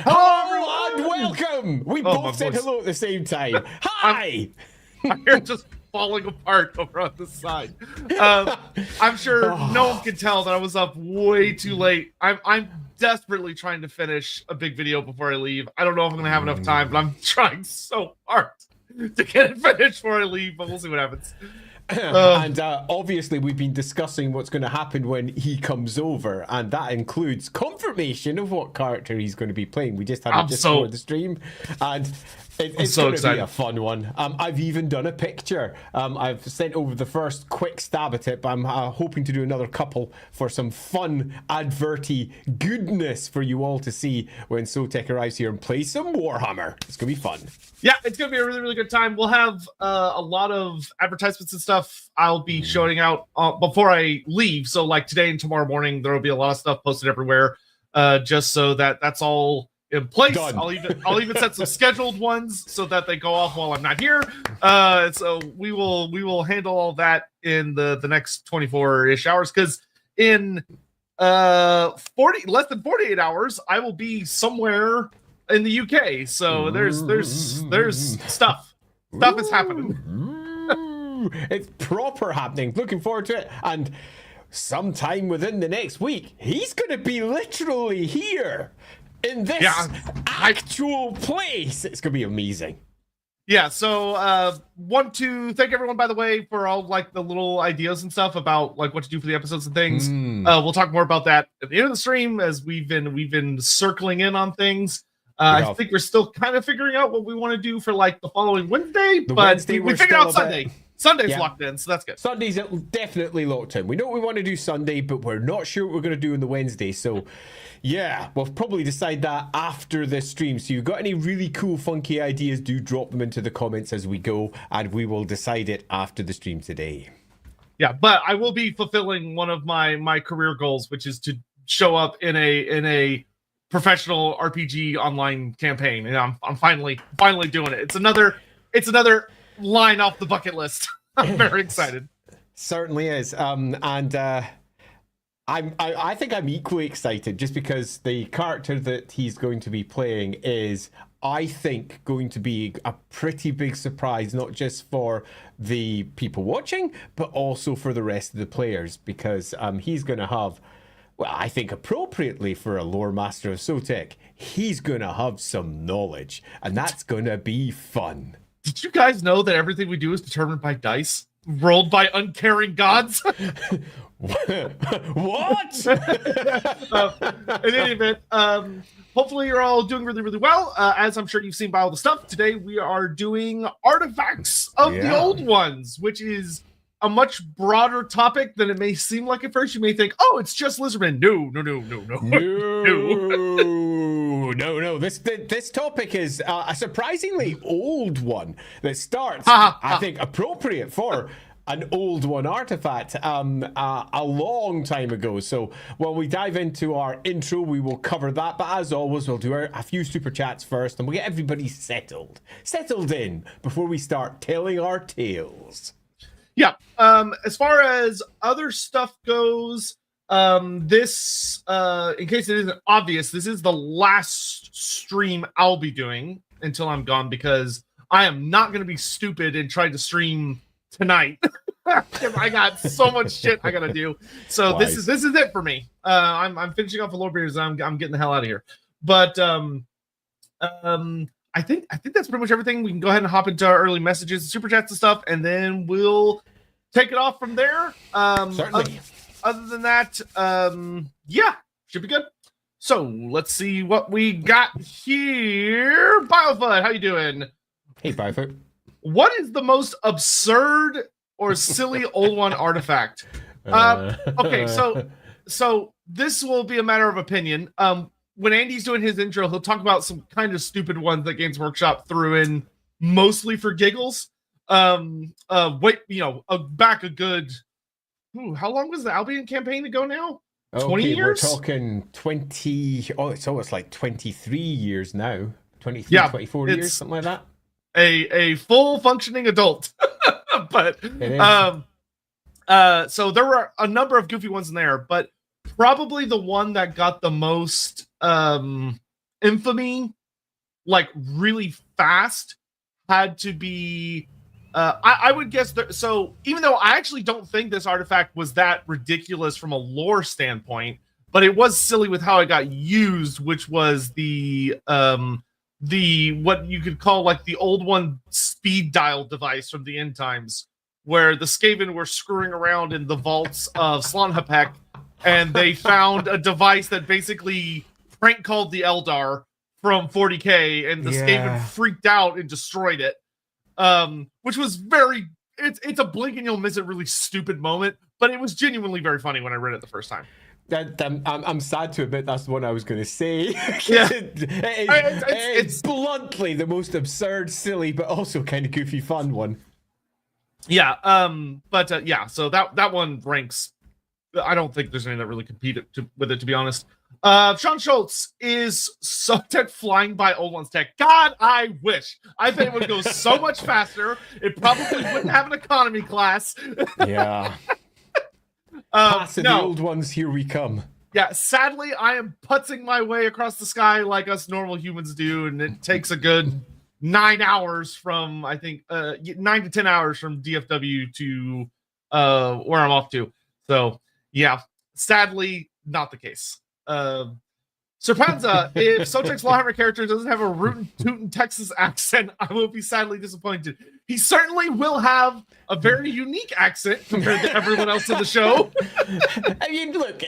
Hello and welcome. We Oh, both said voice. hello at the same time. Hi. My hair's just falling apart over on the side. I'm sure no one can tell that I was up way too late. I'm desperately trying to finish a big video before I leave. I don't know if I'm gonna have enough time, but I'm trying so hard to get it finished before I leave. But we'll see what happens. And obviously we've been discussing what's going to happen when he comes over, and that includes confirmation of what character he's going to be playing. We just had it just before the stream, and it's so going to excited. be a fun one. I've even done a picture. I've sent over the first quick stab at it, but I'm hoping to do another couple for some fun adverty goodness for you all to see when Sotek arrives here and plays some Warhammer. It's going to be fun. Yeah, it's going to be a really, really good time. We'll have a lot of advertisements and stuff I'll be showing out before I leave. So like today and tomorrow morning, there will be a lot of stuff posted everywhere just so that that's all in place. Done. I'll even set some scheduled ones so that they go off while I'm not here. So we will handle all that in the next 24-ish hours, because in less than 48 hours, I will be somewhere in the UK. So there's stuff is happening. It's proper happening. Looking forward to it. And sometime within the next week, he's going to be literally here in this actual place. It's going to be amazing. Yeah, so want to thank everyone, by the way, for all like the little ideas and stuff about like what to do for the episodes and things. We'll talk more about that at the end of the stream, as we've been circling in on things. I think we're still kind of figuring out what we want to do for like the following Wednesday, but we figured out Sunday. Sunday's locked in, so that's good. Sunday's definitely locked in. We know we want to do Sunday, but we're not sure what we're going to do on the Wednesday. So, yeah, we'll probably decide that after the stream. So, you've got any really cool, funky ideas, do drop them into the comments as we go, and we will decide it after the stream today. Yeah, but I will be fulfilling one of my career goals, which is to show up in a professional RPG online campaign, and I'm finally doing it. It's another line off the bucket list. I'm very excited. Certainly is. I think I'm equally excited, just because the character that he's going to be playing is, I think, going to be a pretty big surprise, not just for the people watching, but also for the rest of the players, because he's going to have, well, I think appropriately for a Loremaster of Sotek, he's going to have some knowledge, and that's going to be fun. Did you guys know that everything we do is determined by dice rolled by uncaring gods? What? In any event, hopefully you're all doing really, really well. As I'm sure you've seen by all the stuff, today we are doing Artifacts of the Old Ones, which is a much broader topic than it may seem like at first. You may think, oh, it's just Lizardmen. No. This topic is a surprisingly old one that starts, I think, appropriate for an old one artifact a long time ago. So while we dive into our intro, we will cover that. But as always, we'll do a few super chats first, and we'll get everybody settled in before we start telling our tales. Yeah. As far as other stuff goes, this, in case it isn't obvious, this is the last stream I'll be doing until I'm gone, because I am not going to be stupid and try to stream tonight. I got so much shit I gotta do. So this is it for me. I'm finishing off the Lorebeards. I'm getting the hell out of here. But I think that's pretty much everything. We can go ahead and hop into our early messages, super chats and stuff, and then we'll take it off from there. Certainly. Other than that, yeah, should be good. So let's see what we got here. BioFud, how you doing? Hey, BioFud. What is the most absurd or silly old one artifact? Okay, so this will be a matter of opinion. When Andy's doing his intro, he'll talk about some kind of stupid ones that Games Workshop threw in, mostly for giggles. Back a good. How long was the Albion campaign ago now? 20 years? We're talking 20. Oh, it's almost like 23 years now. 23, 24 years, something like that. A full functioning adult. But so there were a number of goofy ones in there, but probably the one that got the most infamy, like really fast, had to be. I would guess that. So even though I actually don't think this artifact was that ridiculous from a lore standpoint, but it was silly with how it got used, which was the what you could call like the old one speed dial device from the end times, where the Skaven were screwing around in the vaults of Slonhapek, and they found a device that basically prank called the Eldar from 40k, and the Skaven freaked out and destroyed it. Which was it's a blink and you'll miss it really stupid moment, but it was genuinely very funny when I read it the first time. I'm sad to admit that's the one I was going to say. Yeah. It's bluntly the most absurd, silly, but also kind of goofy, fun one. Yeah. Yeah. So that one ranks. I don't think there's any that really compete with it, to be honest. Sean Schultz, is Sotek flying by Old One's tech? God, I wish. I think it would go so much faster. It probably wouldn't have an economy class. Yeah. Passing the old ones, here we come. Yeah, sadly, I am putzing my way across the sky like us normal humans do, and it takes a good 9 hours from, I think, 9 to 10 hours from DFW to where I'm off to. So, yeah, sadly, not the case. Sir Panza, if Sotek's Warhammer character doesn't have a rootin' tootin' Texas accent, I will be sadly disappointed. He certainly will have a very unique accent compared to everyone else in the show. I mean, look,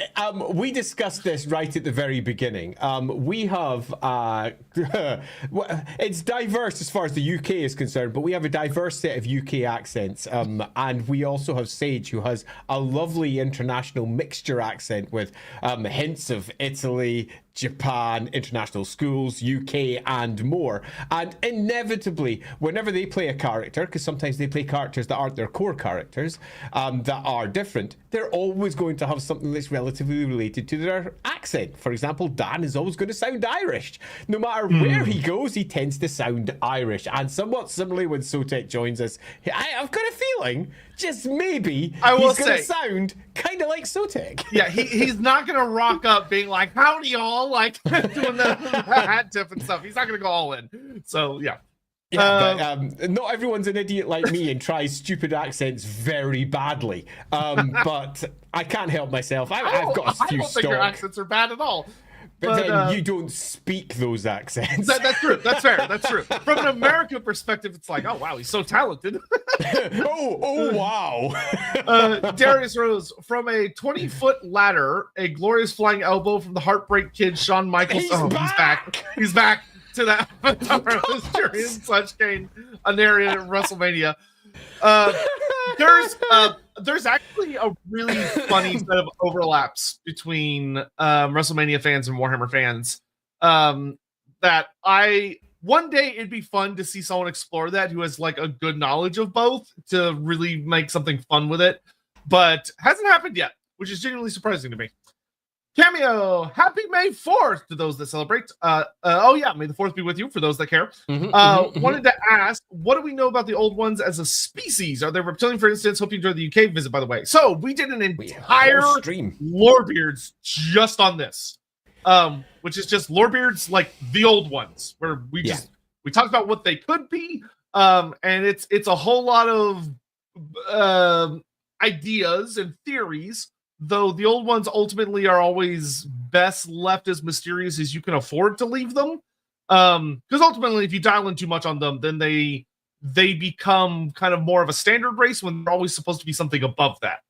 we discussed this right at the very beginning. We have, it's diverse as far as the UK is concerned, but we have a diverse set of UK accents. And we also have Sage, who has a lovely international mixture accent with hints of Italy, Japan, international schools, UK, and more. And inevitably, whenever they play a character, because sometimes they play characters that aren't their core characters, that are different, they're always going to have something that's relatively related to their accent. For example, Dan is always going to sound Irish. No matter where he goes, he tends to sound Irish. And somewhat similarly, when Sotek joins us, I've got a feeling, just maybe, he's going to sound kind of like Sotek. Yeah, he's not going to rock up being like, howdy y'all, like doing the hat tip and stuff. He's not going to go all in. So, yeah. Yeah, but not everyone's an idiot like me and tries stupid accents very badly. But I can't help myself. I've got a few I don't think your accents are bad at all. But then you don't speak those accents. That's true. That's fair. That's true. From an American perspective, it's like, oh, wow, he's so talented. oh, wow. Darius Rose, from a 20-foot ladder, a glorious flying elbow from the Heartbreak Kid, Shawn Michaels. He's back. He's back to that Mysterio / Kane, a narrator at WrestleMania. There's actually a really funny set of overlaps between WrestleMania fans and Warhammer fans. That one day it'd be fun to see someone explore that who has like a good knowledge of both to really make something fun with it, but hasn't happened yet, which is genuinely surprising to me. Cameo, happy May 4th to those that celebrate. Oh yeah, May the 4th be with you for those that care. Wanted to ask, what do we know about the old ones as a species? Are they reptilian, for instance? Hope you enjoyed the UK visit, by the way. So we did an entire stream Lorebeards just on this, which is just Lorebeards like the old ones, where we talked about what they could be, and it's a whole lot of ideas and theories. Though the old ones ultimately are always best left as mysterious as you can afford to leave them. Because ultimately, if you dial in too much on them, then they become kind of more of a standard race when they're always supposed to be something above that.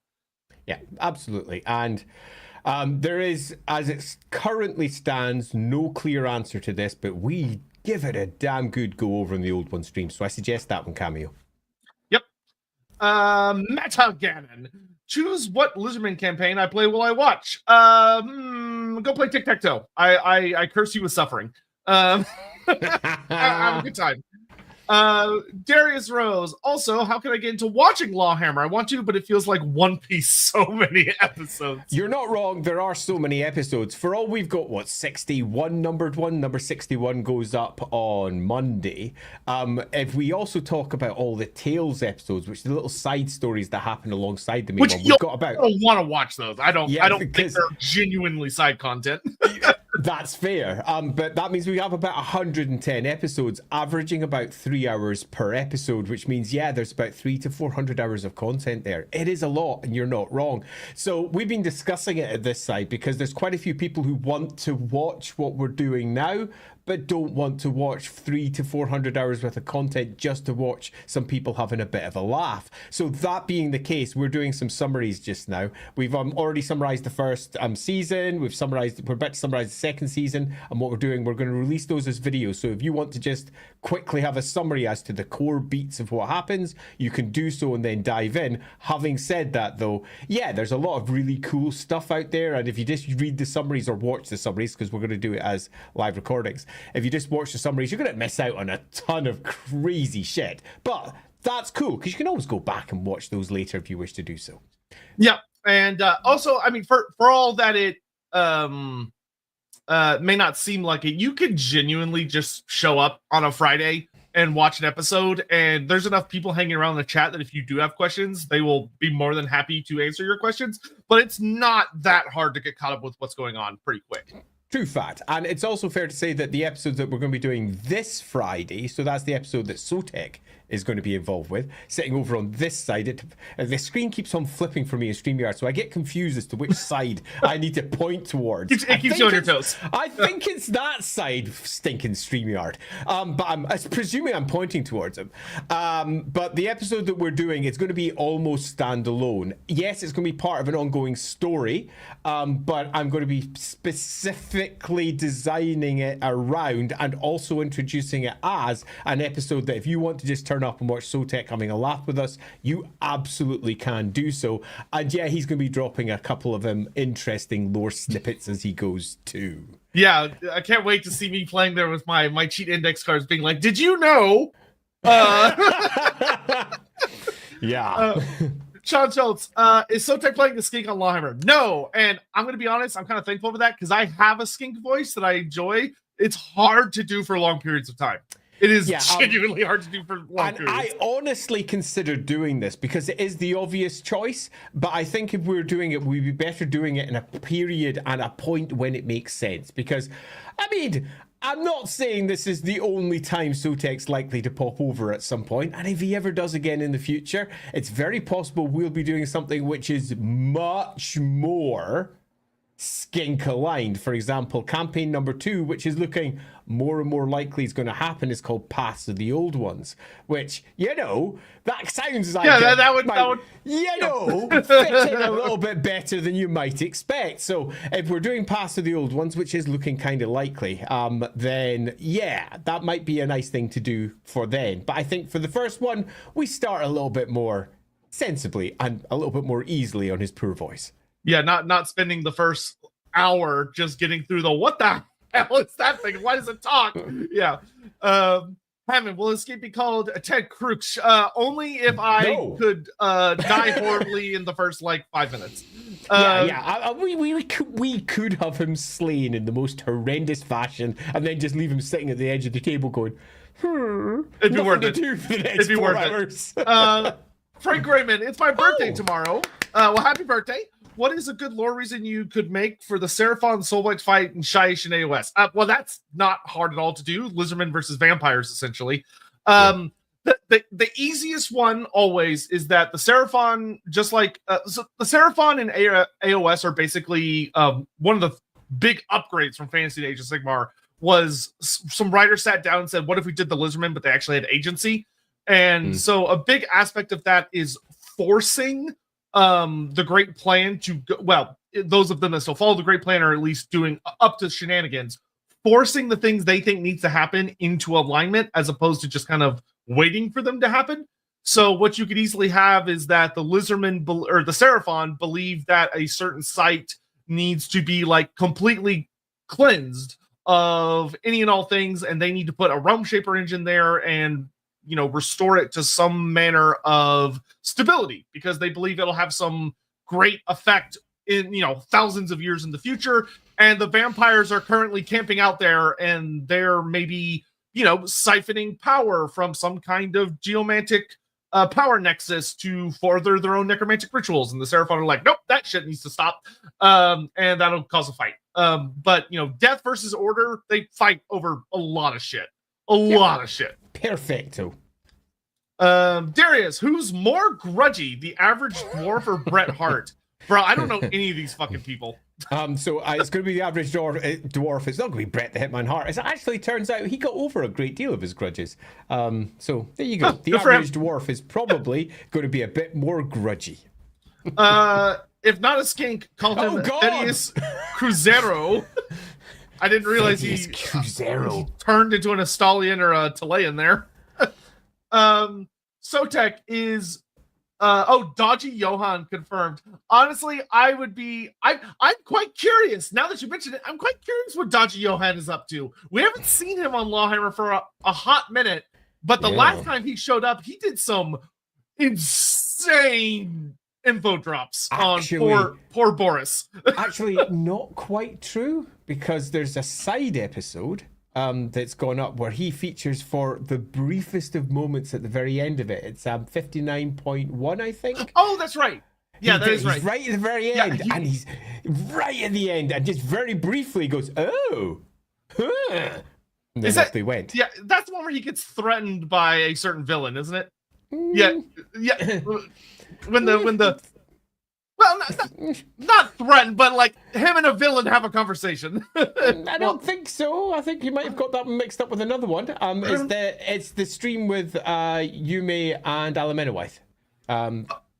Yeah, absolutely. And there is, as it currently stands, no clear answer to this, but we give it a damn good go over in the old one stream. So I suggest that one, Cameo. Yep. Meta Ganon. Choose what Lizardman campaign I play while I watch. Go play tic-tac-toe. I curse you with suffering. Have a good time. Darius Rose. Also, how can I get into watching Lawhammer? I want to, but it feels like One Piece. So many episodes. You're not wrong. There are so many episodes. For all we've got, what, 61 numbered one? Number 61 goes up on Monday. If we also talk about all the Tales episodes, which are the little side stories that happen alongside the main one, we've got about. I don't want to watch those. I don't think they're genuinely side content. That's fair. But that means we have about 110 episodes, averaging about 3 hours per episode, which means, yeah, there's about 300 to 400 hours of content there. It is a lot, and you're not wrong. So we've been discussing it at this side because there's quite a few people who want to watch what we're doing now, but don't want to watch 300 to 400 hours worth of content just to watch some people having a bit of a laugh. So that being the case, we're doing some summaries just now. We've already summarized the first season. We're about to summarize the second season. And what we're doing, we're going to release those as videos. So if you want to just quickly have a summary as to the core beats of what happens, you can do so and then dive in. Having said that, though, yeah, there's a lot of really cool stuff out there. And if you just read the summaries or watch the summaries, because we're going to do it as live recordings, if you just watch the summaries, you're going to miss out on a ton of crazy shit. But that's cool, because you can always go back and watch those later if you wish to do so. Yeah. And also, I mean, for all that it may not seem like it, you could genuinely just show up on a Friday and watch an episode, and there's enough people hanging around the chat that if you do have questions, they will be more than happy to answer your questions. But it's not that hard to get caught up with what's going on pretty quick. True fact. And it's also fair to say that the episodes that we're going to be doing this Friday, so that's the episode that Sotek is going to be involved with, sitting over on this side. The screen keeps on flipping for me in StreamYard, so I get confused as to which side I need to point towards. It keeps you on your toes. I think it's that side, stinking StreamYard. But I'm presuming I'm pointing towards him. But the episode that we're doing, it's going to be almost standalone. Yes, it's going to be part of an ongoing story, but I'm going to be specifically designing it around and also introducing it as an episode that if you want to just turn up and watch Sotek having a laugh with us, you absolutely can do so. And yeah, he's going to be dropping a couple of interesting lore snippets as he goes too. Yeah, I can't wait to see me playing there with my cheat index cards being like, did you know? Yeah. Sean Schultz, is Sotek playing the skink on Lorehammer? No, and I'm going to be honest, I'm kind of thankful for that because I have a skink voice that I enjoy. It's hard to do for long periods of time. It is genuinely hard to do for long periods. I honestly considered doing this because it is the obvious choice, but I think if we were doing it, we'd be better doing it in a period and a point when it makes sense. Because, I mean, I'm not saying this is the only time Sotek's likely to pop over at some point, and if he ever does again in the future, it's very possible we'll be doing something which is much more skink aligned. For example, campaign number 2, which is looking more and more likely is going to happen, is called Paths of the Old Ones, which, you know, that sounds like that would you know, fit in a little bit better than you might expect. So if we're doing Paths of the Old Ones, which is looking kind of likely, then yeah, that might be a nice thing to do for then. But I think for the first one, we start a little bit more sensibly and a little bit more easily on his poor voice. Yeah, not spending the first hour just getting through the what the hell is that thing? Why does it talk? Yeah. Hammond, will Escape be called Ted Crooks? Only if I could die horribly in the first 5 minutes. We could have him slain in the most horrendous fashion and then just leave him sitting at the edge of the table going, it'd be worth it. Do for the next 4 hours. Frank Grayman, it's my birthday tomorrow. Well, happy birthday. What is a good lore reason you could make for the Seraphon Soulblight fight in Shyish and AOS? Well, that's not hard at all to do. Lizardmen versus vampires, essentially. The easiest one always is that the Seraphon, just like so the Seraphon and AOS are basically one of the big upgrades from Fantasy Age of Sigmar. Was some writers sat down and said, "What if we did the Lizardmen, but they actually had agency?" And so a big aspect of that is forcing the Great Plan to go, well, those of them that still follow the Great Plan are at least doing up to shenanigans, forcing the things they think needs to happen into alignment as opposed to just kind of waiting for them to happen. So what you could easily have is that the Lizardmen or the Seraphon believe that a certain site needs to be completely cleansed of any and all things, and they need to put a Realm Shaper engine there and restore it to some manner of stability because they believe it'll have some great effect in, thousands of years in the future. And the vampires are currently camping out there and they're maybe, siphoning power from some kind of geomantic power nexus to further their own necromantic rituals. And the Seraphon are like, nope, that shit needs to stop. And that'll cause a fight. But Death versus Order, they fight over a lot of shit. A lot of shit. Perfecto. Darius, who's more grudgy, the average dwarf or Bret Hart? Bro, I don't know any of these fucking people. So it's going to be the average dwarf. It's not going to be Bret the Hitman Hart. It actually turns out he got over a great deal of his grudges. So there you go. The average dwarf is probably going to be a bit more grudgy. If not a skink, call him Thaddeus Cruzeiro. I didn't realize he turned into an Estalian or a Talayan there. Sotek is Dodgy Johan confirmed. Honestly, I'm quite curious. Now that you mentioned it, I'm quite curious what Dodgy Johan is up to. We haven't seen him on Lawhammer for a hot minute, but the last time he showed up, he did some insane info drops on poor Boris. Actually, not quite true, because there's a side episode that's gone up where he features for the briefest of moments at the very end of it. It's 59.1, I think. Oh, that's right. Yeah, that is right. He's right at the very end, and he's right at the end, and just very briefly goes, "Oh, huh." And then off they went. Yeah, that's the one where he gets threatened by a certain villain, isn't it? Yeah. When the well, not threatened, but like him and a villain have a conversation. I don't think so. I think you might have got that mixed up with another one. It's the stream with Yume and Alamenawythe,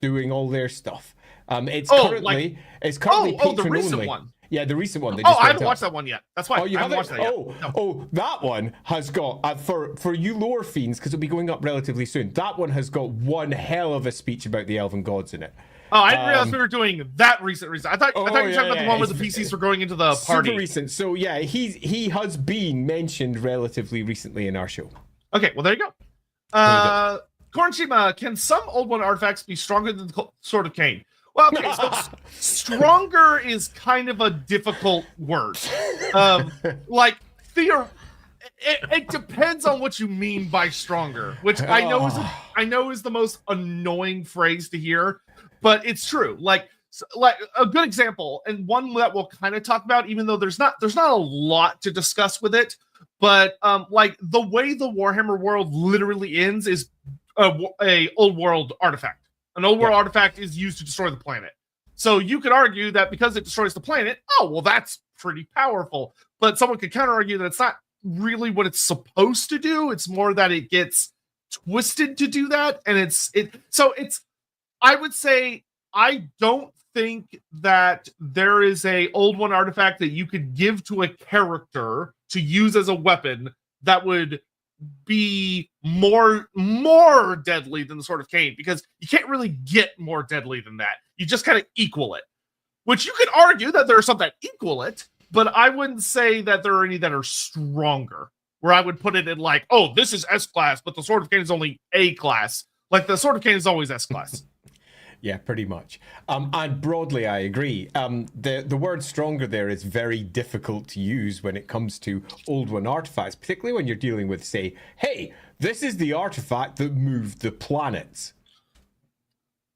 doing all their stuff. It's currently patron the recent only. One. Yeah, the recent one. I haven't watched that one yet. That's why. Oh, you haven't watched that yet. No. That one has got for you lore fiends, because it'll be going up relatively soon. That one has got one hell of a speech about the elven gods in it. Oh, I didn't realize we were doing that recent. I thought you were talking about the one where the PCs were going into the party. Super recent. So yeah, he has been mentioned relatively recently in our show. Okay, well there you go. Kornshima, can some Old One artifacts be stronger than the Sword of Cain? Well, okay, so stronger is kind of a difficult word. It depends on what you mean by stronger, which I know is the most annoying phrase to hear, but it's true. Like a good example, and one that we'll kind of talk about, even though there's not a lot to discuss with it, but like the way the Warhammer world literally ends is a old world artifact. An old world artifact is used to destroy the planet. So you could argue that because it destroys the planet, oh, well, that's pretty powerful. But someone could counter argue that it's not really what it's supposed to do. It's more that it gets twisted to do that. And I would say, I don't think that there is a old one artifact that you could give to a character to use as a weapon that would be more deadly than the Sword of Cain, because you can't really get more deadly than that. You just kind of equal it, which you could argue that there are some that equal it, but I wouldn't say that there are any that are stronger, where I would put it in like, oh, this is S class, but the Sword of Cain is only A class. Like the Sword of Cain is always S class. Yeah, pretty much. And broadly, I agree. The word stronger there is very difficult to use when it comes to Old One artifacts, particularly when you're dealing with, say, hey, this is the artifact that moved the planets.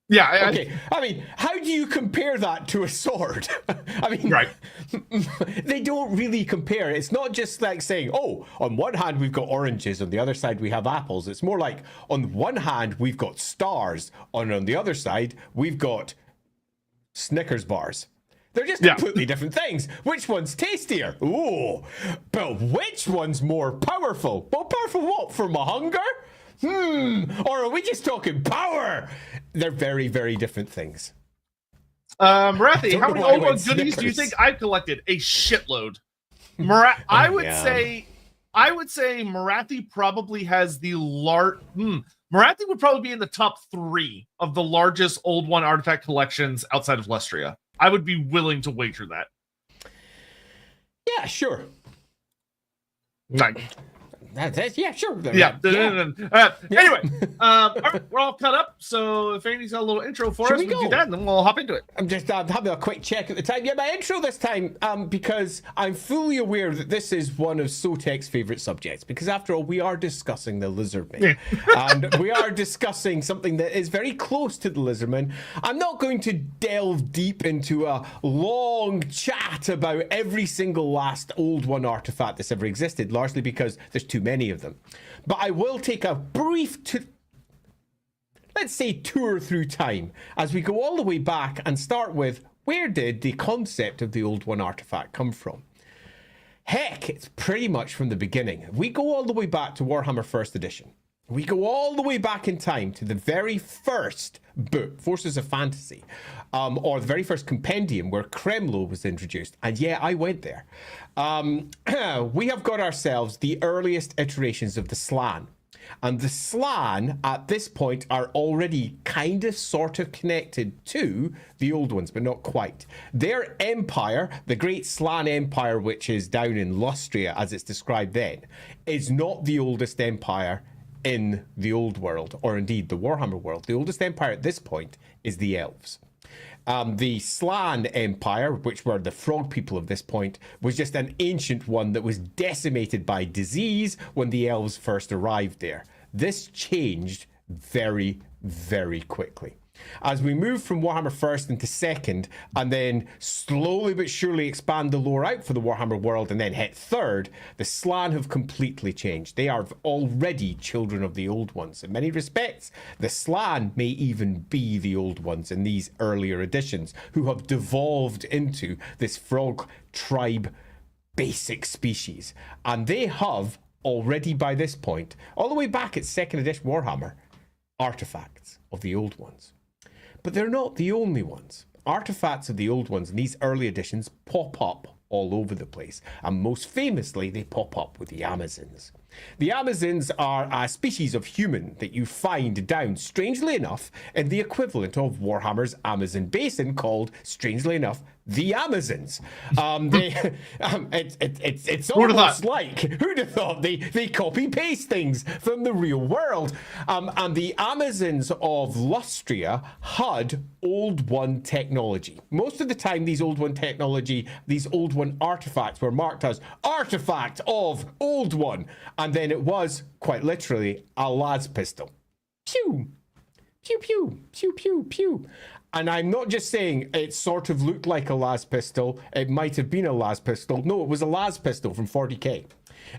Yeah. Okay. I mean, how do you compare that to a sword? I mean, right. They don't really compare. It's not just like saying, oh, on one hand, we've got oranges. On the other side, we have apples. It's more like, on one hand, we've got stars. On the other side, we've got Snickers bars. They're just completely different things. Which one's tastier? Ooh, but which one's more powerful? Well, powerful what? For my hunger? Or are we just talking power? They're very, very different things. Marathi, how many old one goodies do you think I've collected? A shitload. I would say Marathi probably has the Marathi would probably be in the top 3 of the largest Old One artifact collections outside of Lestria. I would be willing to wager that. Yeah, sure. Yeah, sure. Yeah. Yeah. Anyway, all right, we're all cut up. So if Andy's got a little intro for us, we do that, and then we'll hop into it. I'm just having a quick check at the time. Yeah, my intro this time, because I'm fully aware that this is one of Sotek's favorite subjects. Because after all, we are discussing the Lizardmen, and we are discussing something that is very close to the Lizardmen. I'm not going to delve deep into a long chat about every single last Old One artifact that's ever existed, largely because there's too many of them. But I will take a brief, let's say, tour through time as we go all the way back and start with, where did the concept of the Old One artifact come from? Heck, it's pretty much from the beginning. We go all the way back to Warhammer 1st Edition. We go all the way back in time to the very first book, Forces of Fantasy, or the very first compendium where Kremlo was introduced. And yeah, I went there. We have got ourselves the earliest iterations of the Slann. And the Slann, at this point, are already kind of sort of connected to the old ones, but not quite. Their empire, the Great Slann Empire, which is down in Lustria, as it's described then, is not the oldest empire in the old world, or indeed the Warhammer world. The oldest empire at this point is the elves. The Slann Empire, which were the frog people of this point, was just an ancient one that was decimated by disease when the elves first arrived there. This changed very, very quickly. As we move from Warhammer 1st into 2nd, and then slowly but surely expand the lore out for the Warhammer world, and then hit 3rd, the Slann have completely changed. They are already children of the Old Ones. In many respects, the Slann may even be the Old Ones in these earlier editions, who have devolved into this frog tribe basic species. And they have already by this point, all the way back at 2nd edition Warhammer, artifacts of the Old Ones. But they're not the only ones. Artifacts of the Old Ones in these early editions pop up all over the place. And most famously, they pop up with the Amazons. The Amazons are a species of human that you find down, strangely enough, in the equivalent of Warhammer's Amazon Basin called, strangely enough, the Amazons. It's almost like, who'd have thought they copy paste things from the real world. And the Amazons of Lustria had Old One technology. Most of the time, these Old One technology, these Old One artifacts were marked as artifact of Old One. And then it was, quite literally, a las pistol. Pew! Pew, pew, pew, pew, pew. And I'm not just saying it sort of looked like a las pistol. It might have been a las pistol. No, it was a las pistol from 40k.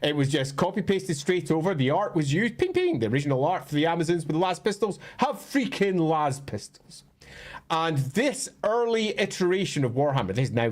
It was just copy-pasted straight over. The art was used. Ping, ping. The original art for the Amazons with the las pistols have freaking las pistols. And this early iteration of Warhammer, this is now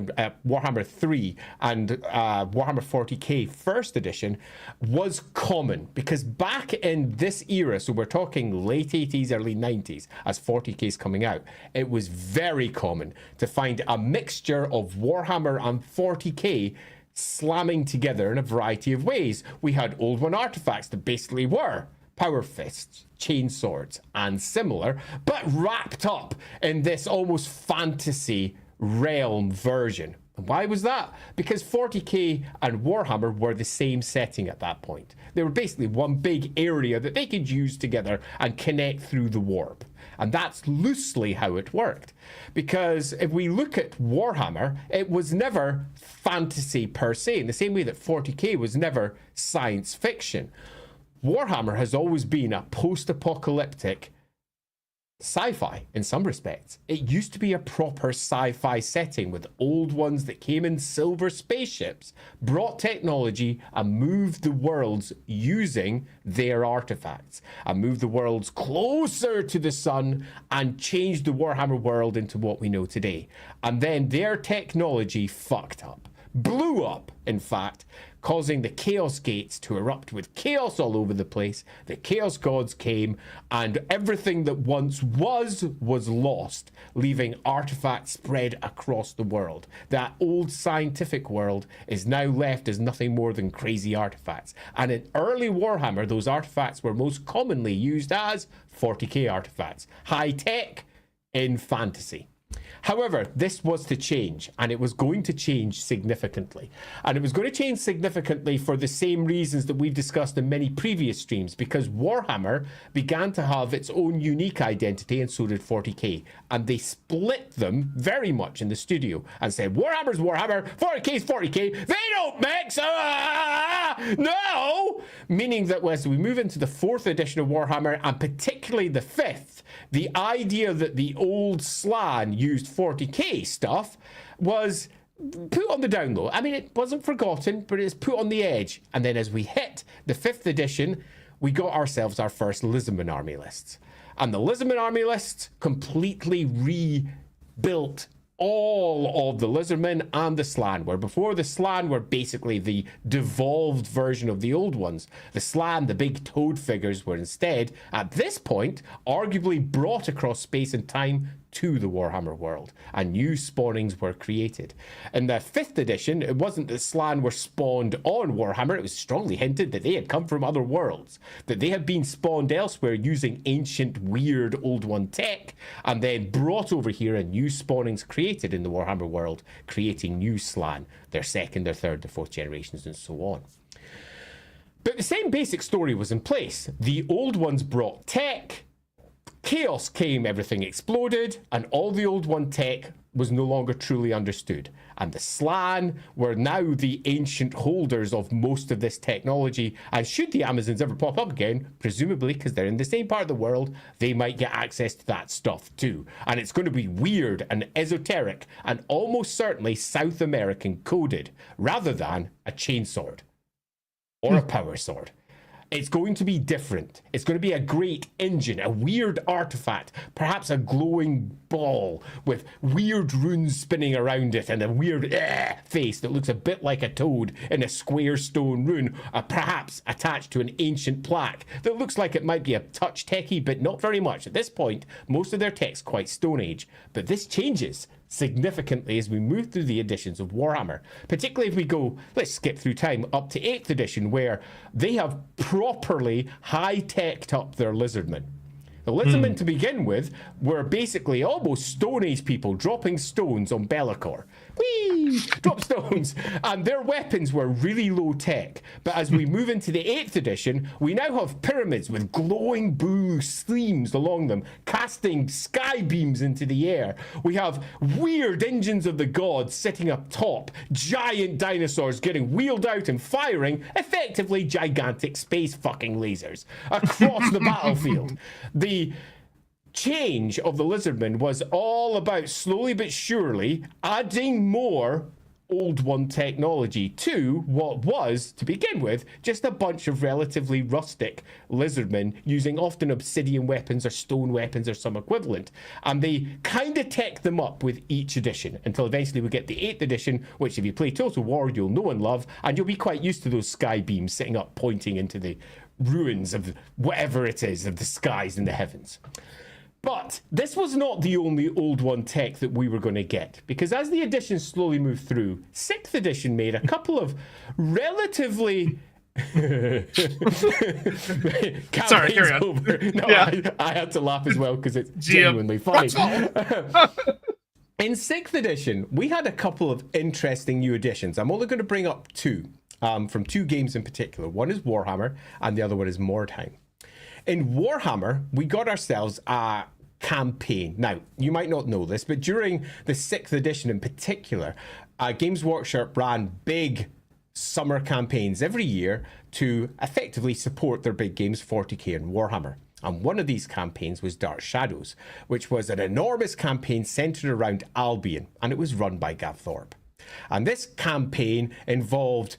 Warhammer 3 and Warhammer 40k first edition, was common because back in this era, so we're talking late 80s, early 90s, as 40k is coming out, it was very common to find a mixture of Warhammer and 40k slamming together in a variety of ways. We had Old One artifacts that basically were power fists, chain swords, and similar, but wrapped up in this almost fantasy realm version. And why was that? Because 40k and Warhammer were the same setting at that point. They were basically one big area that they could use together and connect through the warp. And that's loosely how it worked. Because if we look at Warhammer, it was never fantasy per se, in the same way that 40k was never science fiction. Warhammer has always been a post-apocalyptic sci-fi in some respects. It used to be a proper sci-fi setting with Old Ones that came in silver spaceships, brought technology and moved the worlds using their artifacts, and moved the worlds closer to the sun and changed the Warhammer world into what we know today. And then their technology fucked up. Blew up, in fact, causing the Chaos Gates to erupt with chaos all over the place. The Chaos Gods came, and everything that once was lost, leaving artifacts spread across the world. That old scientific world is now left as nothing more than crazy artifacts. And in early Warhammer, those artifacts were most commonly used as 40k artifacts. High tech in fantasy. However, this was to change, and it was going to change significantly. And it was going to change significantly for the same reasons that we've discussed in many previous streams, because Warhammer began to have its own unique identity, and so did 40k. And they split them very much in the studio and said, Warhammer's Warhammer, 40k's 40k, they don't mix! No! Meaning that as we move into the 4th edition of Warhammer, and particularly the 5th, the idea that the old Slan used 40k stuff was put on the down low. I mean, it wasn't forgotten, but it's put on the edge. And then as we hit the 5th edition, we got ourselves our first Lizardman army lists. And the Lizardman army lists completely rebuilt all of the Lizardmen and the Slan, where before the Slan were basically the devolved version of the old ones. The Slan, the big toad figures, were instead, at this point, arguably brought across space and time to the Warhammer world, and new spawnings were created. In the 5th edition, it wasn't that Slan were spawned on Warhammer, it was strongly hinted that they had come from other worlds, that they had been spawned elsewhere using ancient, weird, old one tech, and then brought over here and new spawnings created in the Warhammer world, creating new Slan, their 2nd, their 3rd, their 4th generations, and so on. But the same basic story was in place. The old ones brought tech, chaos came, everything exploded, and all the old one tech was no longer truly understood. And the Slan were now the ancient holders of most of this technology, and should the Amazons ever pop up again, presumably because they're in the same part of the world, they might get access to that stuff too. And it's going to be weird and esoteric and almost certainly South American coded, rather than a chainsword or a power sword. It's going to be different. It's going to be a great engine, a weird artifact, perhaps a glowing ball with weird runes spinning around it and a weird face that looks a bit like a toad in a square stone rune, perhaps attached to an ancient plaque that looks like it might be a touch techie, but not very much. At this point, most of their tech's quite Stone Age, but this changes significantly as we move through the editions of Warhammer, particularly if we go, let's skip through time, up to 8th edition, where they have properly high-teched up their Lizardmen. The Lizardmen, to begin with, were basically almost Stone Age people dropping stones on Be'lakor. Whee! Drop stones! And their weapons were really low tech. But as we move into the 8th edition, we now have pyramids with glowing blue streams along them, casting sky beams into the air. We have weird engines of the gods sitting up top, giant dinosaurs getting wheeled out and firing effectively gigantic space fucking lasers across the battlefield. The change of the Lizardmen was all about slowly but surely adding more old one technology to what was, to begin with, just a bunch of relatively rustic Lizardmen using often obsidian weapons or stone weapons or some equivalent. And they kind of tech them up with each edition until eventually we get the 8th edition, which if you play Total War, you'll know and love, and you'll be quite used to those sky beams sitting up pointing into the ruins of whatever it is of the skies and the heavens. But this was not the only old one tech that we were going to get, because as the editions slowly moved through, 6th edition made a couple of relatively Sorry, carry on. over. No, Yeah. I had to laugh as well because it's genuinely funny. In 6th edition, we had a couple of interesting new additions. I'm only going to bring up two, from two games in particular. One is Warhammer, and the other one is Mordheim. In Warhammer, we got ourselves a campaign. Now, you might not know this, but during the 6th edition in particular, Games Workshop ran big summer campaigns every year to effectively support their big games, 40k and Warhammer. And one of these campaigns was Dark Shadows, which was an enormous campaign centered around Albion, and it was run by Gav Thorpe. And this campaign involved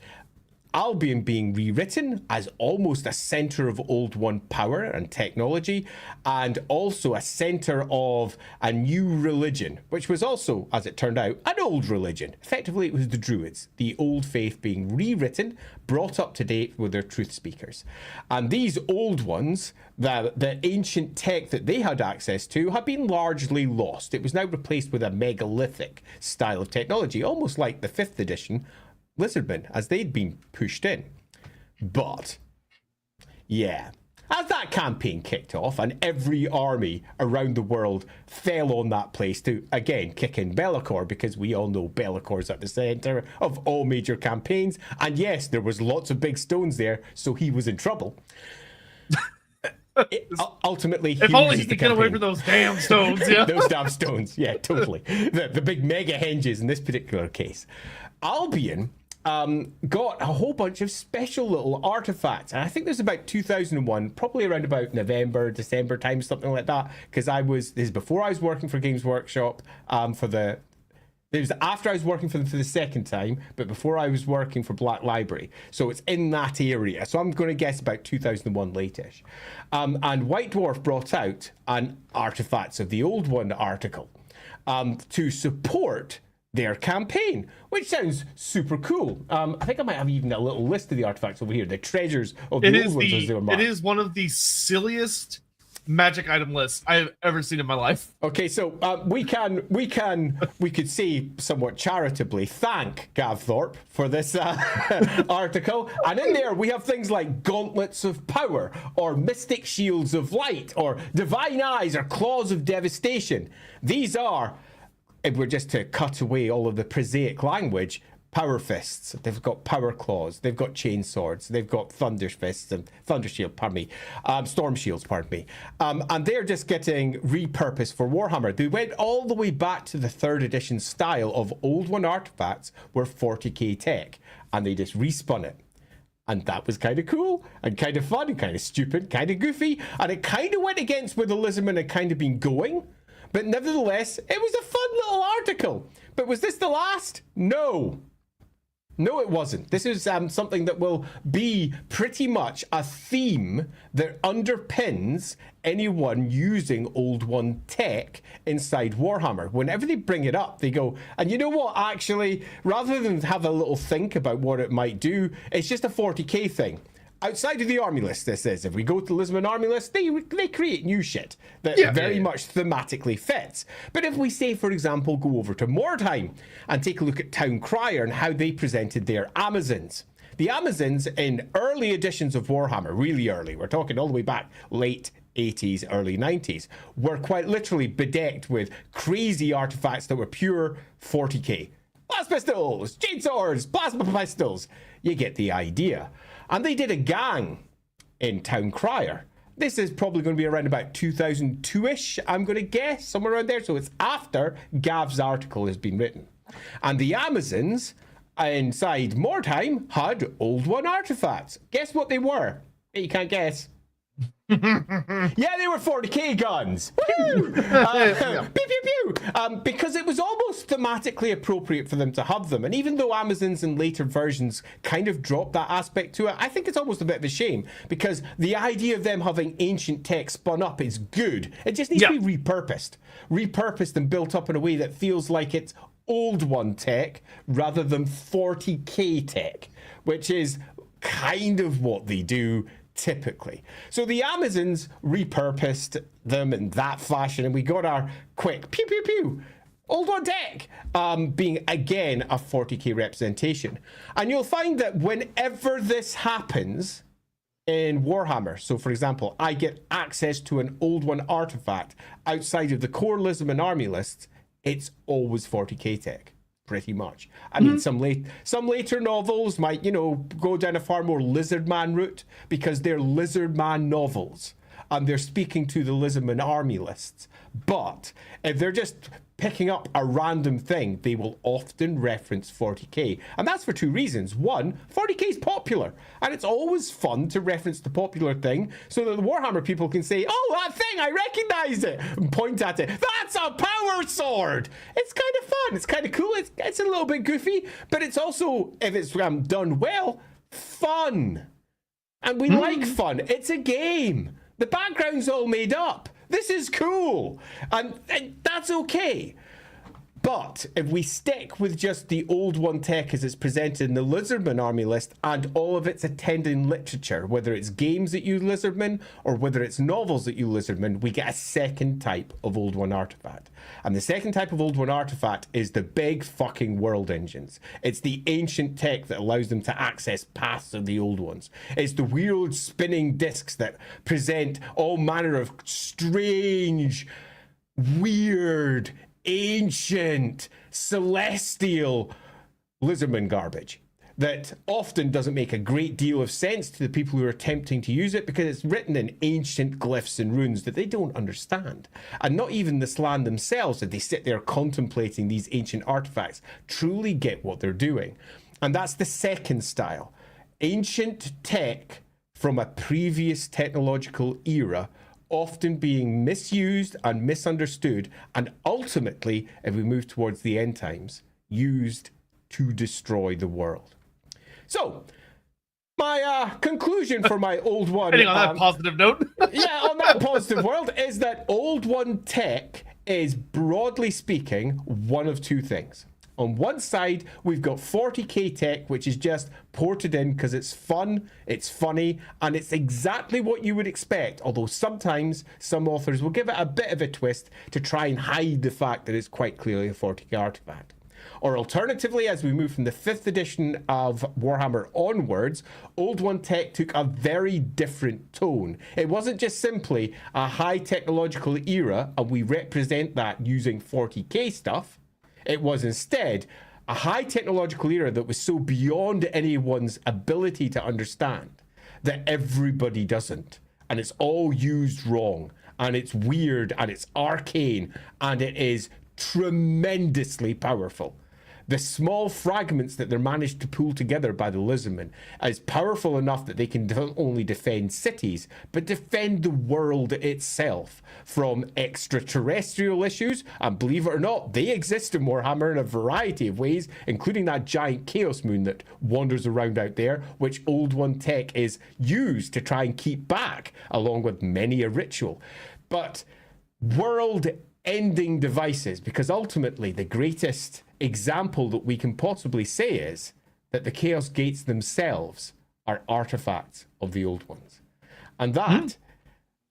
Albion being rewritten as almost a center of Old One power and technology, and also a center of a new religion, which was also, as it turned out, an old religion. Effectively, it was the Druids, the old faith being rewritten, brought up to date with their truth speakers. And these old ones, the ancient tech that they had access to, had been largely lost. It was now replaced with a megalithic style of technology, almost like the 5th edition Lizardmen, as they'd been pushed in. But, yeah, As that campaign kicked off and every army around the world fell on that place to, again, kick in Be'lakor, because we all know Be'lakor's at the centre of all major campaigns. And yes, there was lots of big stones there, so he was in trouble. Ultimately, if only he could get away from those damn stones. Yeah, those damn stones. Yeah, totally. The big mega henges in this particular case. Albion got a whole bunch of special little artifacts, and I think there's about 2001, probably around about November, December time, something like that, because this is before I was working for Games Workshop it was after I was working for them for the second time, but before I was working for Black Library. So it's in that area. So I'm going to guess about 2001 late-ish. And White Dwarf brought out an Artifacts of the Old One article to support their campaign, which sounds super cool. I think I might have even a little list of the artifacts over here. The treasures of the old ones as they were marked. It is one of the silliest magic item lists I've ever seen in my life. Okay, so we could say somewhat charitably thank Gav Thorpe for this article, and in there we have things like gauntlets of power, or mystic shields of light, or divine eyes, or claws of devastation. These are, if we're just to cut away all of the prosaic language, power fists. They've got power claws. They've got chain swords. They've got thunder fists and thunder shield. Storm shields. Pardon me. And they're just getting repurposed for Warhammer. They went all the way back to the 3rd edition style of Old One artifacts were 40k tech, and they just respun it. And that was kind of cool and kind of fun and kind of stupid, kind of goofy, and it kind of went against where the Lizardmen had kind of been going. But nevertheless, it was a fun little article. But was this the last? No. No, it wasn't. This is something that will be pretty much a theme that underpins anyone using Old One tech inside Warhammer. Whenever they bring it up, they go, and you know what, actually, rather than have a little think about what it might do, it's just a 40k thing. Outside of the army list, this is. If we go to the Lisbon army list, they create new shit that very much thematically fits. But if we say, for example, go over to Mordheim and take a look at Town Crier and how they presented their Amazons. The Amazons in early editions of Warhammer, really early, we're talking all the way back late 80s, early 90s, were quite literally bedecked with crazy artifacts that were pure 40k. Blast pistols, chainswords, plasma pistols. You get the idea. And they did a gang in Town Crier. This is probably going to be around about 2002-ish, I'm going to guess, somewhere around there. So it's after Gav's article has been written. And the Amazons inside Mordheim had Old One artifacts. Guess what they were? You can't guess. Yeah, they were 40k guns. Woo! Pew pew pew. Because it was almost thematically appropriate for them to have them, and even though Amazons in later versions kind of dropped that aspect to it, I think it's almost a bit of a shame, because the idea of them having ancient tech spun up is good. It just needs to be repurposed and built up in a way that feels like it's Old One tech rather than 40k tech, which is kind of what they do typically. So the Amazons repurposed them in that fashion, and we got our quick pew pew pew Old One tech, being again a 40k representation. And you'll find that whenever this happens in Warhammer, so for example, I get access to an Old One artifact outside of the core Lisbon army lists, it's always 40k tech. Pretty much. I mean, some later novels might, go down a far more Lizardman route, because they're Lizardman novels and they're speaking to the Lizardman army lists. But if they're just picking up a random thing, they will often reference 40k. And that's for two reasons. One, 40k is popular, and it's always fun to reference the popular thing so that the Warhammer people can say, oh, that thing, I recognize it, and point at it. That's a power sword. It's kind of fun. It's kind of cool. It's a little bit goofy, but it's also, if it's done well, fun. And we like fun. It's a game. The background's all made up. This is cool. And that's okay. But if we stick with just the old one tech as it's presented in the Lizardman army list and all of its attending literature, whether it's games that use Lizardman or whether it's novels that use Lizardman, we get a second type of old one artifact. And the second type of old one artifact is the big fucking world engines. It's the ancient tech that allows them to access paths of the old ones. It's the weird spinning discs that present all manner of strange, weird, ancient, celestial Lizardman garbage that often doesn't make a great deal of sense to the people who are attempting to use it because it's written in ancient glyphs and runes that they don't understand. And not even the Slan themselves, as they sit there contemplating these ancient artifacts, truly get what they're doing. And that's the second style. Ancient tech from a previous technological era often being misused and misunderstood, and ultimately, if we move towards the end times, used to destroy the world. So, my conclusion for my old one... Ending on that positive note. Yeah, on that positive world, is that old one tech is, broadly speaking, one of two things. On one side, we've got 40k tech, which is just ported in because it's fun, it's funny, and it's exactly what you would expect, although sometimes some authors will give it a bit of a twist to try and hide the fact that it's quite clearly a 40k artifact. Or alternatively, as we move from the 5th edition of Warhammer onwards, Old One Tech took a very different tone. It wasn't just simply a high technological era, and we represent that using 40k stuff. It was instead a high technological era that was so beyond anyone's ability to understand that everybody doesn't. And it's all used wrong. And it's weird and it's arcane and it is tremendously powerful. The small fragments that they're managed to pull together by the Lizardmen is powerful enough that they can not only defend cities, but defend the world itself from extraterrestrial issues. And believe it or not, they exist in Warhammer in a variety of ways, including that giant Chaos Moon that wanders around out there, which Old One Tech is used to try and keep back, along with many a ritual. But world-ending devices, because ultimately the greatest example that we can possibly say is that the Chaos Gates themselves are artifacts of the old ones. And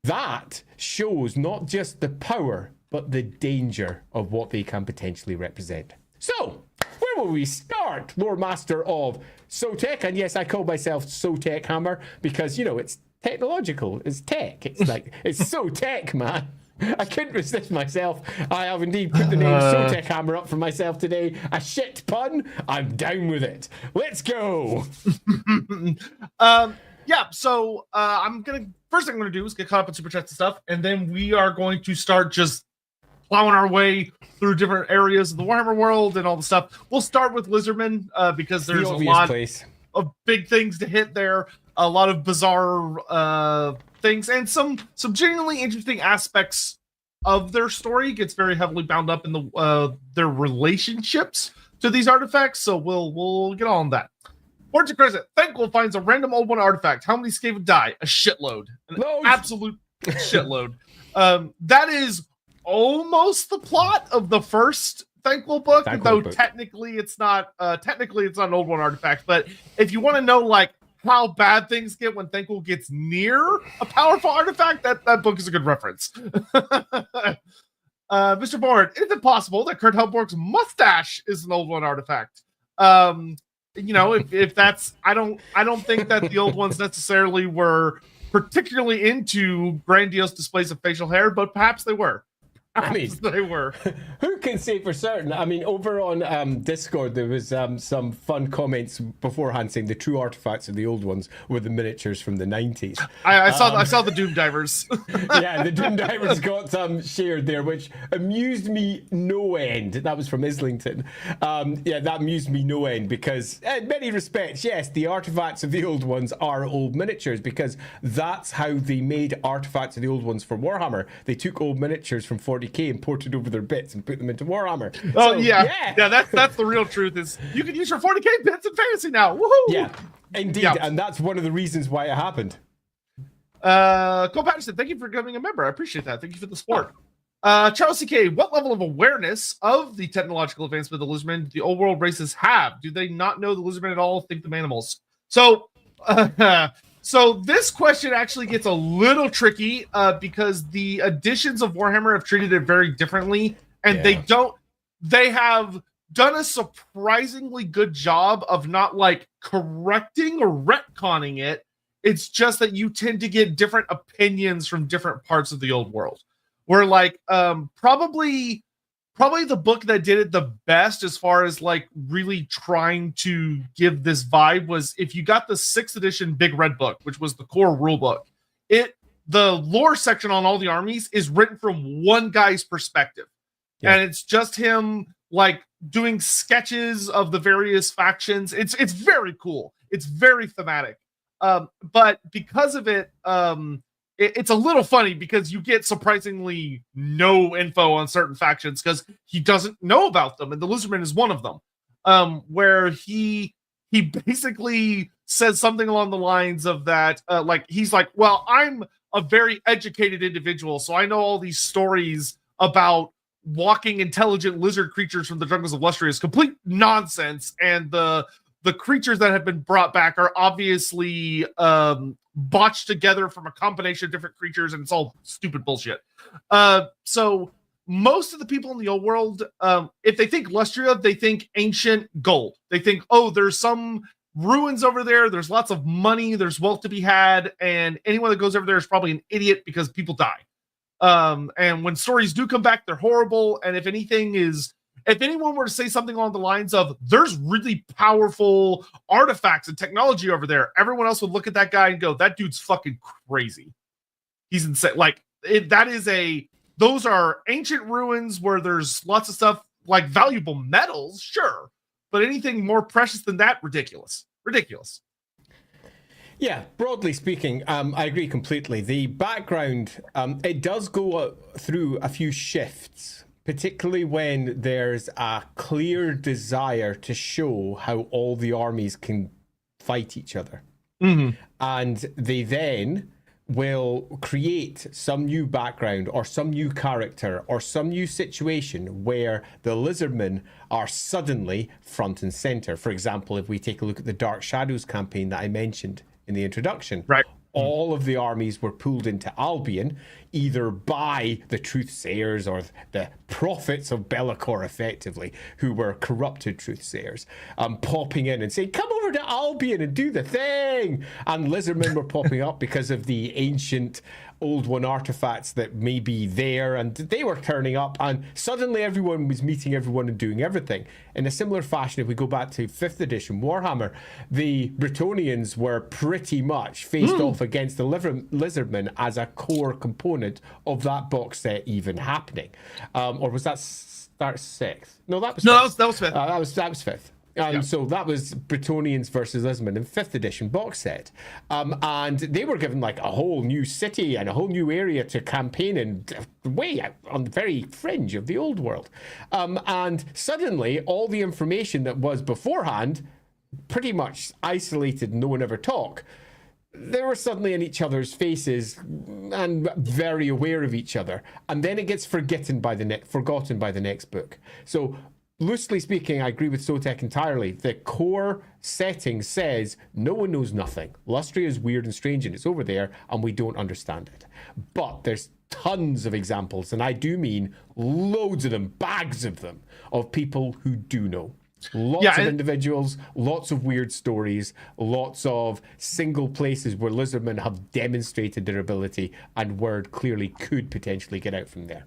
that shows not just the power, but the danger of what they can potentially represent. So, where will we start, Loremaster of Sotek? And yes, I call myself Sotek Hammer because, you know, it's technological, it's tech. It's like, it's Sotek, man. I couldn't resist myself. I have indeed put the name Sotek Hammer up for myself today. A shit pun? I'm down with it. Let's go. Yeah, so first thing I'm gonna do is get caught up in super chats and stuff, and then we are going to start just plowing our way through different areas of the Warhammer world and all the stuff. We'll start with Lizardmen because there's a lot of big things to hit there, a lot of bizarre things, and some genuinely interesting aspects of their story. Gets very heavily bound up in their relationships to these artifacts. So we'll get on that. Fortune Crescent, Thankful finds a random old one artifact. How many Skaven die? A shitload. An absolute shitload. That is almost the plot of the first Thankful book, though technically it's not an old one artifact. But if you want to know like how bad things get when Thankful gets near a powerful artifact, that book is a good reference. Mr. Board, is it possible that Kurt Helborg's mustache is an old one artifact? You know, if that's, I don't think that the old ones necessarily were particularly into grandiose displays of facial hair, but perhaps they were. I mean, they were. Who can say for certain? I mean, over on Discord, there was some fun comments beforehand saying the true artifacts of the old ones were the miniatures from the 90s. I saw the Doom Divers. Yeah, the Doom Divers got shared there, which amused me no end. That was from Islington. Yeah, that amused me no end because, in many respects, yes, the artifacts of the old ones are old miniatures because that's how they made artifacts of the old ones for Warhammer. They took old miniatures from 40k and ported over their bits and put them into Warhammer. Oh, so, yeah. That's the real truth. Is you can use your 40k bits in fantasy now. Woohoo! Yeah, indeed, and that's one of the reasons why it happened. Cole Patterson, thank you for becoming a member. I appreciate that. Thank you for the support. Charles CK, what level of awareness of the technological advancement of the lizardmen do the old world races have? Do they not know the lizardmen at all? Think them animals? So, so this question actually gets a little tricky because the editions of Warhammer have treated it very differently, and they have done a surprisingly good job of not like correcting or retconning it. It's just that you tend to get different opinions from different parts of the old world. Where like probably the book that did it the best as far as like really trying to give this vibe was if you got the 6th edition Big Red Book, which was the core rule book. The lore section on all the armies is written from one guy's perspective. Yeah. And it's just him like doing sketches of the various factions. It's very cool. It's very thematic. But because of it, it's a little funny because you get surprisingly no info on certain factions because he doesn't know about them, and the Lizardman is one of them. Where he basically says something along the lines of that, like he's like, "Well, I'm a very educated individual, so I know all these stories about walking intelligent lizard creatures from the jungles of Lustria is complete nonsense, and the creatures that have been brought back are obviously botched together from a combination of different creatures, and it's all stupid bullshit." So most of the people in the old world, if they think Lustria, they think ancient gold. They think, oh, there's some ruins over there, there's lots of money, there's wealth to be had, and anyone that goes over there is probably an idiot because people die. And when stories do come back, they're horrible. And if anyone were to say something along the lines of, there's really powerful artifacts and technology over there, everyone else would look at that guy and go, that dude's fucking crazy. He's insane. Like, those are ancient ruins where there's lots of stuff like valuable metals, sure. But anything more precious than that, ridiculous. Ridiculous. Yeah, broadly speaking, I agree completely. The background, it does go through a few shifts, particularly when there's a clear desire to show how all the armies can fight each other. Mm-hmm. And they then will create some new background or some new character or some new situation where the lizardmen are suddenly front and center. For example, if we take a look at the Dark Shadows campaign that I mentioned in the introduction, right? All of the armies were pulled into Albion, either by the Truthsayers or the prophets of Be'lakor, effectively, who were corrupted Truthsayers, popping in and saying, come over to Albion and do the thing. And lizardmen were popping up because of the ancient Old One artifacts that may be there, and they were turning up, and suddenly everyone was meeting everyone and doing everything. In a similar fashion, if we go back to 5th edition Warhammer, the Bretonnians were pretty much faced off against the lizardmen as a core component of that box set even happening. Or was that start 6th? No, that was 5th. That was 5th. That was 5th. So that was Bretonnians versus Lizardmen in 5th edition box set. And they were given like a whole new city and a whole new area to campaign in, way out on the very fringe of the old world. And suddenly all the information that was beforehand pretty much isolated, no one ever talk. They were suddenly in each other's faces and very aware of each other. And then it gets forgotten by the next book. So loosely speaking, I agree with Sotek entirely. The core setting says no one knows nothing. Lustria is weird and strange and it's over there and we don't understand it. But there's tons of examples, and I do mean loads of them, bags of them, of people who do know. Lots of individuals, lots of weird stories, lots of single places where lizardmen have demonstrated their ability and word clearly could potentially get out from there.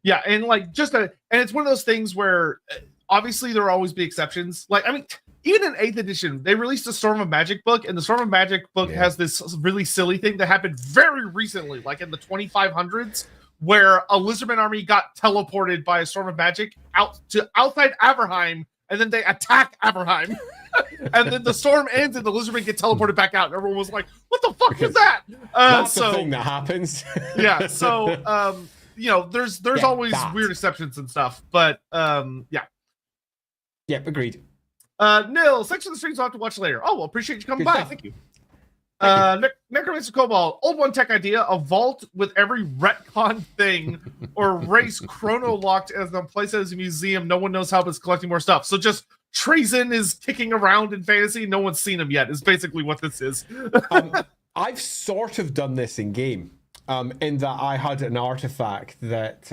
Yeah, and like and it's one of those things where obviously there will always be exceptions. Like, I mean, even in 8th edition, they released a Storm of Magic book, and the Storm of Magic book has this really silly thing that happened very recently, like in the 2500s, where a lizardman army got teleported by a Storm of Magic out to outside Averheim, and then they attack Averheim. And then the storm ends and the lizardmen get teleported back out. And everyone was like, what the fuck was that? That's the thing that happens. Yeah, so there's always weird exceptions and stuff, but Yep, agreed. Nil, section of the streams I'll have to watch later. Oh, well, appreciate you coming by. Thank you. Necromancer Cobalt, Old One tech idea, a vault with every retcon thing or race chrono-locked as a place as a museum. No one knows how, but it's collecting more stuff. So just Trazen is kicking around in fantasy. No one's seen him yet, is basically what this is. I've sort of done this in game. In that I had an artifact that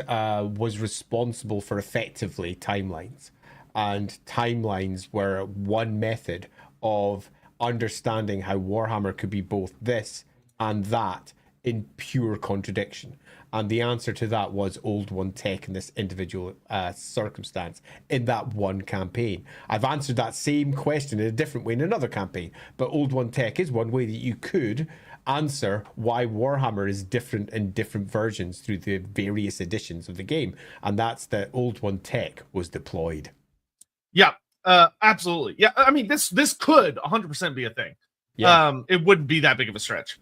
was responsible for effectively timelines. And timelines were one method of understanding how Warhammer could be both this and that in pure contradiction. And the answer to that was Old One Tech in this individual circumstance in that one campaign. I've answered that same question in a different way in another campaign, but Old One Tech is one way that you could answer why Warhammer is different in different versions through the various editions of the game. And that's that Old One Tech was deployed. Yeah, absolutely. Yeah, I mean, this could 100% be a thing. Yeah. It wouldn't be that big of a stretch.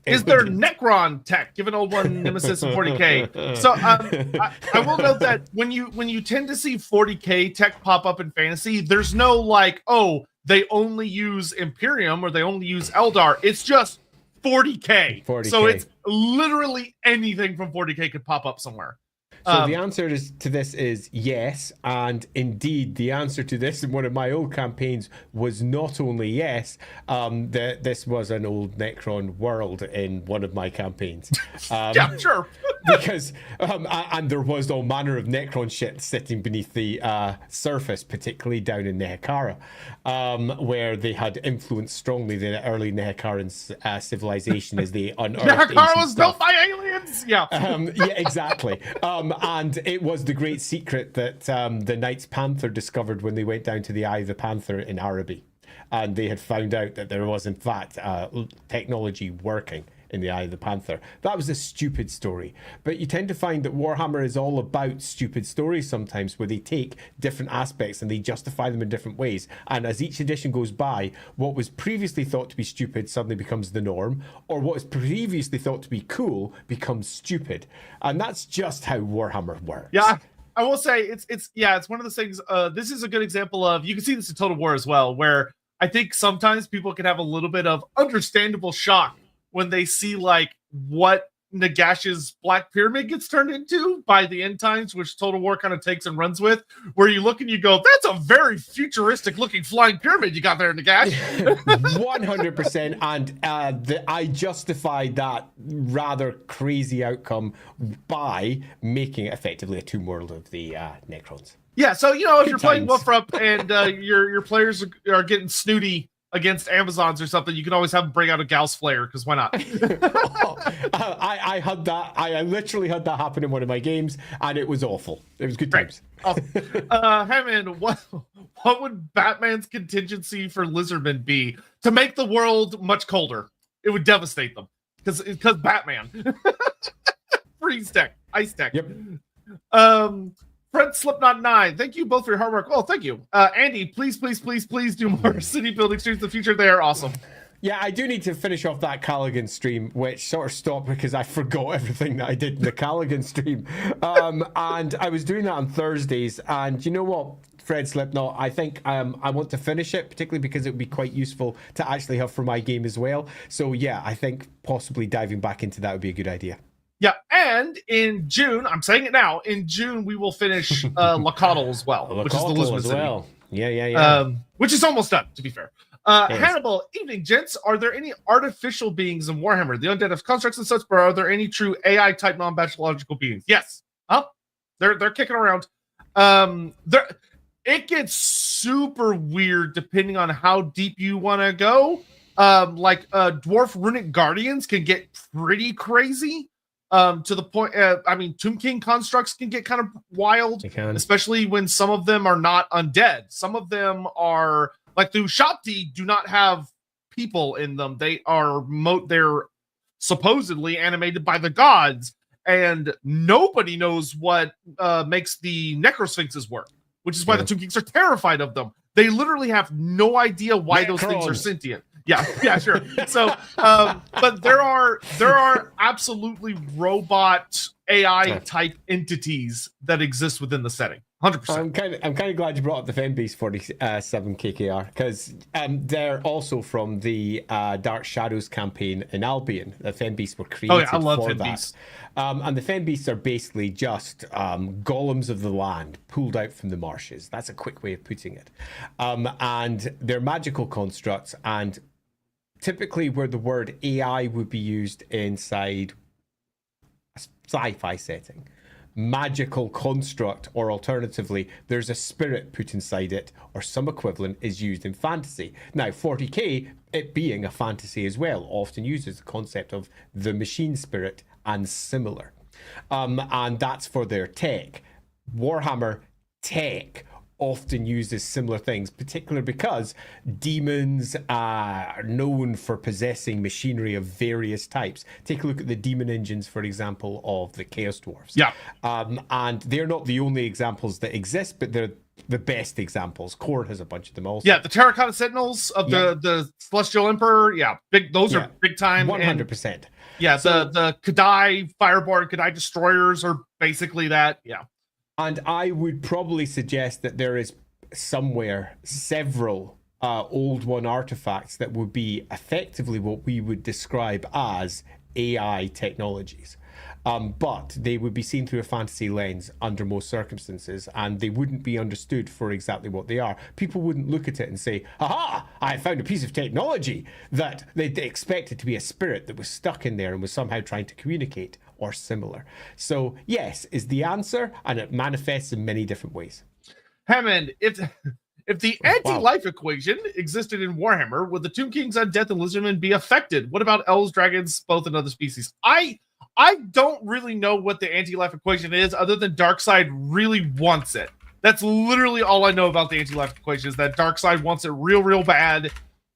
Is there Necron tech? Give an Old One Nemesis and 40k. So I will note that when you tend to see 40k tech pop up in fantasy, there's no like, oh, they only use Imperium or they only use Eldar. It's just 40k. 40K. So it's literally anything from 40k could pop up somewhere. So the answer to this is yes, and indeed the answer to this in one of my old campaigns was not only yes, that this was an old Necron world in one of my campaigns. Yeah, sure. Because and there was all manner of Necron shit sitting beneath the surface, particularly down in Nehekara, where they had influenced strongly the early Nehekaran civilization as they unearthed Nehekara was stuff. built by aliens. Yeah. Yeah, exactly. And it was the great secret that the Knights Panther discovered when they went down to the Eye of the Panther in Araby. And they had found out that there was, in fact, technology working in the Eye of the Panther. That was a stupid story. But you tend to find that Warhammer is all about stupid stories sometimes, where they take different aspects and they justify them in different ways. And as each edition goes by, what was previously thought to be stupid suddenly becomes the norm, or what was previously thought to be cool becomes stupid. And that's just how Warhammer works. Yeah. I will say it's one of those things. This is a good example of, you can see this in Total War as well, where I think sometimes people can have a little bit of understandable shock when they see like what Nagash's Black Pyramid gets turned into by the end times, which Total War kind of takes and runs with, where you look and you go, that's a very futuristic looking flying pyramid you got there, Nagash. 100%. And I justified that rather crazy outcome by making it effectively a tomb world of the Necrons. Yeah, so, you know, if Good you're playing times. Wolfrup and your players are getting snooty against Amazons or something, you can always have them bring out a Gauss flare, because why not? I had that. I literally had that happen in one of my games, and it was awful. It was good times. Hammond, what would Batman's contingency for lizardmen be to make the world much colder? It would devastate them, because Batman. Freeze tech, ice tech. Yep. Fred Slipknot 9, thank you both for your hard work. Oh, thank you. Andy, please do more city building streams in the future. They are awesome. Yeah, I do need to finish off that Callaghan stream, which sort of stopped because I forgot everything that I did in the Callaghan stream. And I was doing that on Thursdays. And you know what, Fred Slipknot, I think I want to finish it, particularly because it would be quite useful to actually have for my game as well. So yeah, I think possibly diving back into that would be a good idea. Yeah, and in June, I'm saying it now, in June we will finish Lakotl as well, which is the Lisbon city. Well. Yeah. Which is almost done, to be fair. Hannibal, evening, gents. Are there any artificial beings in Warhammer? The undead have constructs and such, but are there any true AI-type non-biological beings? Yes. They're kicking around. It gets super weird depending on how deep you want to go. Dwarf runic guardians can get pretty crazy. To the point, Tomb King constructs can get kind of wild, especially when some of them are not undead. Some of them are, like the Ushapti, do not have people in them. They are they're supposedly animated by the gods, and nobody knows what makes the Necrosphinxes work, which is why the Tomb Kings are terrified of them. They literally have no idea why those things are sentient. Yeah, sure. So, but there are absolutely robot AI type entities that exist within the setting. 100%. I'm kind of glad you brought up the Fenbeast 47 KKR, because they're also from the Dark Shadows campaign in Albion. The Fenbeasts were created I love for Fenbeasts. that. And the Fenbeasts are basically just golems of the land pulled out from the marshes. That's a quick way of putting it. And they're magical constructs, and typically where the word AI would be used inside a sci-fi setting, magical construct, or alternatively there's a spirit put inside it or some equivalent, is used in fantasy. Now 40k, it being a fantasy as well, often uses the concept of the machine spirit and similar, and that's for their tech. Warhammer tech often uses similar things, particularly because demons are known for possessing machinery of various types. Take a look at the demon engines, for example, of the Chaos Dwarfs. Yeah. And they're not the only examples that exist, but they're the best examples. Khorne has a bunch of them also. Yeah, the Terracotta Sentinels of the Celestial Emperor. Yeah, big. Those are big time. 100%. Yeah, the Kadai Fireboard, Kadai Destroyers are basically that. Yeah. And I would probably suggest that there is somewhere several Old One artifacts that would be effectively what we would describe as AI technologies. But they would be seen through a fantasy lens under most circumstances, and they wouldn't be understood for exactly what they are. People wouldn't look at it and say, aha, I found a piece of technology that they'd expect it to be a spirit that was stuck in there and was somehow trying to communicate, or similar. So yes is the answer, and it manifests in many different ways. Hammond, if the anti-life equation existed in Warhammer, would the Tomb Kings, Undeath, and Lizardmen be affected? What about elves, dragons, both and other species? I don't really know what the anti-life equation is, other than Darkseid really wants it. That's literally all I know about the anti-life equation, is that Darkseid wants it real, real bad,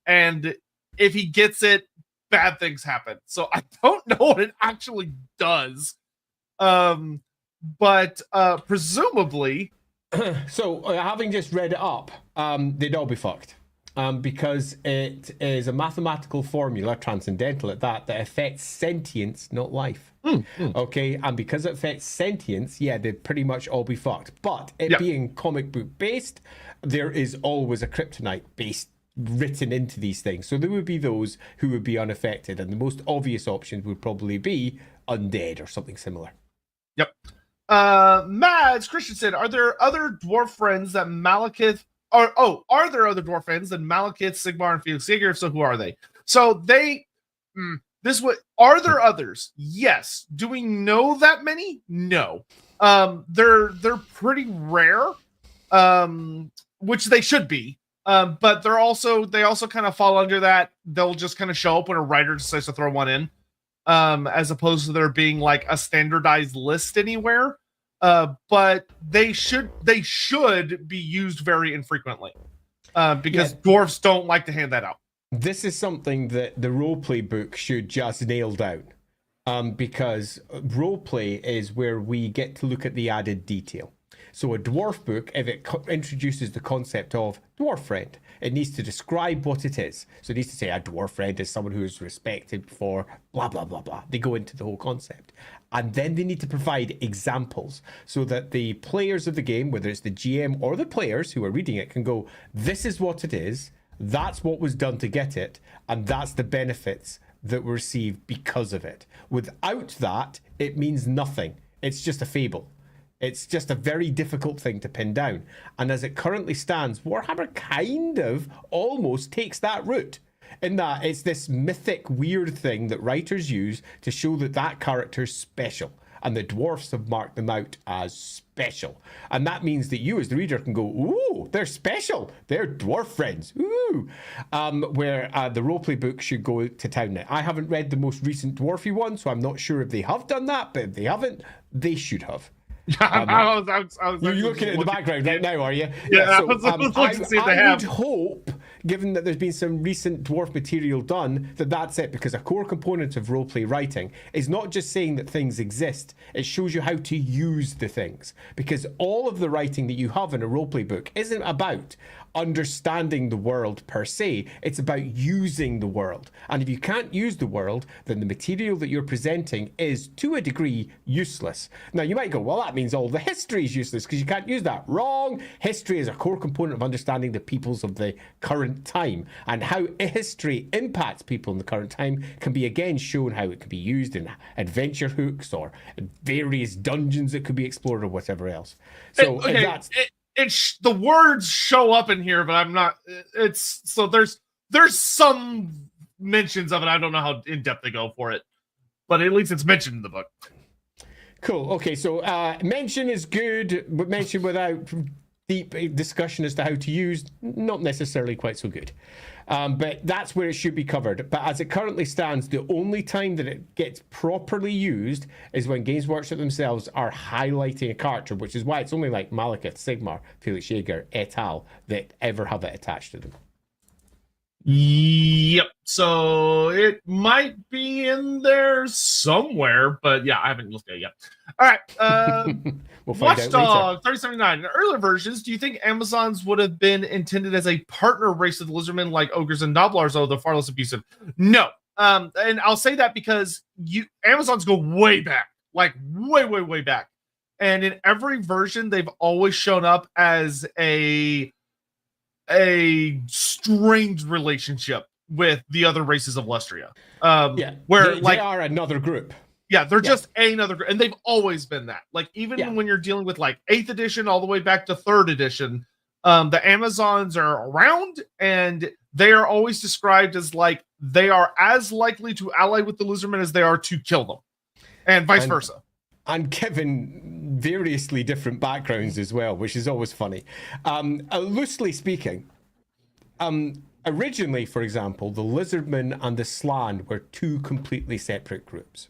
and if he gets it, bad things happen. So I don't know what it actually does. But presumably... So, having just read it up, they'd all be fucked. Because it is a mathematical formula, transcendental at that affects sentience, not life. Okay, and because it affects sentience, yeah, they'd pretty much all be fucked. But it being comic book based, there is always a kryptonite based written into these things. So there would be those who would be unaffected, and the most obvious option would probably be undead or something similar. Yep. Mads Christensen, are there other dwarf friends that Malekith are there other dwarf friends than Malekith, Sigmar, and Felix Jaeger? If so, who are they? So they are there others? Yes. Do we know that many? No. They're pretty rare, which they should be. But they also kind of fall under that. They'll just kind of show up when a writer decides to throw one in, as opposed to there being like a standardized list anywhere. But they should be used very infrequently, because dwarves don't like to hand that out. This is something that the roleplay book should just nail down, because roleplay is where we get to look at the added detail. So a dwarf book, if it introduces the concept of dwarf friend, it needs to describe what it is. So it needs to say a dwarf friend is someone who is respected for blah, blah, blah, blah. They go into the whole concept. And then they need to provide examples so that the players of the game, whether it's the GM or the players who are reading it, can go, this is what it is, that's what was done to get it, and that's the benefits that were received because of it. Without that, it means nothing. It's just a fable. It's just a very difficult thing to pin down. And as it currently stands, Warhammer kind of almost takes that route, in that it's this mythic, weird thing that writers use to show that that character's special. And the dwarfs have marked them out as special. And that means that you as the reader can go, ooh, they're special. They're dwarf friends. Ooh. Where the roleplay book should go to town now. I haven't read the most recent dwarfy one, so I'm not sure if they have done that. But if they haven't, they should have. You're looking at the background right now, are you? Yeah, so, I was looking to see if they have. I would hope, given that there's been some recent dwarf material done, that's it, because a core component of roleplay writing is not just saying that things exist, it shows you how to use the things. Because all of the writing that you have in a roleplay book isn't about, understanding the world per se. It's about using the world. And if you can't use the world, then the material that you're presenting is, to a degree, useless. Now, you might go, well, that means all the history is useless because you can't use that. Wrong. History is a core component of understanding the peoples of the current time. And how history impacts people in the current time can be, again, shown how it can be used in adventure hooks or various dungeons that could be explored or whatever else. So that's... the words show up in here, but I'm not. It's so there's some mentions of it. I don't know how in depth they go for it, but at least it's mentioned in the book. Cool. Okay, so mention is good, but mention without deep discussion as to how to use, not necessarily quite so good. But that's where it should be covered. But as it currently stands, the only time that it gets properly used is when Games Workshop themselves are highlighting a character, which is why it's only like Malekith, Sigmar, Felix Jaeger, et al. That ever have it attached to them. Yep. So it might be in there somewhere, but yeah, I haven't looked at it yet. All right. We'll find Watchdog 3079. In earlier versions, do you think Amazons would have been intended as a partner race of the lizardmen like ogres and Noblars, though they're far less abusive? No. And I'll say that because Amazons go way back, like way back. And in every version, they've always shown up as a strange relationship with the other races of Lustria. Where they are another group. Yeah, they're just another group, and they've always been that. Like even when you're dealing with like 8th edition all the way back to 3rd edition, the Amazons are around, and they are always described as like they are as likely to ally with the lizardmen as they are to kill them, and vice versa. And given variously different backgrounds as well, which is always funny. Loosely speaking, originally, for example, the Lizardmen and the Slann were two completely separate groups.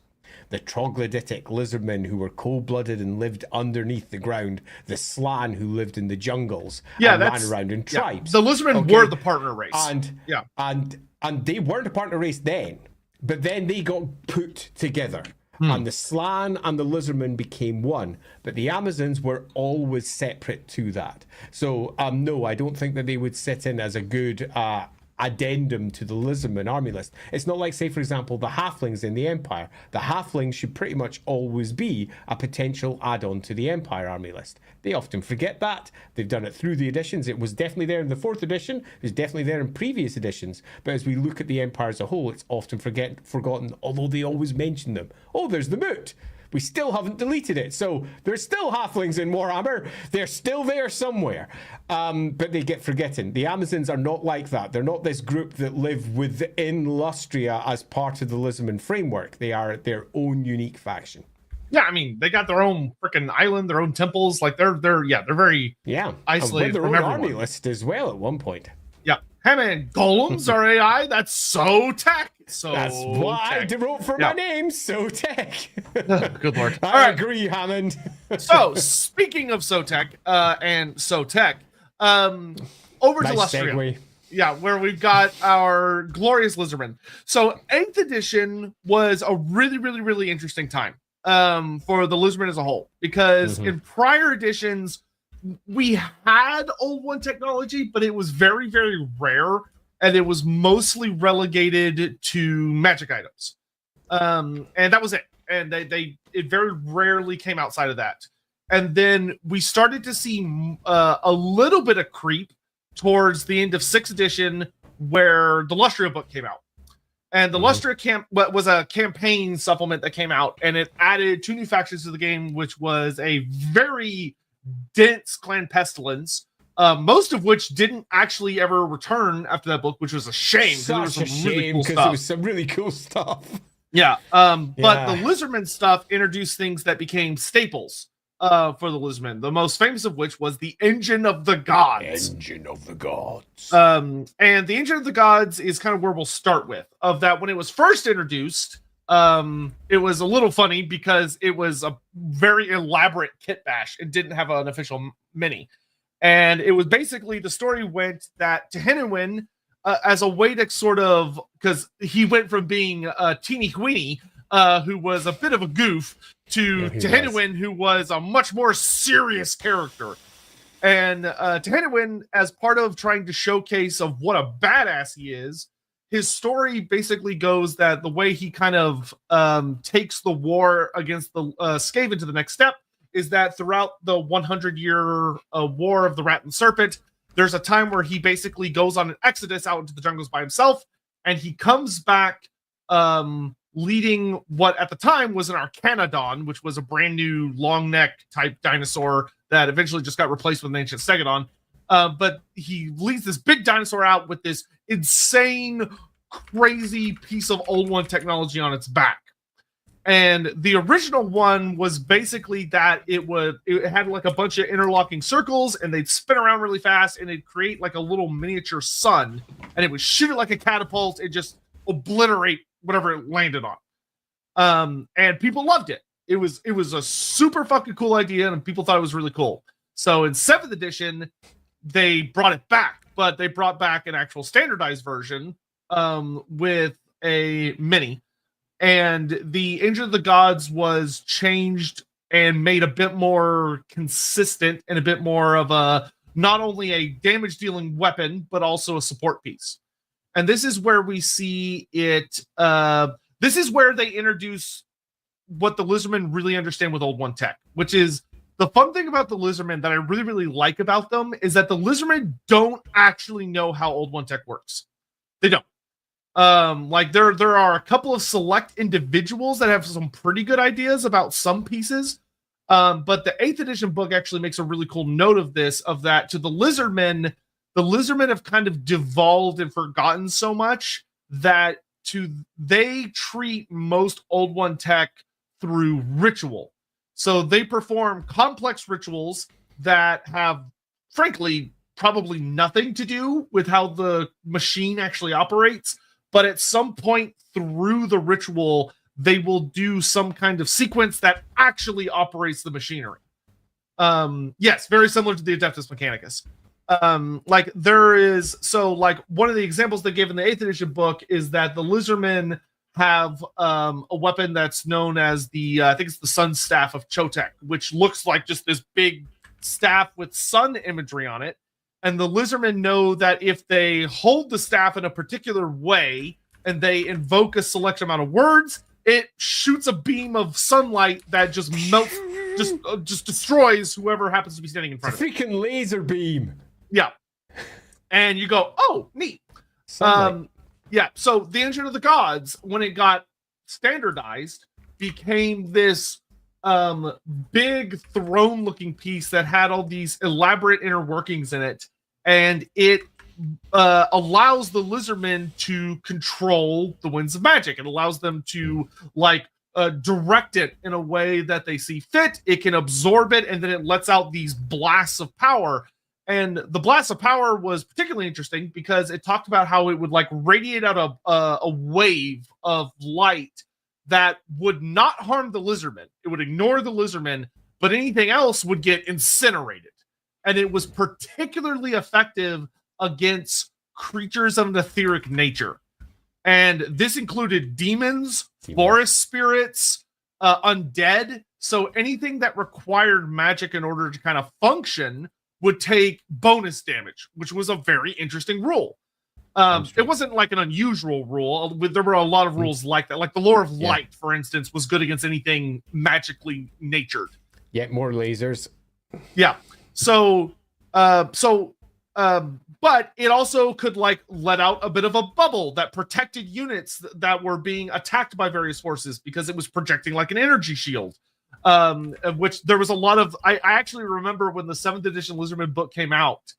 The troglodytic lizardmen who were cold-blooded and lived underneath the ground, the Slann who lived in the jungles and ran around in tribes. The lizardmen were the partner race. And they weren't a partner race then, but then they got put together. And the Slann and the Lizardmen became one, but the Amazons were always separate to that. So, no, I don't think that they would sit in as a good addendum to the Lizardmen army list. It's not like, say, for example, the Halflings in the Empire. The Halflings should pretty much always be a potential add-on to the Empire army list. They often forget that. They've done it through the editions. It was definitely there in the 4th edition. It was definitely there in previous editions. But as we look at the Empire as a whole, it's often forgotten, although they always mention them. Oh, there's the Moot. We still haven't deleted it. So there's still halflings in Warhammer. They're still there somewhere. But they get forgotten. The Amazons are not like that. They're not this group that live within Lustria as part of the Lizardman framework. They are their own unique faction. Yeah, I mean, they got their own freaking island, their own temples. Like they're very isolated their from own everyone. army list as well at one point. Yeah. Hey man, golems are AI. That's Sotek. That's what I wrote for my name, Sotek. Good lord. I agree, Hammond. So speaking of Sotek and Sotek, over to Lustria. Segue. Yeah, where we've got our glorious lizardmen. So 8th edition was a really interesting time for the lizardmen as a whole, because in prior editions we had old one technology, but it was very rare, and it was mostly relegated to magic items, and that was it. And it very rarely came outside of that. And then we started to see a little bit of creep towards the end of 6th edition, where the Lustria book came out. And the Lustria was a campaign supplement that came out, and it added 2 new factions to the game, which was a very dense clan pestilence, most of which didn't actually ever return after that book, which was a shame. Such a shame, because there was some really cool stuff. Yeah, but the Lizardman stuff introduced things that became staples for the Lizardmen, the most famous of which was the Engine of the Gods. Engine of the Gods. And the Engine of the Gods is kind of where we'll start with. Of that, when it was first introduced, it was a little funny because it was a very elaborate kit bash. It didn't have an official mini. And it was basically, the story went that Tehenwin, as a way to sort of, because he went from being a teeny weeny, who was a bit of a goof, to Tehenwin, who was a much more serious character. And Tehennewin, as part of trying to showcase of what a badass he is, his story basically goes that the way he kind of takes the war against the Skaven to the next step is that throughout the 100-year war of the Rat and Serpent, there's a time where he basically goes on an exodus out into the jungles by himself, and he comes back leading what at the time was an Arcanodon, which was a brand new long neck type dinosaur that eventually just got replaced with an ancient Stegodon. But he leads this big dinosaur out with this insane, crazy piece of old one technology on its back. And the original one was basically that it had like a bunch of interlocking circles, and they'd spin around really fast, and it'd create like a little miniature sun, and it would shoot it like a catapult and just obliterate whatever it landed on. And people loved it. It was a super fucking cool idea, and people thought it was really cool. So in 7th edition, they brought it back, but they brought back an actual standardized version with a mini. And the Engine of the Gods was changed and made a bit more consistent and a bit more of a not only a damage dealing weapon, but also a support piece. And this is where we see it. This is where they introduce what the Lizardmen really understand with Old One tech, which is the fun thing about the Lizardmen that I really, really like about them is that the Lizardmen don't actually know how Old One tech works. They don't. Like there are a couple of select individuals that have some pretty good ideas about some pieces. But the 8th edition book actually makes a really cool note of this, of that to the Lizardmen have kind of devolved and forgotten so much that they treat most Old One tech through ritual. So they perform complex rituals that have, frankly, probably nothing to do with how the machine actually operates. But at some point through the ritual, they will do some kind of sequence that actually operates the machinery. Yes, very similar to the Adeptus Mechanicus. One of the examples they give in the 8th edition book is that the Lizardmen have a weapon that's known as I think it's the Sun Staff of Sotek, which looks like just this big staff with sun imagery on it. And the Lizardmen know that if they hold the staff in a particular way and they invoke a select amount of words, it shoots a beam of sunlight that just melts, just destroys whoever happens to be standing in front of it. Freaking laser beam. Yeah. And you go, oh, neat. Yeah. So the Engine of the Gods, when it got standardized, became this big throne looking piece that had all these elaborate inner workings in it, and it allows the Lizardmen to control the winds of magic. It allows them to direct it in a way that they see fit. It can absorb it, and then it lets out these blasts of power. And the blast of power was particularly interesting because it talked about how it would radiate out a wave of light that would not harm the Lizardmen. It would ignore the Lizardmen, but anything else would get incinerated. And it was particularly effective against creatures of an etheric nature. And this included demons, forest spirits, undead. So anything that required magic in order to kind of function would take bonus damage, which was a very interesting rule. It wasn't like an unusual rule. There were a lot of rules like that. Like the Lore of Light, for instance, was good against anything magically natured. Yet more lasers. Yeah. But it also could let out a bit of a bubble that protected units that were being attacked by various forces because it was projecting like an energy shield. Which there was a lot of. I actually remember when the 7th edition Lizardman book came out,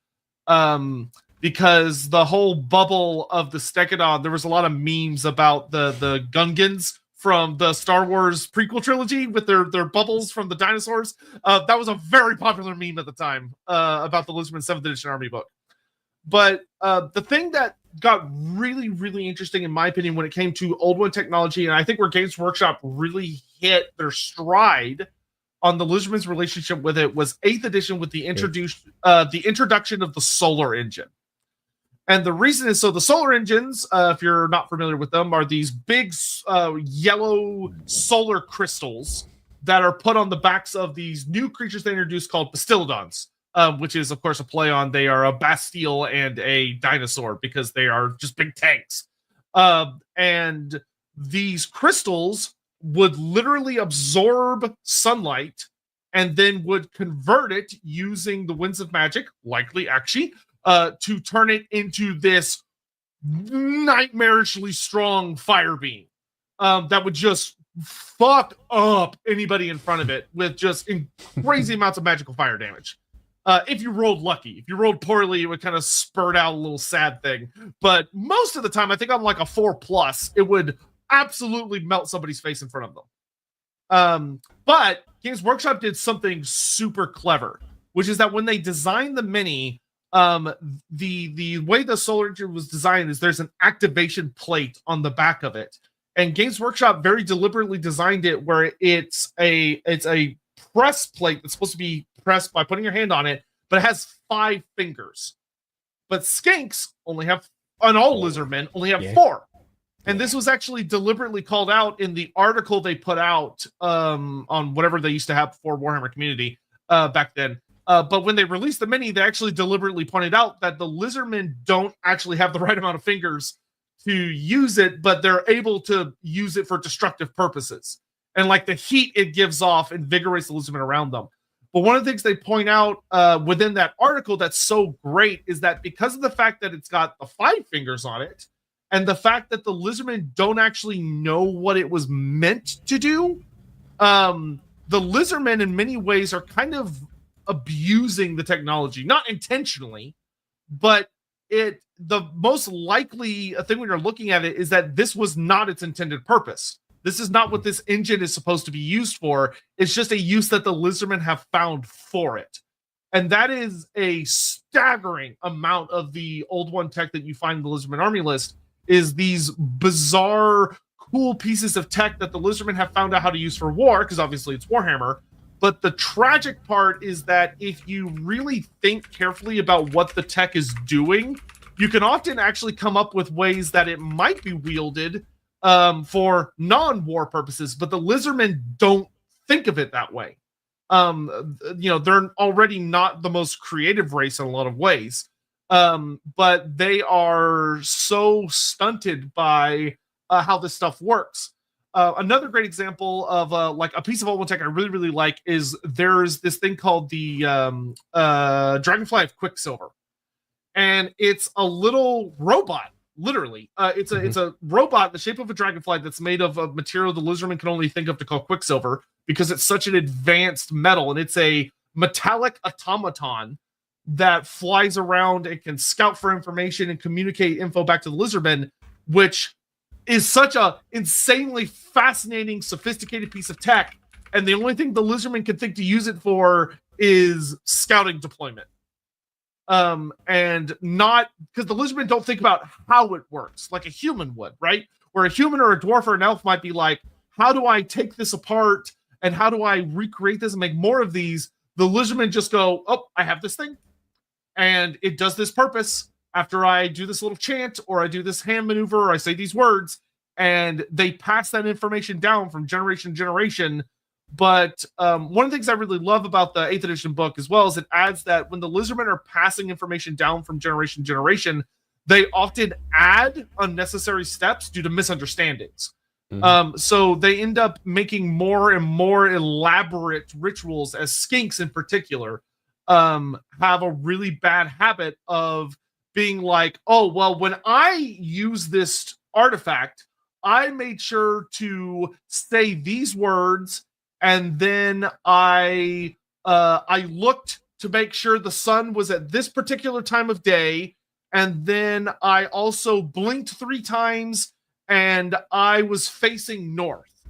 because the whole bubble of the Stegodon, there was a lot of memes about the Gungans from the Star Wars prequel trilogy with their bubbles from the dinosaurs. That was a very popular meme at the time about the Lizardman 7th edition army book. But the thing that got really, really interesting, in my opinion, when it came to Old One technology, and I think where Games Workshop really hit their stride on the Lizardman's relationship with it, was 8th edition with the introduction of the solar engine. And the reason is, so the solar engines, if you're not familiar with them, are these big yellow solar crystals that are put on the backs of these new creatures they introduced called Bastillodons. which is of course a play on they are a Bastille and a dinosaur because they are just big tanks. And these crystals would literally absorb sunlight and then would convert it using the winds of magic, likely actually, to turn it into this nightmarishly strong fire beam that would just fuck up anybody in front of it with just crazy amounts of magical fire damage. If you rolled lucky. If you rolled poorly, it would kind of spurt out a little sad thing. But most of the time, I think I'm like a 4+, it would absolutely melt somebody's face in front of them. But Games Workshop did something super clever, which is that when they designed the mini, the way the Solar Engine was designed is there's an activation plate on the back of it. And Games Workshop very deliberately designed it where it's a press plate that's supposed to be pressed by putting your hand on it, but it has 5 fingers. But skinks only have, and all lizardmen only have 4. And this was actually deliberately called out in the article they put out on whatever they used to have for Warhammer Community back then. But when they released the mini, they actually deliberately pointed out that the lizardmen don't actually have the right amount of fingers to use it, but they're able to use it for destructive purposes. And like the heat it gives off invigorates the lizardmen around them. But one of the things they point out within that article that's so great is that because of the fact that it's got the 5 fingers on it, and the fact that the lizardmen don't actually know what it was meant to do, the lizardmen in many ways are kind of abusing the technology, not intentionally, but the most likely thing when you're looking at it is that this was not its intended purpose. This is not what this engine is supposed to be used for. It's just a use that the lizardmen have found for it. And that is a staggering amount of the old one tech that you find in the Lizardman army list, is these bizarre, cool pieces of tech that the lizardmen have found out how to use for war, because obviously it's Warhammer. But the tragic part is that if you really think carefully about what the tech is doing, you can often actually come up with ways that it might be wielded for non-war purposes, but the lizardmen don't think of it that way. They're already not the most creative race in a lot of ways. But they are so stunted by how this stuff works. Another great example of like a piece of old one tech I really, really like is there's this thing called the Dragonfly of Quicksilver. And it's a little robot, literally. It's a robot in the shape of a dragonfly that's made of a material the lizardman can only think of to call Quicksilver because it's such an advanced metal. And it's a metallic automaton that flies around and can scout for information and communicate info back to the lizardmen, which is such a insanely fascinating, sophisticated piece of tech. And the only thing the lizardmen can think to use it for is scouting deployment. And not because the lizardmen don't think about how it works like a human would, right? Where a human or a dwarf or an elf might be like, how do I take this apart and how do I recreate this and make more of these? The lizardmen just go, oh, I have this thing and it does this purpose after I do this little chant or I do this hand maneuver or I say these words, and they pass that information down from generation to generation. But one of the things I really love about the 8th edition book as well is it adds that when the lizardmen are passing information down from generation to generation, they often add unnecessary steps due to misunderstandings. So they end up making more and more elaborate rituals, as skinks in particular have a really bad habit of being like, oh, well, when I use this artifact, I made sure to say these words, and then I looked to make sure the sun was at this particular time of day, and then I also blinked 3 times, and I was facing north.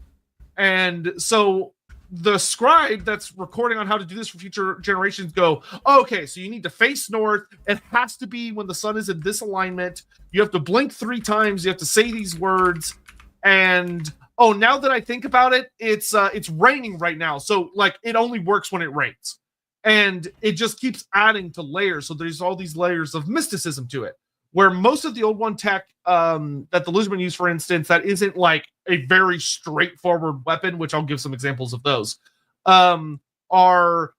And so the scribe that's recording on how to do this for future generations go, okay, so you need to face north. It has to be when the sun is in this alignment. You have to blink 3 times. You have to say these words. And oh, now that I think about it, it's raining right now. So like it only works when it rains. And it just keeps adding to layers. So there's all these layers of mysticism to it. Where most of the old one tech that the lizardmen use, for instance, that isn't like a very straightforward weapon, which I'll give some examples of those, are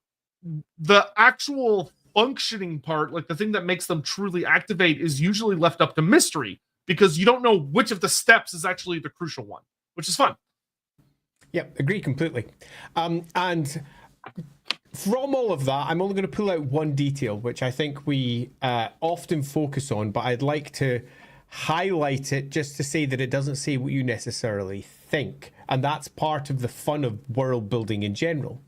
the actual functioning part, like the thing that makes them truly activate, is usually left up to mystery because you don't know which of the steps is actually the crucial one, which is fun. Yep, agree completely. And from all of that, I'm only going to pull out one detail, which I think we often focus on, but I'd like to highlight it just to say that it doesn't say what you necessarily think. And that's part of the fun of world building in general.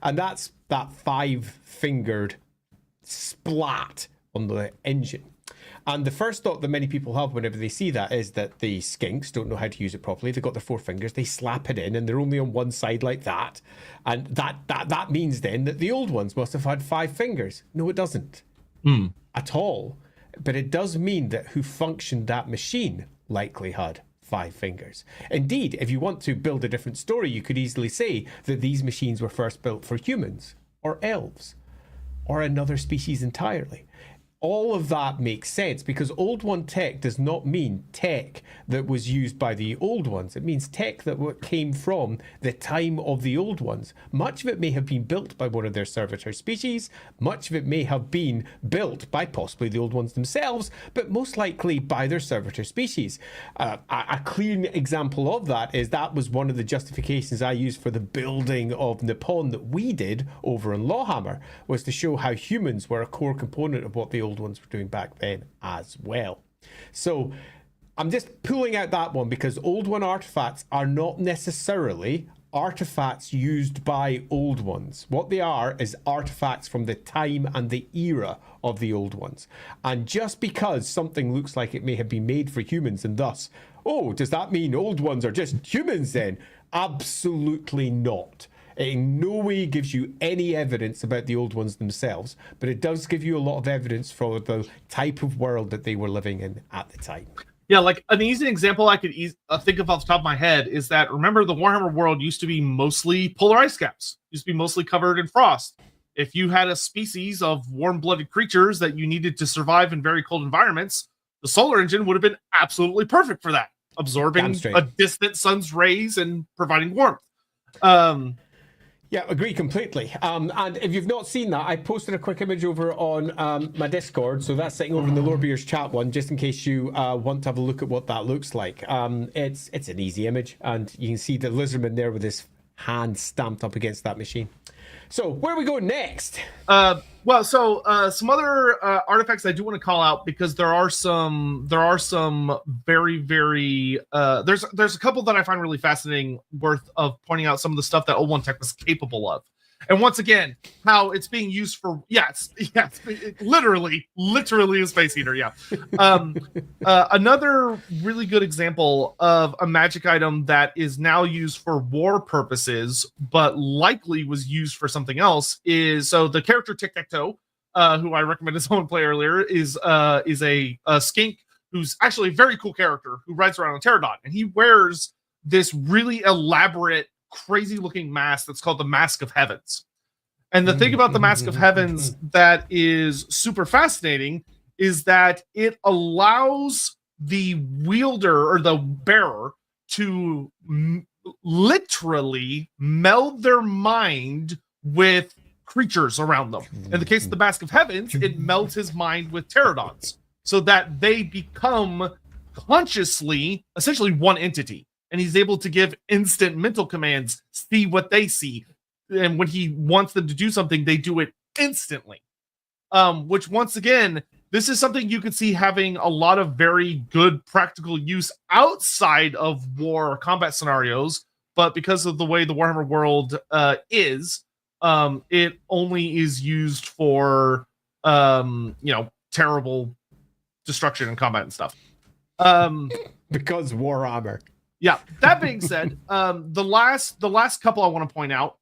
And that's that 5-fingered splat on the engine. And the first thought that many people have whenever they see that is that the skinks don't know how to use it properly. They've got their 4 fingers, they slap it in, and they're only on one side like that. And that means then that the old ones must have had 5 fingers. No, it doesn't at all. But it does mean that who functioned that machine likely had 5 fingers. Indeed, if you want to build a different story, you could easily say that these machines were first built for humans or elves or another species entirely. All of that makes sense because Old One tech does not mean tech that was used by the old ones. It means tech that came from the time of the old ones. Much of it may have been built by one of their servitor species. Much of it may have been built by possibly the old ones themselves, but most likely by their servitor species. A clear example of that was one of the justifications I used for the building of Nippon that we did over in Lorehammer, was to show how humans were a core component of what the old ones were doing back then as well. So I'm just pulling out that one because Old One artifacts are not necessarily artifacts used by old ones. What they are is artifacts from the time and the era of the old ones. And just because something looks like it may have been made for humans and thus, oh, does that mean old ones are just humans then? Absolutely not. It in no way gives you any evidence about the old ones themselves, but it does give you a lot of evidence for the type of world that they were living in at the time. Yeah, like an easy example I could think of off the top of my head is that, remember, the Warhammer world used to be mostly polar ice caps, used to be mostly covered in frost. If you had a species of warm-blooded creatures that you needed to survive in very cold environments, the solar engine would have been absolutely perfect for that, absorbing a distant sun's rays and providing warmth. Yeah, agree completely. And if you've not seen that, I posted a quick image over on my Discord. So that's sitting over in the Lorebeards chat one, just in case you want to have a look at what that looks like. It's an easy image, and you can see the lizardman there with his hand stamped up against that machine. So where are we going next? Some other artifacts I do want to call out, because there are some very, very there's a couple that I find really fascinating, worth of pointing out some of the stuff that Old One Tech was capable of. And once again, how it's being used for, it's literally a space heater. Yeah. Another really good example of a magic item that is now used for war purposes, but likely was used for something else, is, so the character Tic-Tac-Toe, who I recommended someone play earlier, is a skink who's actually a very cool character who rides around on Pterodon, and he wears this really elaborate, crazy looking mask that's called the Mask of Heavens. And the thing about the Mask of Heavens that is super fascinating is that it allows the wielder or the bearer to literally meld their mind with creatures around them. In the case of the Mask of Heavens, it melds his mind with pterodons so that they become consciously essentially one entity. And he's able to give instant mental commands, see what they see. And when he wants them to do something, they do it instantly. Which, once again, this is something you could see having a lot of very good practical use outside of war or combat scenarios. But because of the way the Warhammer world is, it only is used for, terrible destruction and combat and stuff. Because Warhammer. Yeah, that being said, the last couple I want to point out,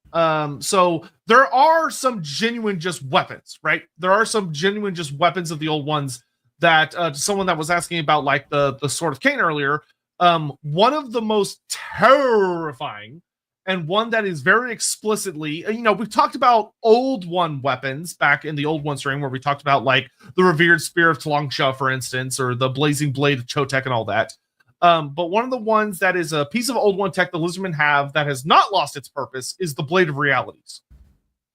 so there are some genuine just weapons, right? There are some genuine just weapons of the old ones that someone that was asking about, like the Sword of Cain earlier, one of the most terrifying, and one that is very explicitly, we've talked about Old One weapons back in the Old One string, where we talked about like the Revered Spear of Tlangsha, for instance, or the Blazing Blade of Sotek and all that. But one of the ones that is a piece of Old One tech the Lizardmen have that has not lost its purpose is the Blade of Realities.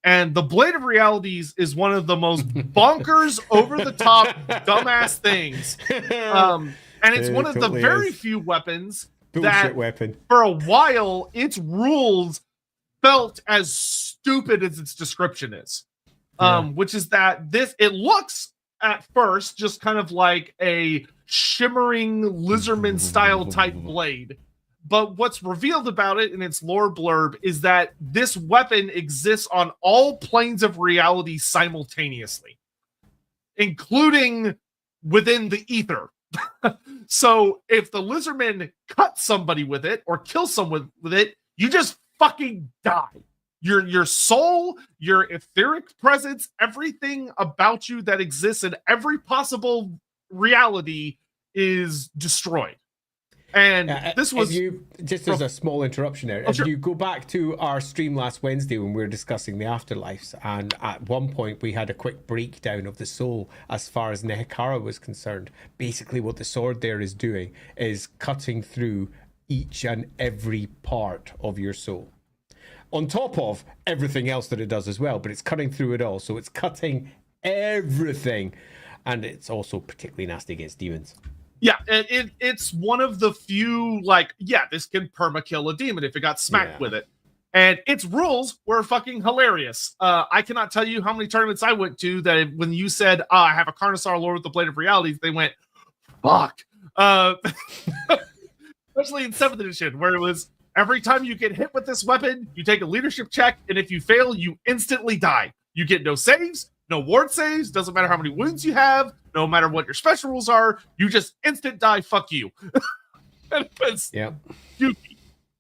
And the Blade of Realities is one of the most bonkers, over-the-top, dumbass things. And it's one of the very few weapons that, for a while, its rules felt as stupid as its description is. Which is that it looks at first just kind of like a shimmering lizardman style type blade. But what's revealed about it in its lore blurb is that this weapon exists on all planes of reality simultaneously, including within the ether. So if the lizardman cuts somebody with it or kills someone with it, you just fucking die. Your soul, your etheric presence, everything about you that exists in every possible reality is destroyed. And this was just as a small interruption there. If you go back to our stream last Wednesday when we were discussing the afterlives, and at one point we had a quick breakdown of the soul as far as Nehekara was concerned. Basically, what the sword there is doing is cutting through each and every part of your soul, on top of everything else that it does as well. But it's cutting through it all, so it's cutting everything, and it's also particularly nasty against demons. Yeah, and it's one of the few, this can perma-kill a demon if it got smacked with it. And its rules were fucking hilarious. I cannot tell you how many tournaments I went to that when you said, I have a Carnosaur Lord with the Blade of Realities, they went, fuck. Especially in 7th edition, where it was, every time you get hit with this weapon, you take a leadership check, and if you fail, you instantly die. You get no saves, no ward saves, doesn't matter how many wounds you have, no matter what your special rules are, you just instant die, fuck you. It was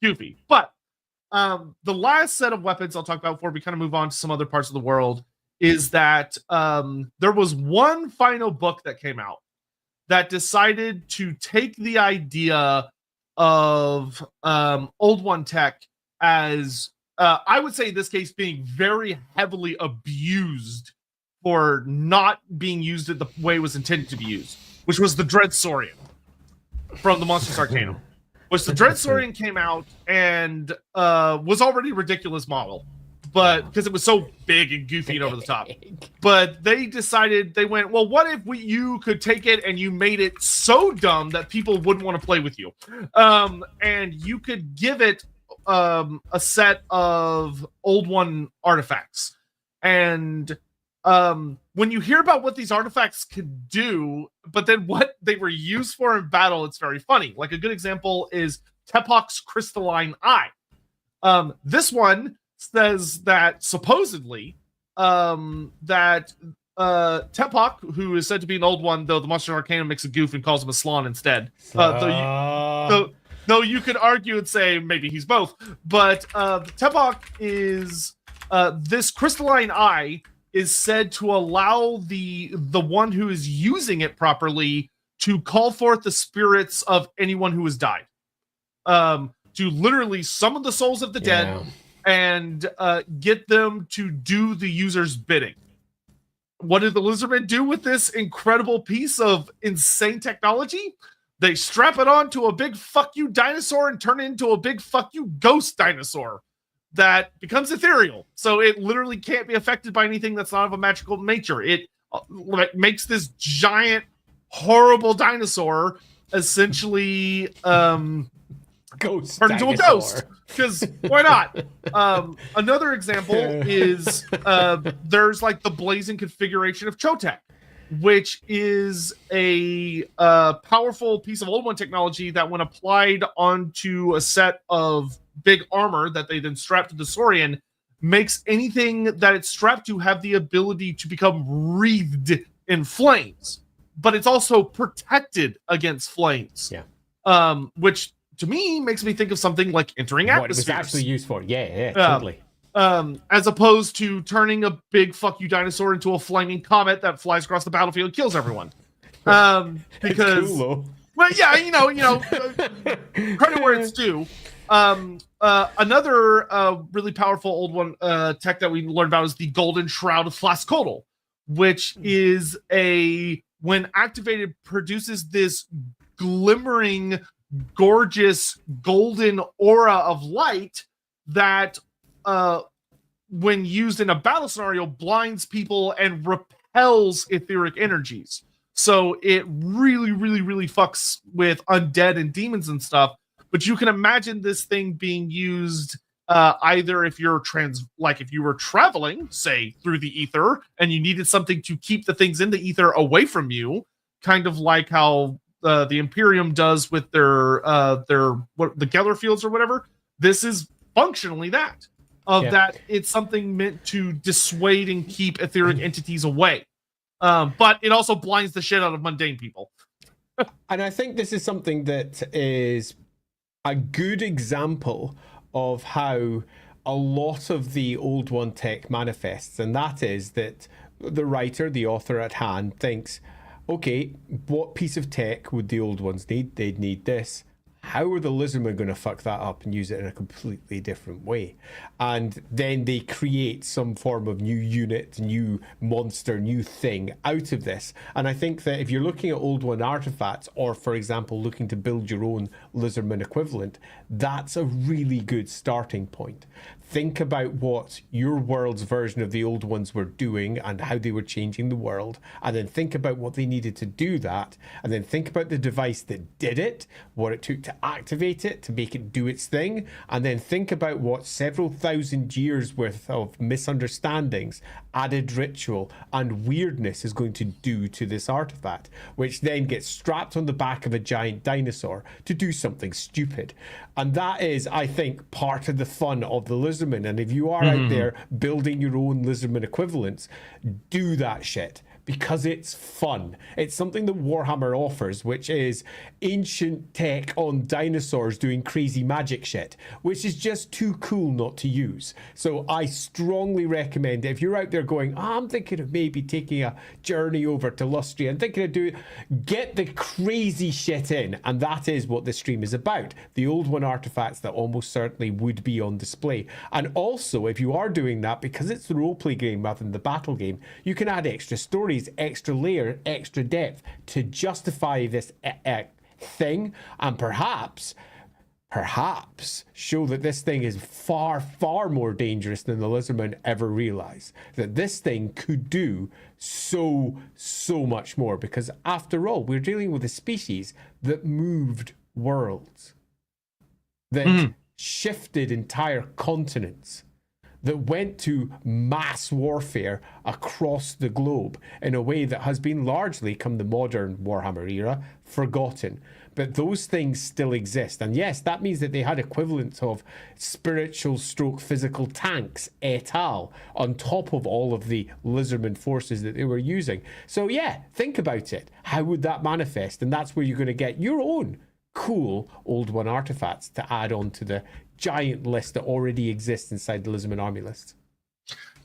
goofy. But the last set of weapons I'll talk about before we kind of move on to some other parts of the world is that there was one final book that came out that decided to take the idea of Old One tech as, I would say in this case, being very heavily abused for not being used the way it was intended to be used, which was the Dread Saurian from the Monsters Arcanum. Which the Dread Saurian came out and was already a ridiculous model, but because it was so big and goofy and over the top. But they decided, they went, well, what if you could take it and you made it so dumb that people wouldn't want to play with you, and you could give it a set of Old One artifacts. And when you hear about what these artifacts could do, but then what they were used for in battle, it's very funny. Like a good example is Tepok's Crystalline Eye. This one says that supposedly that Tepok, who is said to be an old one, though the Monster Arcanum makes a goof and calls him a Slan instead. Though you could argue and say maybe he's both. But Tepok is this Crystalline Eye is said to allow the one who is using it properly to call forth the spirits of anyone who has died. To literally summon the souls of the dead and get them to do the user's bidding. What did the Lizardmen do with this incredible piece of insane technology? They strap it onto a big fuck you dinosaur and turn it into a big fuck you ghost dinosaur that becomes ethereal. So it literally can't be affected by anything that's not of a magical nature. It makes this giant, horrible dinosaur essentially turn into a ghost. Because why not? Another example is there's like the blazing configuration of Sotek, which is a powerful piece of Old One technology that when applied onto a set of big armor that they then strap to the Saurian, makes anything that it's strapped to have the ability to become wreathed in flames. But it's also protected against flames. Which to me makes me think of something like entering atmospheres. What it was actually used for. Totally. As opposed to turning a big fuck you dinosaur into a flaming comet that flies across the battlefield and kills everyone. Because cool, well, yeah, you know, credit where it's due. Another really powerful Old One tech that we learned about is the Golden Shroud of Flascodal, which is when activated, produces this glimmering, gorgeous golden aura of light that when used in a battle scenario, blinds people and repels etheric energies. So it really, really, really fucks with undead and demons and stuff. But you can imagine this thing being used either if you're if you were traveling, say, through the ether, and you needed something to keep the things in the ether away from you, kind of like how the Imperium does with their the Geller fields or whatever. This is functionally that. That it's something meant to dissuade and keep etheric entities away. But it also blinds the shit out of mundane people. And I think this is something that is a good example of how a lot of the Old One tech manifests. And that is that the writer, the author at hand, thinks, okay, what piece of tech would the Old Ones need? They'd need this. How are the Lizardmen going to fuck that up and use it in a completely different way? And then they create some form of new unit, new monster, new thing out of this. And I think that if you're looking at Old One artifacts, or for example, looking to build your own Lizardman equivalent, that's a really good starting point. Think about what your world's version of the Old Ones were doing and how they were changing the world, and then think about what they needed to do that, and then think about the device that did it, what it took to activate it, to make it do its thing, and then think about what several thousand years worth of misunderstandings, added ritual, and weirdness is going to do to this artifact, which then gets strapped on the back of a giant dinosaur to do something stupid. And that is, I think, part of the fun of the Lizardman. And if you are out there building your own Lizardman equivalents, do that shit. Because it's fun. It's something that Warhammer offers, which is ancient tech on dinosaurs doing crazy magic shit, which is just too cool not to use. So I strongly recommend, if you're out there going, I'm thinking of maybe taking a journey over to Lustria and thinking of doing, get the crazy shit in. And that is what this stream is about. The Old One artifacts that almost certainly would be on display. And also, if you are doing that, because it's the roleplay game rather than the battle game, you can add extra stories, extra layer, extra depth to justify this thing, and perhaps show that this thing is far, far more dangerous than the Lizardmen ever realized. That this thing could do so much more, because after all, we're dealing with a species that moved worlds, that shifted entire continents, that went to mass warfare across the globe in a way that has been largely, come the modern Warhammer era, forgotten. But those things still exist. And yes, that means that they had equivalents of spiritual stroke physical tanks, et al., on top of all of the Lizardman forces that they were using. So yeah, think about it. How would that manifest? And that's where you're going to get your own cool Old One artifacts to add on to the giant list that already exists inside the Lizardman army list.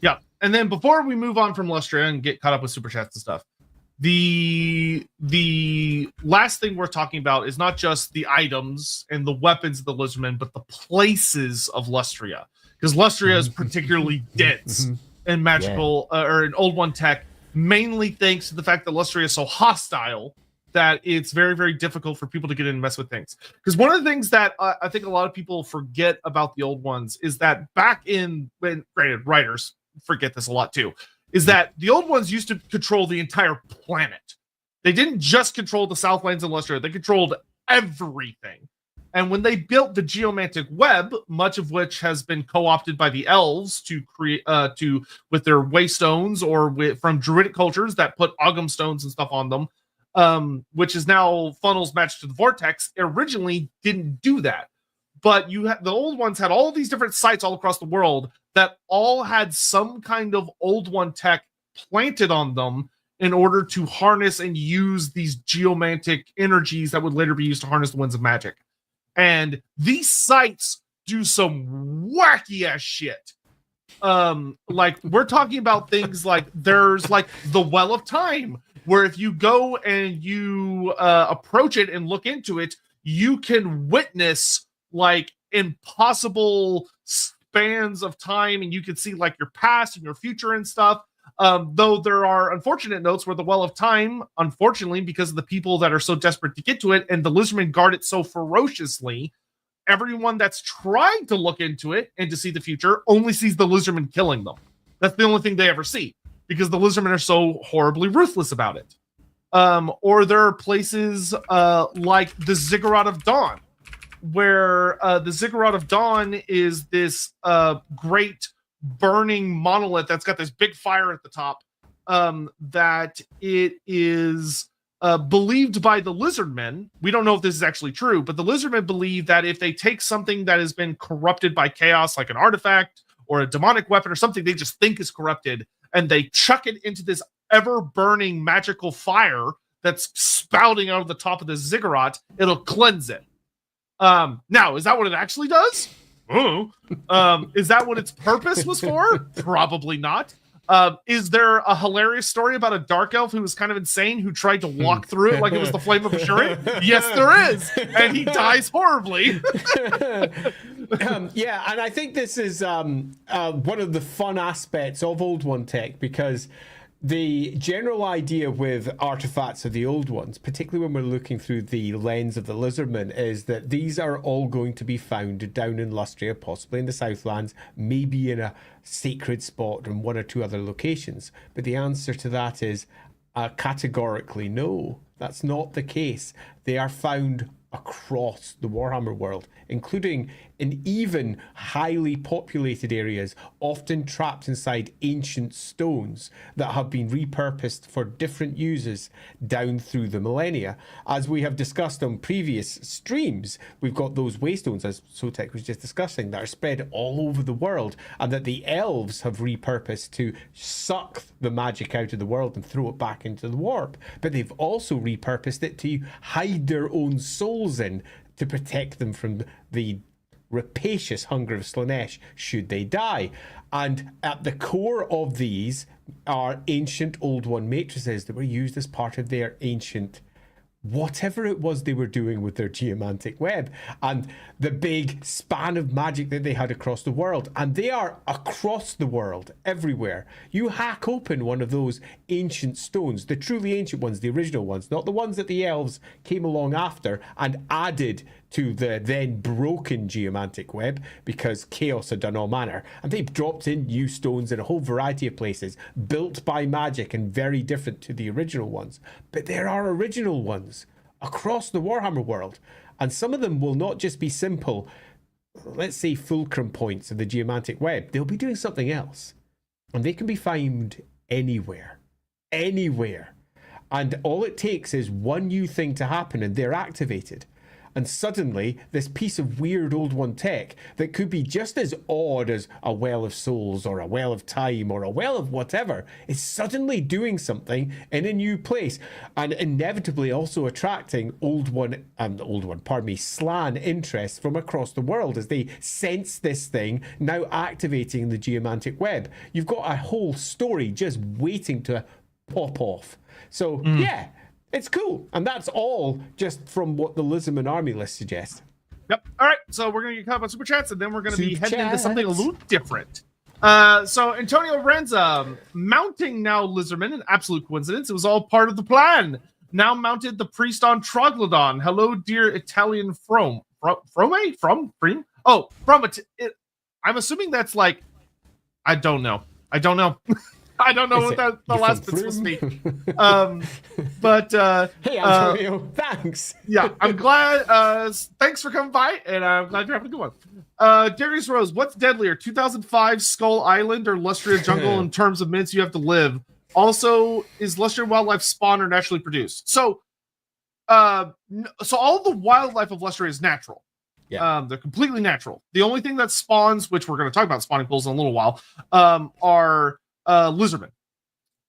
Yeah, and then before we move on from Lustria and get caught up with super chats and stuff, the last thing we're talking about is not just the items and the weapons of the Lizardmen, but the places of Lustria, because Lustria is particularly dense and magical, or an Old One tech, mainly thanks to the fact that Lustria is so hostile that it's very, very difficult for people to get in and mess with things. Because one of the things that I think a lot of people forget about the Old Ones is that back in, when, granted, writers forget this a lot too, is that the Old Ones used to control the entire planet. They didn't just control the Southlands and Lustria, they controlled everything. And when they built the geomantic web, much of which has been co-opted by the elves to create, with their waystones or from druidic cultures that put Ogham stones and stuff on them, which is now funnels matched to the vortex, originally didn't do that. But the Old Ones had all these different sites all across the world that all had some kind of Old One tech planted on them in order to harness and use these geomantic energies that would later be used to harness the winds of magic. And these sites do some wacky ass shit. Like, we're talking about things like, there's like the Well of Time, where if you go and you approach it and look into it, you can witness like impossible spans of time, and you can see like your past and your future and stuff. Though there are unfortunate notes where the Well of Time, unfortunately, because of the people that are so desperate to get to it, and the Lizardmen guard it so ferociously, everyone that's trying to look into it and to see the future only sees the lizardmen killing them. That's the only thing they ever see, because the lizardmen are so horribly ruthless about it. Or there are places like the Ziggurat of Dawn, where the Ziggurat of Dawn is this great burning monolith that's got this big fire at the top, that it is believed by the lizardmen. We don't know if this is actually true, but the lizardmen believe that if they take something that has been corrupted by chaos, like an artifact or a demonic weapon or something they just think is corrupted, and they chuck it into this ever-burning magical fire that's spouting out of the top of the ziggurat, it'll cleanse it. Now, is that what it actually does? Oh. Is that what its purpose was for? Probably not. Is there a hilarious story about a dark elf who was kind of insane who tried to walk through it like it was the flame of Assuring? Yes, there is. And he dies horribly. Yeah, and I think this is one of the fun aspects of Old One tech, because the general idea with artifacts of the old ones, particularly when we're looking through the lens of the lizardmen, is that these are all going to be found down in Lustria, possibly in the Southlands, maybe in a sacred spot and one or two other locations. But the answer to that is categorically no. That's not the case. They are found across the Warhammer world, including in even highly populated areas, often trapped inside ancient stones that have been repurposed for different uses down through the millennia. As we have discussed on previous streams, we've got those waystones, as Sotek was just discussing, that are spread all over the world, and that the elves have repurposed to suck the magic out of the world and throw it back into the warp. But they've also repurposed it to hide their own souls in, to protect them from the rapacious hunger of Slaanesh should they die. And at the core of these are ancient Old One matrices that were used as part of their ancient whatever it was they were doing with their geomantic web, and the big span of magic that they had across the world. And they are across the world, everywhere. You hack open one of those ancient stones, the truly ancient ones, the original ones, not the ones that the elves came along after and added to the then broken geomantic web because chaos had done all manner. And they've dropped in new stones in a whole variety of places, built by magic and very different to the original ones. But there are original ones across the Warhammer world. And some of them will not just be simple, let's say, fulcrum points of the geomantic web. They'll be doing something else. And they can be found anywhere. Anywhere. And all it takes is one new thing to happen and they're activated. And suddenly, this piece of weird Old One tech that could be just as odd as a Well of Souls or a Well of Time or a Well of whatever is suddenly doing something in a new place, and inevitably also attracting Slan interest from across the world as they sense this thing now activating the geomantic web. You've got a whole story just waiting to pop off. So, yeah. It's cool. And that's all just from what the Lizardman army list suggests. Yep. All right. So we're going to get caught up on Super Chats, and then we're going to be heading into something a little different. So Antonio Renza, mounting now Lizardman, an absolute coincidence. It was all part of the plan. Now mounted the priest on Troglodyte. Hello, dear Italian from? Oh, from it. I'm assuming that's like, I don't know. I don't know what the last bit's supposed to be. But hey, Antonio, thanks. Yeah, I'm glad. Thanks for coming by, and I'm glad you're having a good one. Darius Rose, what's deadlier, 2005 Skull Island or Lustria Jungle in terms of minutes you have to live? Also, is Lustria wildlife spawn or naturally produced? So all the wildlife of Lustria is natural. Yeah. They're completely natural. The only thing that spawns, which we're going to talk about spawning pools in a little while, are lizardmen.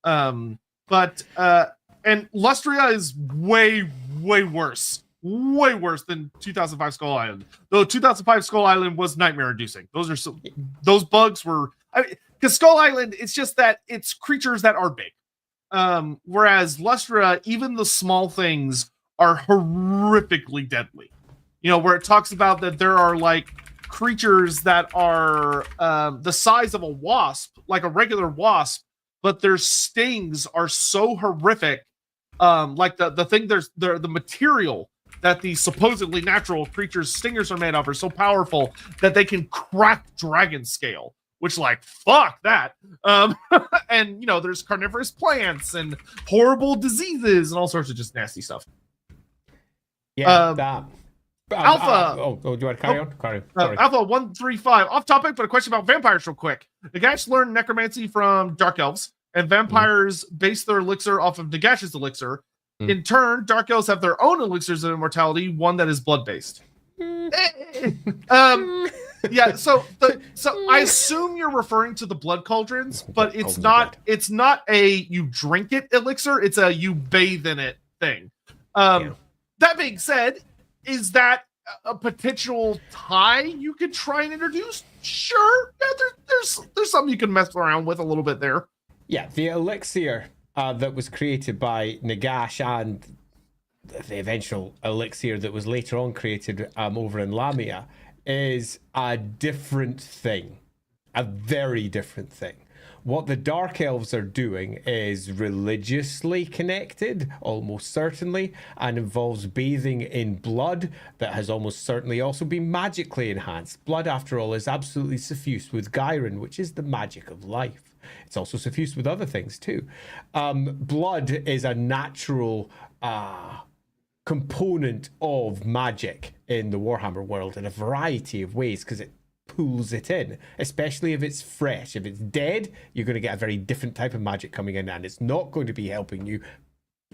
And Lustria is way worse than 2005 Skull Island, though 2005 Skull Island was nightmare inducing. Those bugs were, because Skull Island, it's just that it's creatures that are big, whereas Lustria, even the small things are horrifically deadly. You know, where it talks about that there are like creatures that are the size of a wasp, like a regular wasp, but their stings are so horrific. Like the thing, the material that the supposedly natural creatures stingers are made of are so powerful that they can crack dragon scale, which, like, fuck that. And, you know, there's carnivorous plants and horrible diseases and all sorts of just nasty stuff. Yeah, that. Alpha. Do you want to carry on? Carry on. Sorry. Alpha 135. Off topic, but a question about vampires, real quick. Nagash learned necromancy from dark elves, and vampires base their elixir off of Nagash's elixir. In turn, dark elves have their own elixirs of immortality, one that is blood based. Yeah, so I assume you're referring to the blood cauldrons, but it's not a you drink it elixir, it's a you bathe in it thing. That being said, is that a potential tie you could try and introduce? Sure. Yeah, there's something you can mess around with a little bit there. Yeah, the elixir that was created by Nagash and the eventual elixir that was later on created over in Lamia is a different thing. A very different thing. What the Dark Elves are doing is religiously connected, almost certainly, and involves bathing in blood that has almost certainly also been magically enhanced. Blood, after all, is absolutely suffused with Gyron, which is the magic of life. It's also suffused with other things too. Blood is a natural component of magic in the Warhammer world in a variety of ways because it pulls it in, especially if it's fresh. If it's dead, you're going to get a very different type of magic coming in, and it's not going to be helping you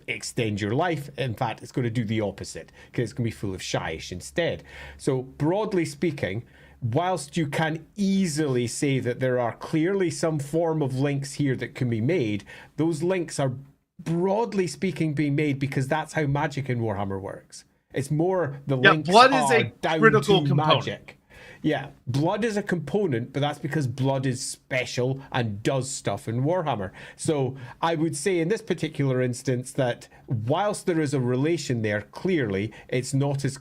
extend your life. In fact, it's going to do the opposite because it's going to be full of shyish instead. So broadly speaking, whilst you can easily say that there are clearly some form of links here that can be made, those links are broadly speaking being made because that's how magic in Warhammer works. It's more the links blood is are a down critical to component. magic. Yeah, blood is a component, but that's because blood is special and does stuff in Warhammer. So I would say in this particular instance that whilst there is a relation there, clearly it's not as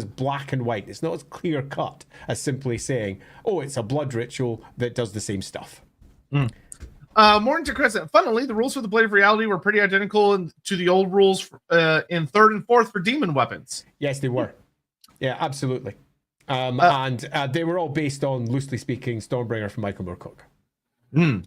black and white. It's not as clear cut as simply saying, oh, it's a blood ritual that does the same stuff. Morning to Crescent. Funnily, the rules for the Blade of Reality were pretty identical to the old rules in 3rd and 4th for demon weapons. Yes, they were. Yeah, absolutely. And they were all based on, loosely speaking, Stormbringer from Michael Moorcock. Fire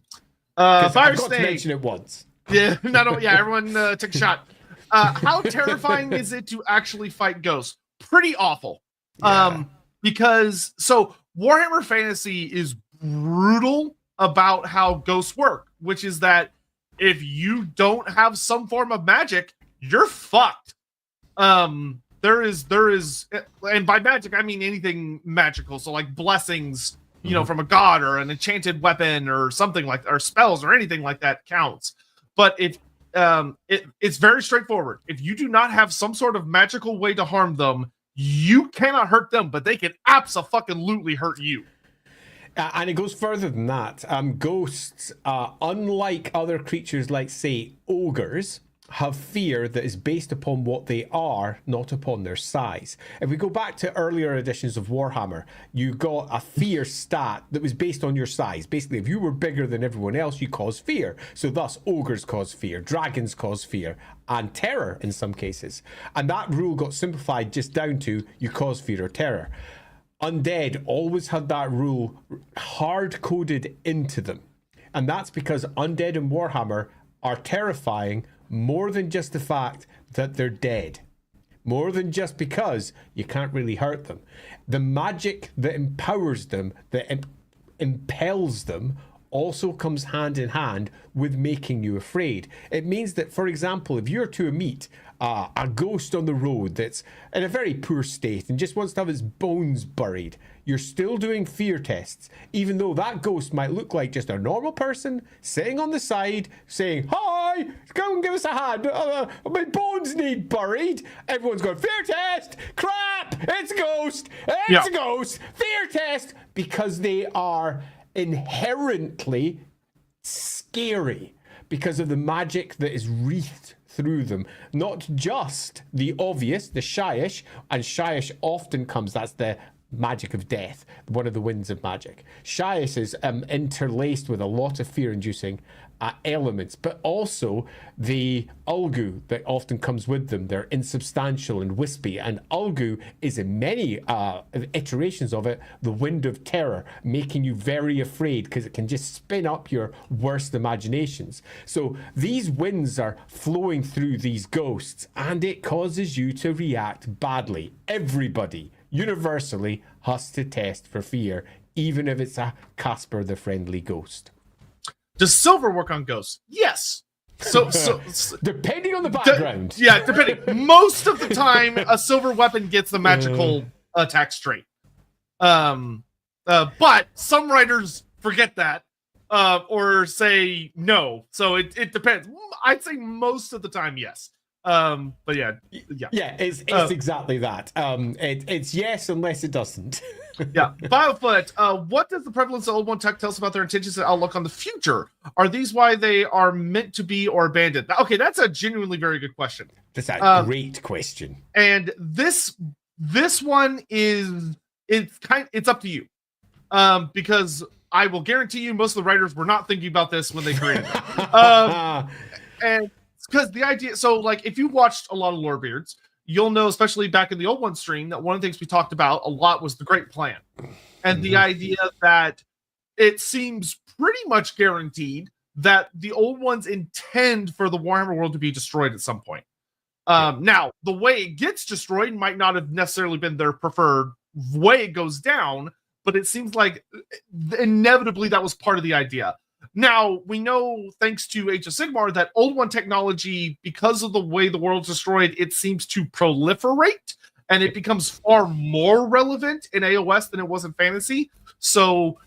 I got Snake. to mention it once. Yeah, everyone took a shot. How terrifying is it to actually fight ghosts? Pretty awful. Yeah. Because Warhammer Fantasy is brutal about how ghosts work, which is that if you don't have some form of magic, you're fucked. There is, and by magic I mean anything magical. So like blessings, you know, from a god or an enchanted weapon or something like, or spells or anything like that counts. But if it's very straightforward. If you do not have some sort of magical way to harm them, you cannot hurt them, but they can abso-fucking-lutely hurt you. And it goes further than that. Ghosts, unlike other creatures like, say, ogres, have fear that is based upon what they are, not upon their size. If we go back to earlier editions of Warhammer, you got a fear stat that was based on your size. Basically, if you were bigger than everyone else, you cause fear. So thus, ogres cause fear, dragons cause fear, and terror in some cases. And that rule got simplified just down to you cause fear or terror. Undead always had that rule hard-coded into them. And that's because undead in Warhammer are terrifying more than just the fact that they're dead. More than just because you can't really hurt them. The magic that empowers them, that impels them, also comes hand in hand with making you afraid. It means that, for example, if you're to meet a ghost on the road that's in a very poor state and just wants to have its bones buried, you're still doing fear tests, even though that ghost might look like just a normal person sitting on the side saying, "Hi, come and give us a hand. My bones need buried." Everyone's going, "Fear test! Crap! It's a ghost! It's a ghost! Fear test!" Because they are inherently scary because of the magic that is wreathed through them. Not just the obvious, the shyish, and shyish often comes, that's the magic of death, one of the winds of magic. Shias is interlaced with a lot of fear-inducing elements, but also the Ulgu that often comes with them. They're insubstantial and wispy, and Ulgu is in many iterations of it the wind of terror, making you very afraid because it can just spin up your worst imaginations. So these winds are flowing through these ghosts, and it causes you to react badly. Everybody universally has to test for fear, even if it's a Casper the Friendly Ghost. Does silver work on ghosts? Yes. So depending on the background. Depending. Most of the time, a silver weapon gets the magical attack straight. But some writers forget that or say no. So it depends. I'd say most of the time, yes. But yeah. It's exactly that. It's yes unless it doesn't. Yeah. Biofoot, what does the prevalence of Old One tech tell us about their intentions and outlook on the future? Are these why they are meant to be or abandoned? Okay, that's a genuinely very good question. That's a great question. And this one it's up to you. Because I will guarantee you most of the writers were not thinking about this when they created it. And because the idea, so like if you watched a lot of Lorebeards, you'll know, especially back in the Old One stream, that one of the things we talked about a lot was the Great Plan. And the idea that it seems pretty much guaranteed that the Old Ones intend for the Warhammer world to be destroyed at some point. Now, the way it gets destroyed might not have necessarily been their preferred way it goes down, but it seems like inevitably that was part of the idea. Now, we know, thanks to Age of Sigmar, that Old One technology, because of the way the world's destroyed, it seems to proliferate, and it becomes far more relevant in AOS than it was in Fantasy. So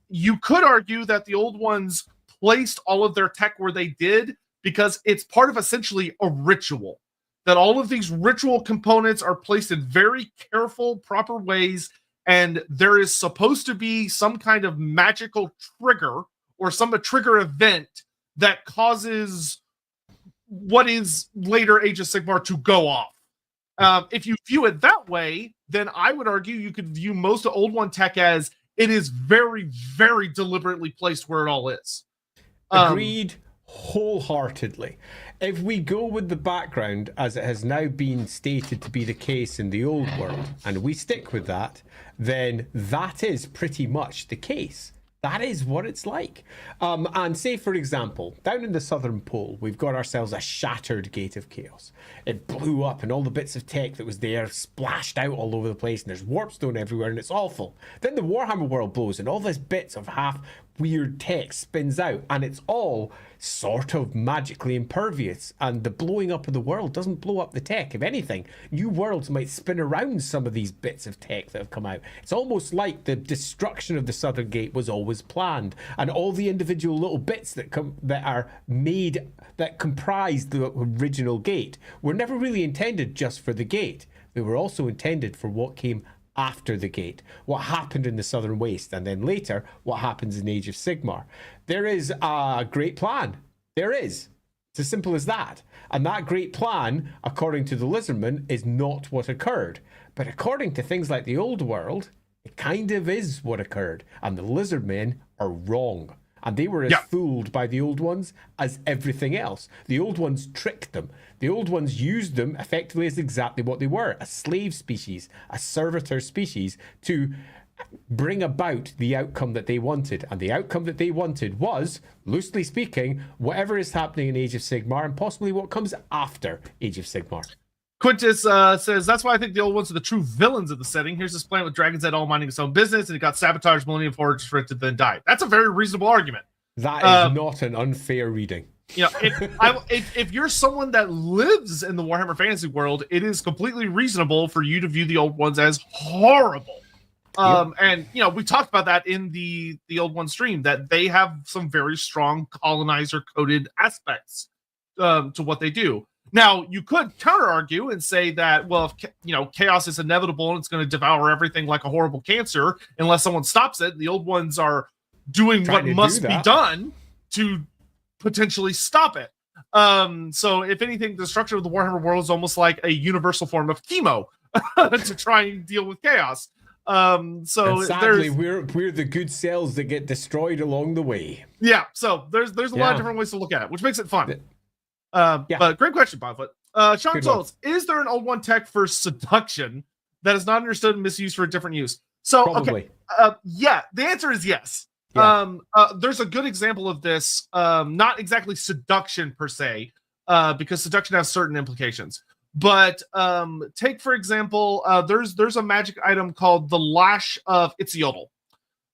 you could argue that the Old Ones placed all of their tech where they did because it's part of essentially a ritual. That all of these ritual components are placed in very careful, proper ways, and there is supposed to be some kind of magical trigger or some trigger event that causes what is later Age of Sigmar to go off. If you view it that way, then I would argue you could view most of Old One tech as it is very, very deliberately placed where it all is. Agreed wholeheartedly. If we go with the background as it has now been stated to be the case in the old world, and we stick with that, then that is pretty much the case. That is what it's like. And say, for example, down in the southern pole, we've got ourselves a shattered Gate of Chaos. It blew up and all the bits of tech that was there splashed out all over the place, and there's warpstone everywhere, and it's awful. Then the Warhammer world blows, and all these bits of half weird tech spins out, and it's all sort of magically impervious, and the blowing up of the world doesn't blow up the tech. If anything, new worlds might spin around some of these bits of tech that have come out. It's almost like the destruction of the Southern Gate was always planned, and all the individual little bits that are made that comprise the original gate were never really intended just for the gate. They were also intended for what came after the gate, what happened in the Southern Waste, and then later what happens in Age of Sigmar. There is a great plan. There is. It's as simple as that. And that great plan, according to the Lizardmen, is not what occurred. But according to things like the Old World, it kind of is what occurred. And the Lizardmen are wrong. And they were as fooled by the Old Ones as everything else. The Old Ones tricked them. The Old Ones used them effectively as exactly what they were, a slave species, a servitor species, to bring about the outcome that they wanted. And the outcome that they wanted was, loosely speaking, whatever is happening in Age of Sigmar and possibly what comes after Age of Sigmar. Quintus says, that's why I think the Old Ones are the true villains of the setting. Here's this planet with Dragon's Head all minding its own business, and it got sabotaged Millennium Forge for it to then die. That's a very reasonable argument. That is not an unfair reading. You know, if you're someone that lives in the Warhammer Fantasy world, it is completely reasonable for you to view the Old Ones as horrible. And, you know, we talked about that in the Old One stream, that they have some very strong colonizer-coded aspects to what they do. Now, you could counter-argue and say that, well, if, you know, chaos is inevitable and it's going to devour everything like a horrible cancer unless someone stops it. The Old Ones are doing what must be done to potentially stop it. So, if anything, the structure of the Warhammer world is almost like a universal form of chemo to try and deal with chaos. So And sadly, we're the good cells that get destroyed along the way. Yeah, so there's a lot of different ways to look at it, which makes it fun. Yeah. But great question, Bobfoot. Sean Good Souls, is there an old one tech for seduction that is not understood and misused for a different use? So, Probably. okay, yeah, the answer is yes. Yeah. There's a good example of this, not exactly seduction per se, because seduction has certain implications. But take, for example, there's a magic item called the Lash of Itziodel,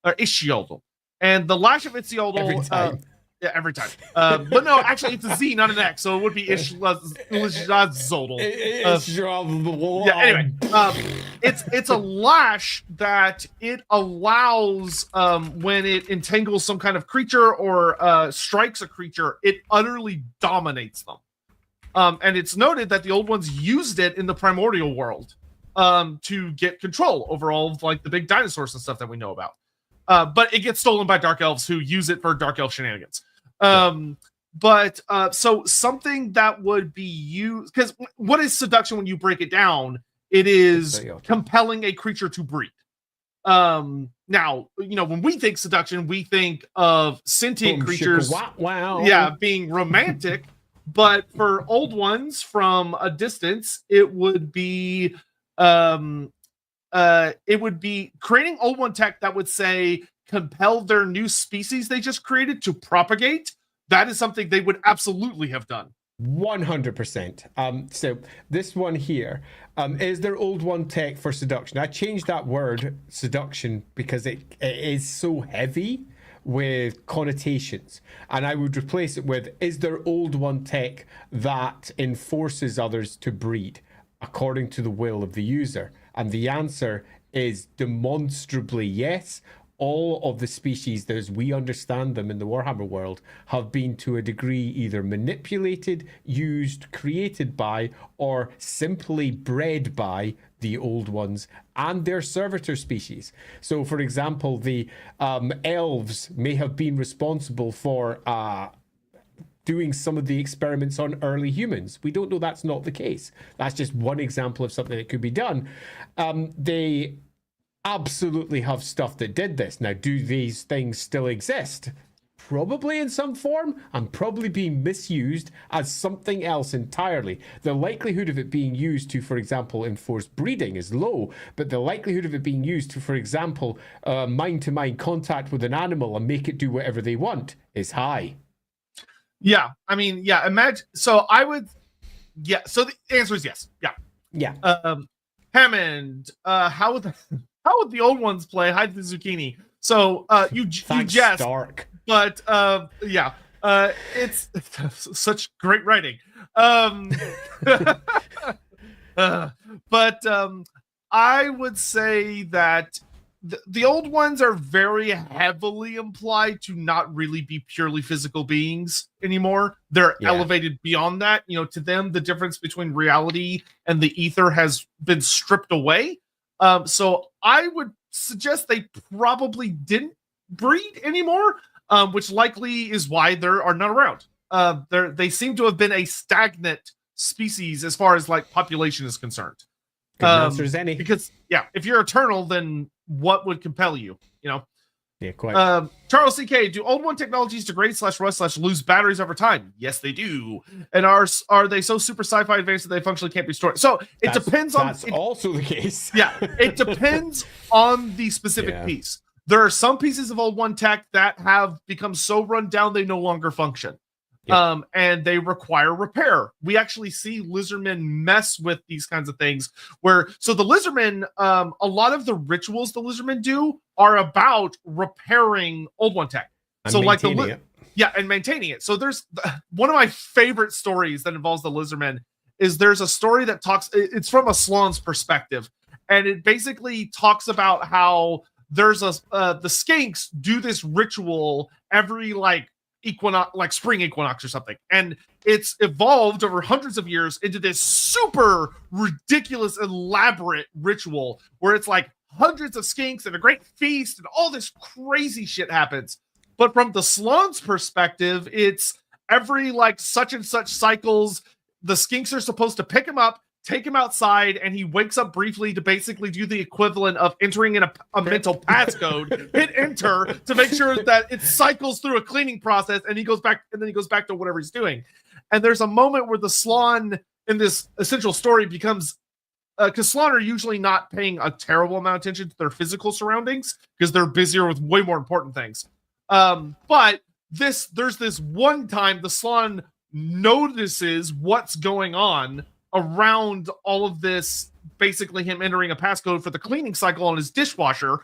or Ishiodel. And the Lash of Itziodel... Every time. Yeah, every time. But no, actually, it's a Z, not an X, so it would be Ishlazodel. Yeah, anyway, it's a lash that it allows when it entangles some kind of creature or strikes a creature, it utterly dominates them. And it's noted that the old ones used it in the primordial world to get control over all of like the big dinosaurs and stuff that we know about. But it gets stolen by dark elves who use it for dark elf shenanigans. But so something that would be used, because what is seduction when you break it down? It is compelling a creature to breed. Now, when we think seduction, we think of sentient creatures, being romantic. But for old ones from a distance, it would be creating old one tech that would say compel their new species they just created to propagate. That is something they would absolutely have done. 100%. So this one here, is there old one tech for seduction? I changed that word seduction because it is so heavy with connotations, and I would replace it with, is there old one tech that enforces others to breed according to the will of the user? And the answer is demonstrably yes. All of the species, as we understand them in the Warhammer world, have been to a degree either manipulated, used, created by, or simply bred by the old ones and their servitor species. So, for example, the elves may have been responsible for doing some of the experiments on early humans. We don't know that's not the case. That's just one example of something that could be done. They absolutely have stuff that did this. Now, do these things still exist? Probably in some form, and probably being misused as something else entirely. The likelihood of it being used to, for example, enforce breeding is low, but the likelihood of it being used to, for example, mind-to-mind contact with an animal and make it do whatever they want is high. Yeah, I mean, yeah, imagine. So I would, yeah, so the answer is yes. Yeah. Yeah. Hammond, how would the old ones play hide the zucchini? So you jest, Stark. but yeah, it's such great writing. But I would say that the old ones are very heavily implied to not really be purely physical beings anymore. They're elevated beyond that. To them, the difference between reality and the ether has been stripped away. So I would suggest they probably didn't breed anymore, which likely is why they are not around. They seem to have been a stagnant species as far as like population is concerned. Good answer as any. Because if you're eternal, then what would compel you? Yeah, quite. Charles CK, do old one technologies degrade /rust/ lose batteries over time? Yes, they do. And are they so super sci-fi advanced that they functionally can't be stored? So it depends on. That's also the case. Yeah, it depends on the specific piece. There are some pieces of old one tech that have become so run down they no longer function. Yep. And they require repair. We actually see lizardmen mess with these kinds of things so the lizardmen, a lot of the rituals the lizardmen do are about repairing old one tech. And so like and maintaining it. So there's one of my favorite stories that involves the lizardmen is there's a story that it's from a Slaane's perspective. And it basically talks about how there's the skinks do this ritual every spring equinox or something, and it's evolved over hundreds of years into this super ridiculous elaborate ritual where it's like hundreds of skinks and a great feast and all this crazy shit happens. But from the Slaane's perspective, it's every such and such cycles, the skinks are supposed to pick him up, take him outside, and he wakes up briefly to basically do the equivalent of entering in a mental passcode, hit enter to make sure that it cycles through a cleaning process, and he goes back to whatever he's doing. And there's a moment where the Slann in this essential story becomes, because Slann are usually not paying a terrible amount of attention to their physical surroundings because they're busier with way more important things. But there's this one time the Slann notices what's going on around all of this, basically him entering a passcode for the cleaning cycle on his dishwasher,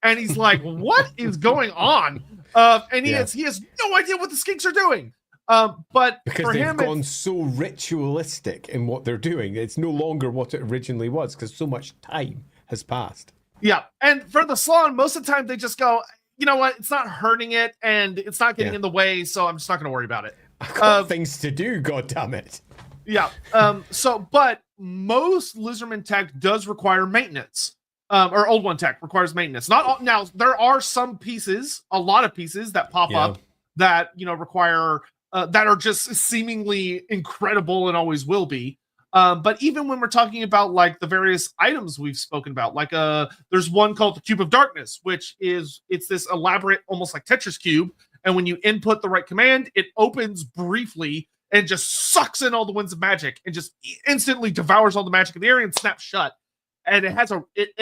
and he's like, what is going on? And he has no idea what the skinks are doing. But because for they've him, gone so ritualistic in what they're doing, it's no longer what it originally was because so much time has passed. Yeah, and for the Slann, most of the time they just go, you know what, it's not hurting it, and it's not getting in the way, so I'm just not going to worry about it. I've got things to do, goddammit. Yeah. But most Lizardman tech does require maintenance. Or Old One tech requires maintenance. Not all, now, there are some pieces, a lot of pieces that pop up that, require, that are just seemingly incredible and always will be. But even when we're talking about like the various items we've spoken about, like there's one called the Cube of Darkness, which it's this elaborate, almost like Tetris cube. And when you input the right command, it opens briefly and just sucks in all the winds of magic and just instantly devours all the magic in the area and snaps shut. And it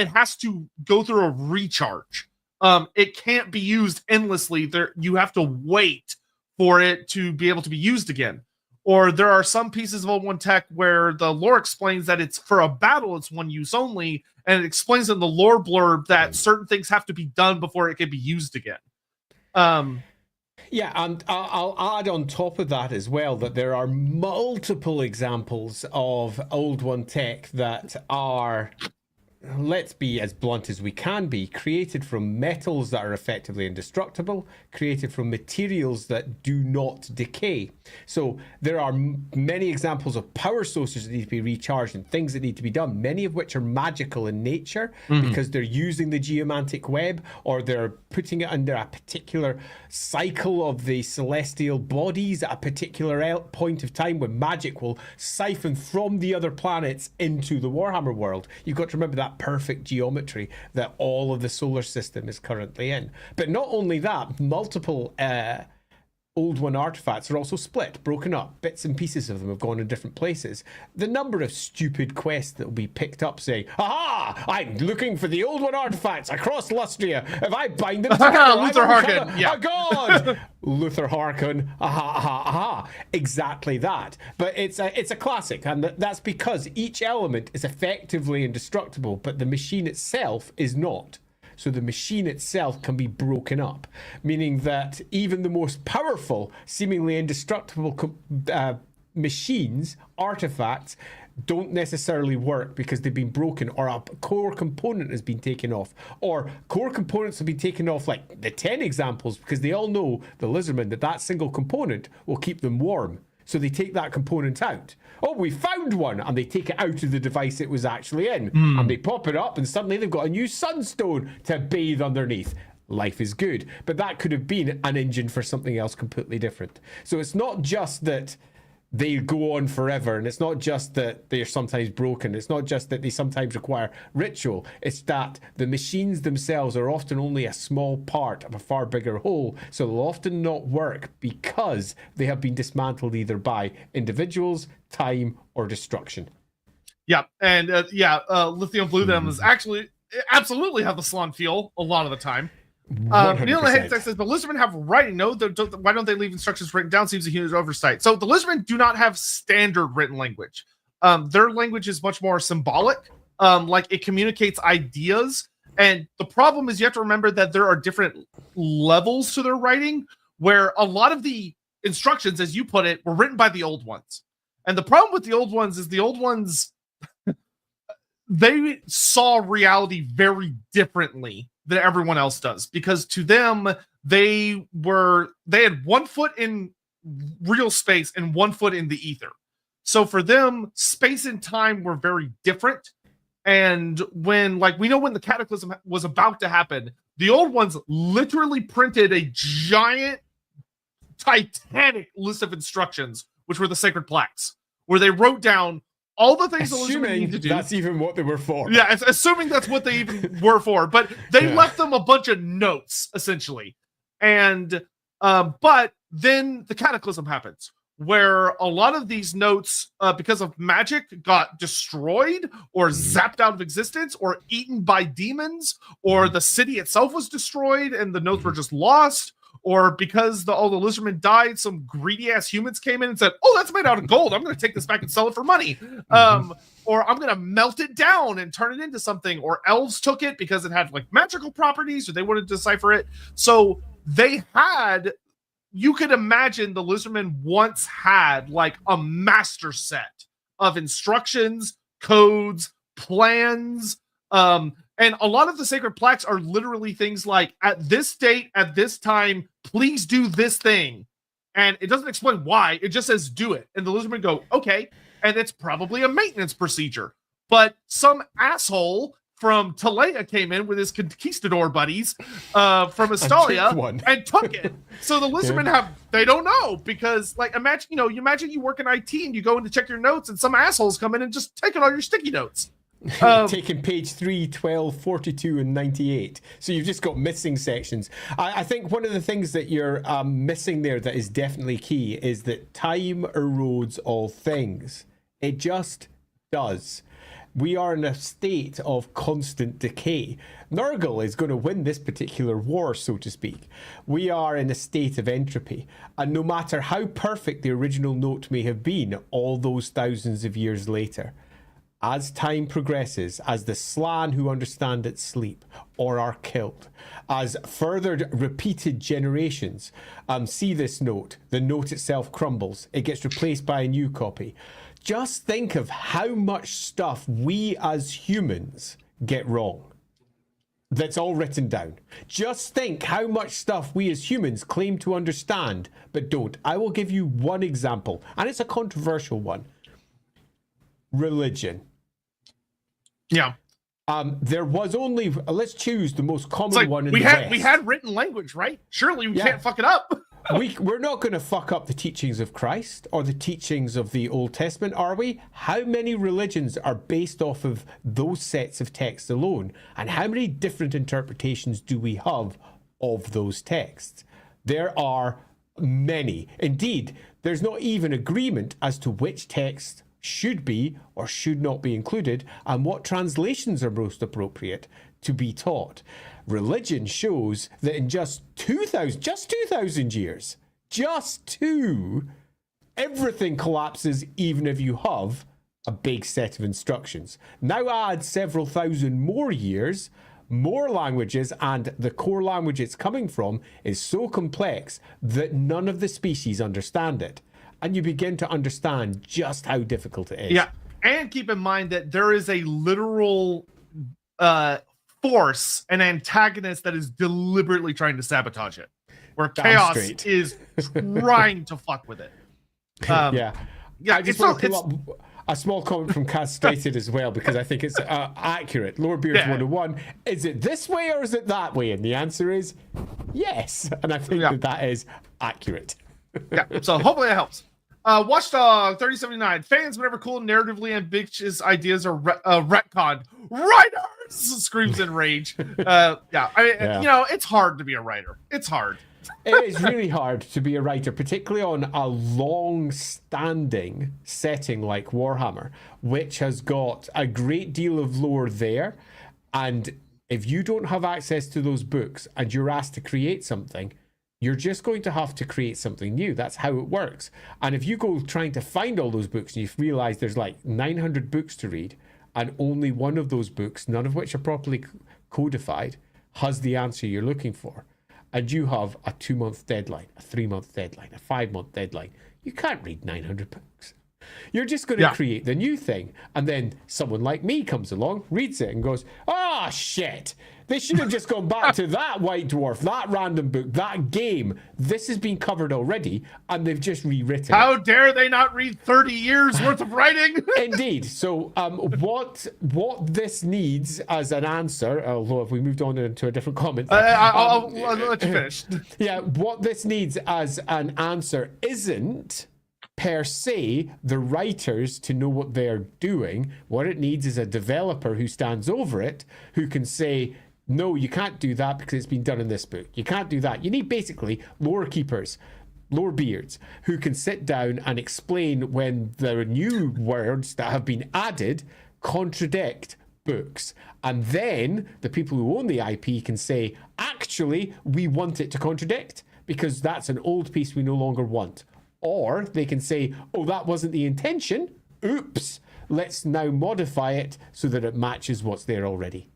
has to go through a recharge. It can't be used endlessly. You have to wait for it to be able to be used again. Or there are some pieces of Old One tech where the lore explains that it's for a battle, it's one use only, and it explains in the lore blurb that certain things have to be done before it can be used again. Yeah, and I'll add on top of that as well that there are multiple examples of Old One tech that are, let's be as blunt as we can be, created from metals that are effectively indestructible, created from materials that do not decay. So there are many examples of power sources that need to be recharged and things that need to be done, many of which are magical in nature because they're using the geomantic web or they're putting it under a particular cycle of the celestial bodies at a particular point of time when magic will siphon from the other planets into the Warhammer world. You've got to remember that perfect geometry that all of the solar system is currently in. But not only that, multiple Old One artifacts are also split, broken up. Bits and pieces of them have gone in different places. The number of stupid quests that will be picked up saying, "Aha! I'm looking for the Old One artifacts across Lustria. If I bind them together, Luther Harkin, a god." Luther Harkin, aha, aha, aha. Exactly that. But it's a classic, and that's because each element is effectively indestructible, but the machine itself is not. So the machine itself can be broken up, meaning that even the most powerful, seemingly indestructible machines, artifacts, don't necessarily work because they've been broken or a core component has been taken off, or core components have been taken off, like the 10 examples, because they all know, the Lizardmen, that single component will keep them warm. So they take that component out. Oh, we found one, and they take it out of the device it was actually in, and they pop it up, and suddenly they've got a new sunstone to bathe underneath. Life is good. But that could have been an engine for something else completely different. So it's not just that they go on forever, and it's not just that they're sometimes broken. It's not just that they sometimes require ritual. It's that the machines themselves are often only a small part of a far bigger whole, so they'll often not work because they have been dismantled either by individuals, time, or destruction. Yeah, and Lithium Blue Them is actually absolutely how the Slann feel a lot of the time. Neil Haystack says, but Lizardmen have writing. No, why don't they leave instructions written down? Seems a huge oversight. So the Lizardmen do not have standard written language. Their language is much more symbolic. Like it communicates ideas. And the problem is you have to remember that there are different levels to their writing, where a lot of the instructions, as you put it, were written by the Old Ones. And the problem with the Old Ones is the Old Ones, they saw reality very differently than everyone else does, because to them they had 1 foot in real space and 1 foot in the ether. So for them, space and time were very different. And when, like, we know when the cataclysm was about to happen, the Old Ones literally printed a giant titanic list of instructions, which were the sacred plaques, where they wrote down all the things the Lizardmen Assuming need to do. that's even what they were for. Yeah, assuming that's what they even were for. But they left them a bunch of notes, essentially. And but then the cataclysm happens, where a lot of these notes, because of magic, got destroyed or zapped out of existence or eaten by demons, or the city itself was destroyed and the notes were just lost, or because all the Lizardmen died, some greedy ass humans came in and said, "Oh, that's made out of gold. I'm going to take this back and sell it for money." Or I'm going to melt it down and turn it into something. Or elves took it because it had like magical properties, or they wanted to decipher it. So they had, you could imagine the Lizardmen once had like a master set of instructions, codes, plans, and a lot of the sacred plaques are literally things like, at this date, at this time, please do this thing. And it doesn't explain why. It just says do it. And the Lizardmen go, okay. And it's probably a maintenance procedure. But some asshole from Talea came in with his conquistador buddies from Astalia and took it. So the Lizardmen they don't know, because like, imagine you work in IT and you go in to check your notes and some assholes come in and just take all your sticky notes. Taking page 3, 12, 42, and 98. So you've just got missing sections. I think one of the things that you're missing there that is definitely key is that time erodes all things. It just does. We are in a state of constant decay. Nurgle is going to win this particular war, so to speak. We are in a state of entropy. And no matter how perfect the original note may have been all those thousands of years later, as time progresses, as the Slan who understand it sleep or are killed, as further repeated generations see this note, the note itself crumbles, it gets replaced by a new copy. Just think of how much stuff we as humans get wrong. That's all written down. Just think how much stuff we as humans claim to understand, but don't. I will give you one example, and it's a controversial one. Religion. Yeah. There was only, let's choose the most common one in the West. West. We had written language, right? Surely we can't fuck it up. We're not going to fuck up the teachings of Christ or the teachings of the Old Testament, are we? How many religions are based off of those sets of texts alone? And how many different interpretations do we have of those texts? There are many. Indeed, there's not even agreement as to which text should be or should not be included and what translations are most appropriate to be taught. Religion shows that in just 2,000 years, everything collapses, even if you have a big set of instructions. Now add several thousand more years, more languages, and the core language it's coming from is so complex that none of the species understand it. And you begin to understand just how difficult it is. Yeah, and keep in mind that there is a literal force, an antagonist that is deliberately trying to sabotage it, where chaos is trying to fuck with it. Yeah. I just want to pull up a small comment from Castrated as well, because I think it's accurate. Lorebeards 101, is it this way or is it that way? And the answer is yes. And I think that is accurate. Yeah, so hopefully that helps. Watchdog 3079, fans whenever cool narratively ambitious ideas are retconned. Writers screams in rage. It's hard to be a writer. It's hard. It is really hard to be a writer, particularly on a long-standing setting like Warhammer, which has got a great deal of lore there. And if you don't have access to those books and you're asked to create something, you're just going to have to create something new. That's how it works. And if you go trying to find all those books and you realize there's like 900 books to read, and only one of those books, none of which are properly codified, has the answer you're looking for, and you have a 2-month deadline, a 3-month deadline, a 5-month deadline, you can't read 900 books. You're just going to create the new thing. And then someone like me comes along, reads it and goes, oh, shit. They should have just gone back to that White Dwarf, that random book, that game. This has been covered already, and they've just rewritten How dare they not read 30 years worth of writing? Indeed. So what this needs as an answer, although if we moved on into a different comment. I'll let you finish. Yeah, what this needs as an answer isn't per se the writers to know what they're doing. What it needs is a developer who stands over it, who can say, no, you can't do that because it's been done in this book. You can't do that. You need basically lore keepers, Lorebeards, who can sit down and explain when there are new words that have been added contradict books. And then the people who own the IP can say, actually, we want it to contradict because that's an old piece we no longer want. Or they can say, oh, that wasn't the intention. Oops. Let's now modify it so that it matches what's there already.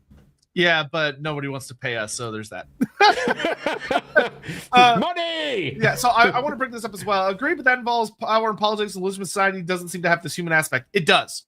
Yeah, but nobody wants to pay us, so there's that. Money! Yeah, so I want to bring this up as well. I agree, but that involves power and politics, and Lisbon society doesn't seem to have this human aspect. It does.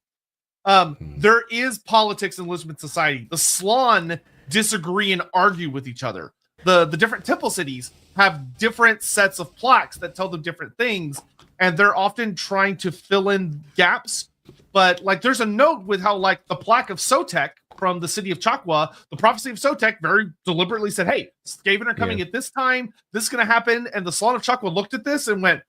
There is politics in Lisbon society. The Slann disagree and argue with each other. The different temple cities have different sets of plaques that tell them different things, and they're often trying to fill in gaps. But like, there's a note with how like the plaque of Sotek from the city of Chakwa, the prophecy of Sotek very deliberately said, hey, Skaven are coming at this time. This is going to happen. And the Slann of Chakwa looked at this and went,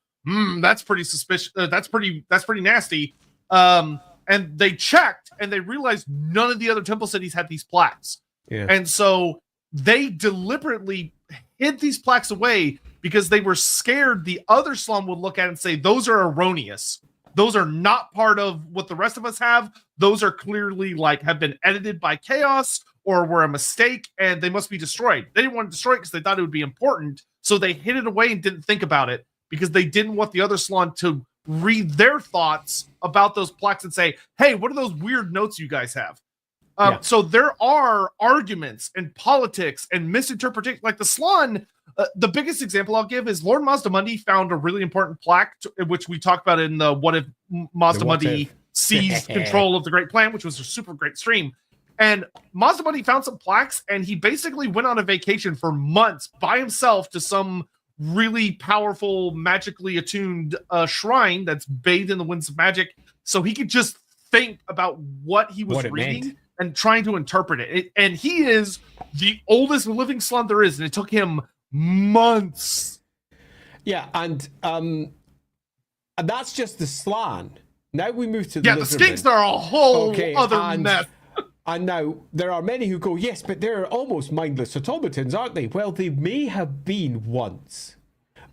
that's pretty suspicious. That's pretty nasty. And they checked and they realized none of the other temple cities had these plaques. Yeah. And so they deliberately hid these plaques away because they were scared the other Slann would look at it and say, those are erroneous. Those are not part of what the rest of us have. Those are clearly like have been edited by chaos or were a mistake and they must be destroyed. They didn't want to destroy it because they thought it would be important. So they hid it away and didn't think about it because they didn't want the other Slann to read their thoughts about those plaques and say, hey, what are those weird notes you guys have? So there are arguments and politics and misinterpretation. Like the Slann, the biggest example I'll give is Lord Mazdamundi found a really important plaque, which we talked about in the What If Mazdamundi seized control of the Great Plan, which was a super great stream. And Mazdamundi found some plaques, and he basically went on a vacation for months by himself to some really powerful, magically attuned shrine that's bathed in the winds of magic, so he could just think about what he was reading and trying to interpret it. And he is the oldest living Slann there is, and it took him months. Yeah, and that's just the Slann. Now we move to the the Skinks are a whole other mess. And now there are many who go, yes, but they're almost mindless automatons, aren't they? Well, they may have been once.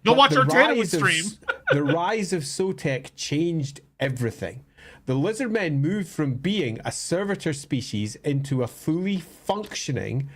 Go watch our Tannerwood stream. The rise of Sotek changed everything. The lizardmen moved from being a servitor species into a fully functioning,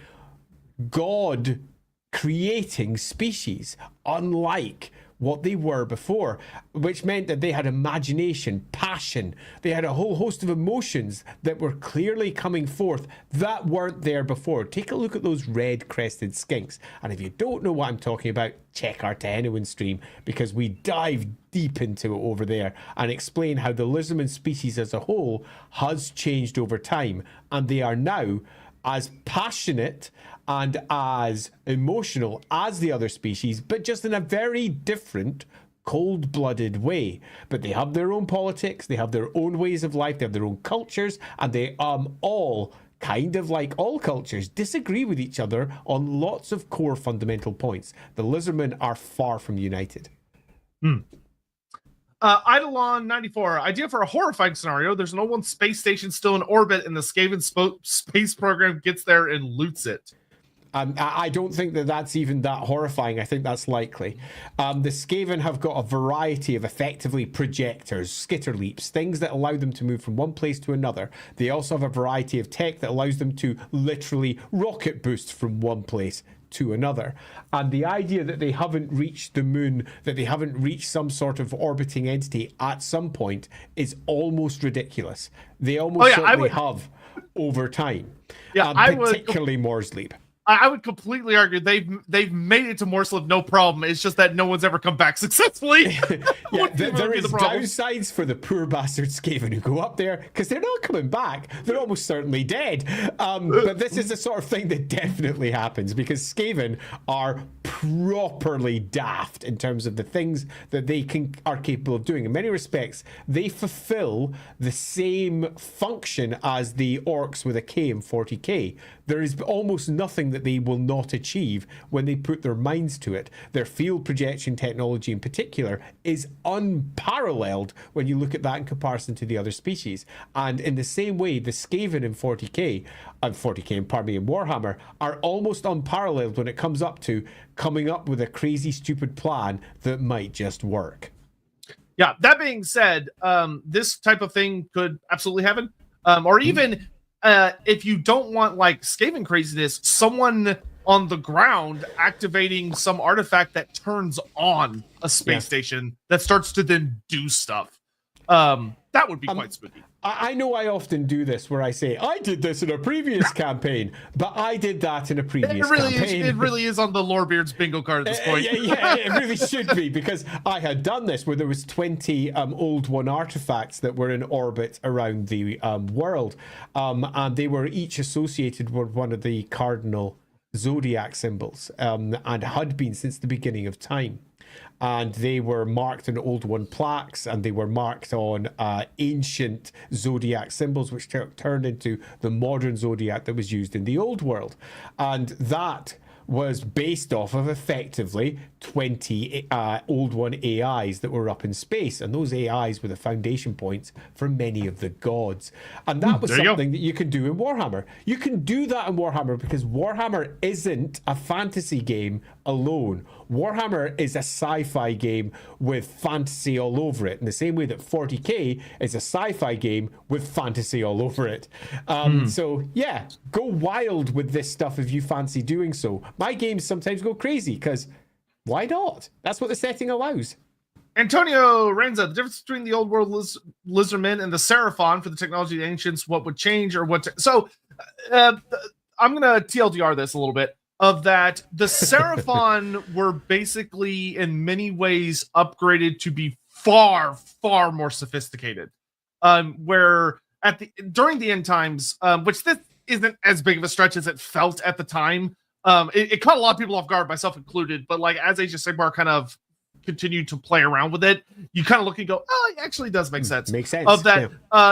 God-creating species, unlike what they were before, which meant that they had imagination, passion. They had a whole host of emotions that were clearly coming forth that weren't there before. Take a look at those red-crested skinks. And if you don't know what I'm talking about, check our Tannerwood stream, because we dive deep into it over there and explain how the lizardman species as a whole has changed over time. And they are now as passionate and as emotional as the other species, but just in a very different, cold-blooded way. But they have their own politics, they have their own ways of life, they have their own cultures, and they all, kind of like all cultures, disagree with each other on lots of core fundamental points. The lizardmen are far from united. Eidolon 94, idea for a horrifying scenario. There's an old space station still in orbit, and the Skaven space program gets there and loots it. I don't think that that's even that horrifying. I think that's likely. The Skaven have got a variety of effectively projectors, skitter leaps, things that allow them to move from one place to another. They also have a variety of tech that allows them to literally rocket boost from one place to another. And the idea that they haven't reached the moon, that they haven't reached some sort of orbiting entity at some point is almost ridiculous. They almost certainly have over time. Yeah, particularly Moore's Leap. I would completely argue they've made it to Morslev no problem. It's just that no one's ever come back successfully. There is downsides for the poor bastard Skaven who go up there because they're not coming back. They're almost certainly dead. But this is the sort of thing that definitely happens because Skaven are properly daft in terms of the things that they are capable of doing. In many respects, they fulfill the same function as the orcs with a K in 40k. There is almost nothing that they will not achieve when they put their minds to it. Their field projection technology in particular is unparalleled when you look at that in comparison to the other species. And in the same way, the Skaven in 40k, in Warhammer, are almost unparalleled when it comes up to coming up with a crazy, stupid plan that might just work. Yeah, that being said, this type of thing could absolutely happen. Or even if you don't want like Skaven craziness, someone on the ground activating some artifact that turns on a space station that starts to then do stuff. That would be quite spooky. I know I often do this where I say, I did this in a previous campaign, but I did that in a previous campaign. It really is on the Lorebeards bingo card at this point. Yeah, it really should be, because I had done this where there was 20 Old One artifacts that were in orbit around the world, and they were each associated with one of the cardinal zodiac symbols, and had been since the beginning of time. And they were marked on Old One plaques, and they were marked on ancient zodiac symbols, which turned into the modern zodiac that was used in the old world. And that was based off of effectively 20 Old One AIs that were up in space. And those AIs were the foundation points for many of the gods. And that was something that you can do in Warhammer. You can do that in Warhammer because Warhammer isn't a fantasy game alone. Warhammer is a sci-fi game with fantasy all over it, in the same way that 40k is a sci-fi game with fantasy all over it. So yeah, go wild with this stuff if you fancy doing so. My games sometimes go crazy because why not? That's what the setting allows. Antonio Renza, the difference between the old world lizardmen and the Seraphon for the technology of the ancients, what would change or what? So I'm going to TLDR this a little bit. Of that, the Seraphon were basically in many ways upgraded to be far, far more sophisticated. Where during the end times, which this isn't as big of a stretch as it felt at the time, it caught a lot of people off guard, myself included. But like as Age of Sigmar kind of continued to play around with it, you kind of look and go, oh, it actually does make sense. Makes sense. Of that,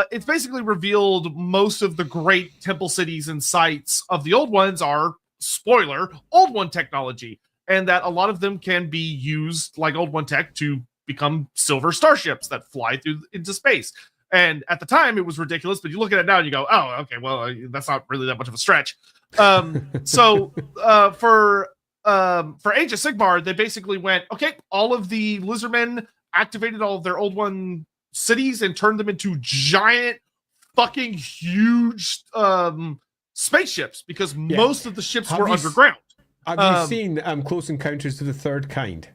it's basically revealed most of the great temple cities and sites of the old ones are, spoiler, Old One technology, and that a lot of them can be used like Old One tech to become silver starships that fly through into space. And at the time, it was ridiculous, but you look at it now and you go, "Oh, okay, well, that's not really that much of a stretch." So for Age of Sigmar, they basically went, "Okay, all of the lizardmen activated all of their Old One cities and turned them into giant, fucking huge." Spaceships, because most of the ships were underground. Have you seen Close Encounters of the Third Kind?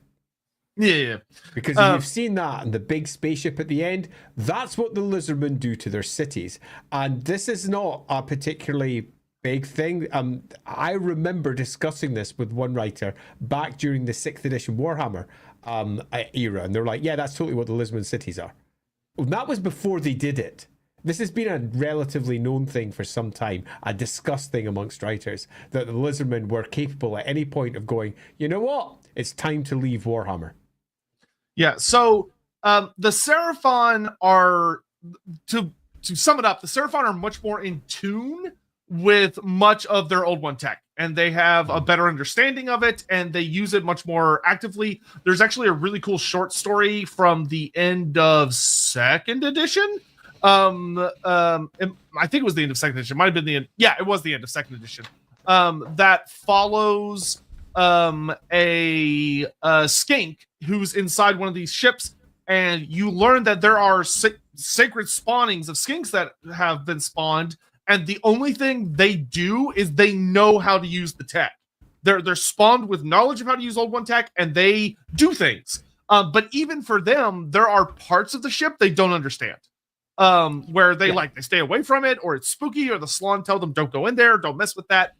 Yeah. Because you've seen that and the big spaceship at the end. That's what the lizardmen do to their cities. And this is not a particularly big thing. I remember discussing this with one writer back during the 6th edition Warhammer era. And they're like, yeah, that's totally what the lizardmen cities are. Well, that was before they did it. This has been a relatively known thing for some time, a discussed thing amongst writers, that the lizardmen were capable at any point of going, you know what? It's time to leave Warhammer. Yeah, so the Seraphon are, to sum it up, the Seraphon are much more in tune with much of their Old One tech, and they have a better understanding of it, and they use it much more actively. There's actually a really cool short story from the end of 2nd edition. I think it was the end of 2nd edition. It might have been the end. Yeah, it was the end of 2nd edition. That follows a skink who's inside one of these ships, and you learn that there are sacred spawnings of skinks that have been spawned, and the only thing they do is they know how to use the tech. They're spawned with knowledge of how to use Old One tech, and they do things. But even for them, there are parts of the ship they don't understand. Where they they stay away from it, or it's spooky, or the Slann tell them don't go in there, don't mess with that.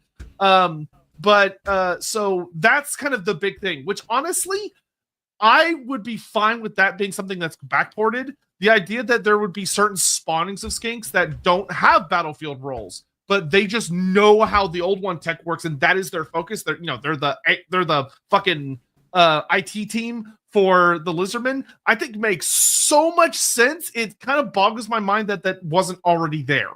So that's kind of the big thing, which honestly, I would be fine with that being something that's backported. The idea that there would be certain spawnings of skinks that don't have battlefield roles, but they just know how the Old One tech works, and that is their focus. They're the fucking IT team for the lizardmen, I think makes so much sense. It kind of boggles my mind that wasn't already there.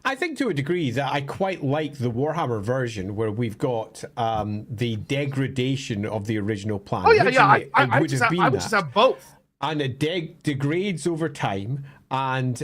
I think to a degree that I quite like the Warhammer version where we've got the degradation of the original plan. Oh yeah, Originally, I would have been would just have both. And it degrades over time, and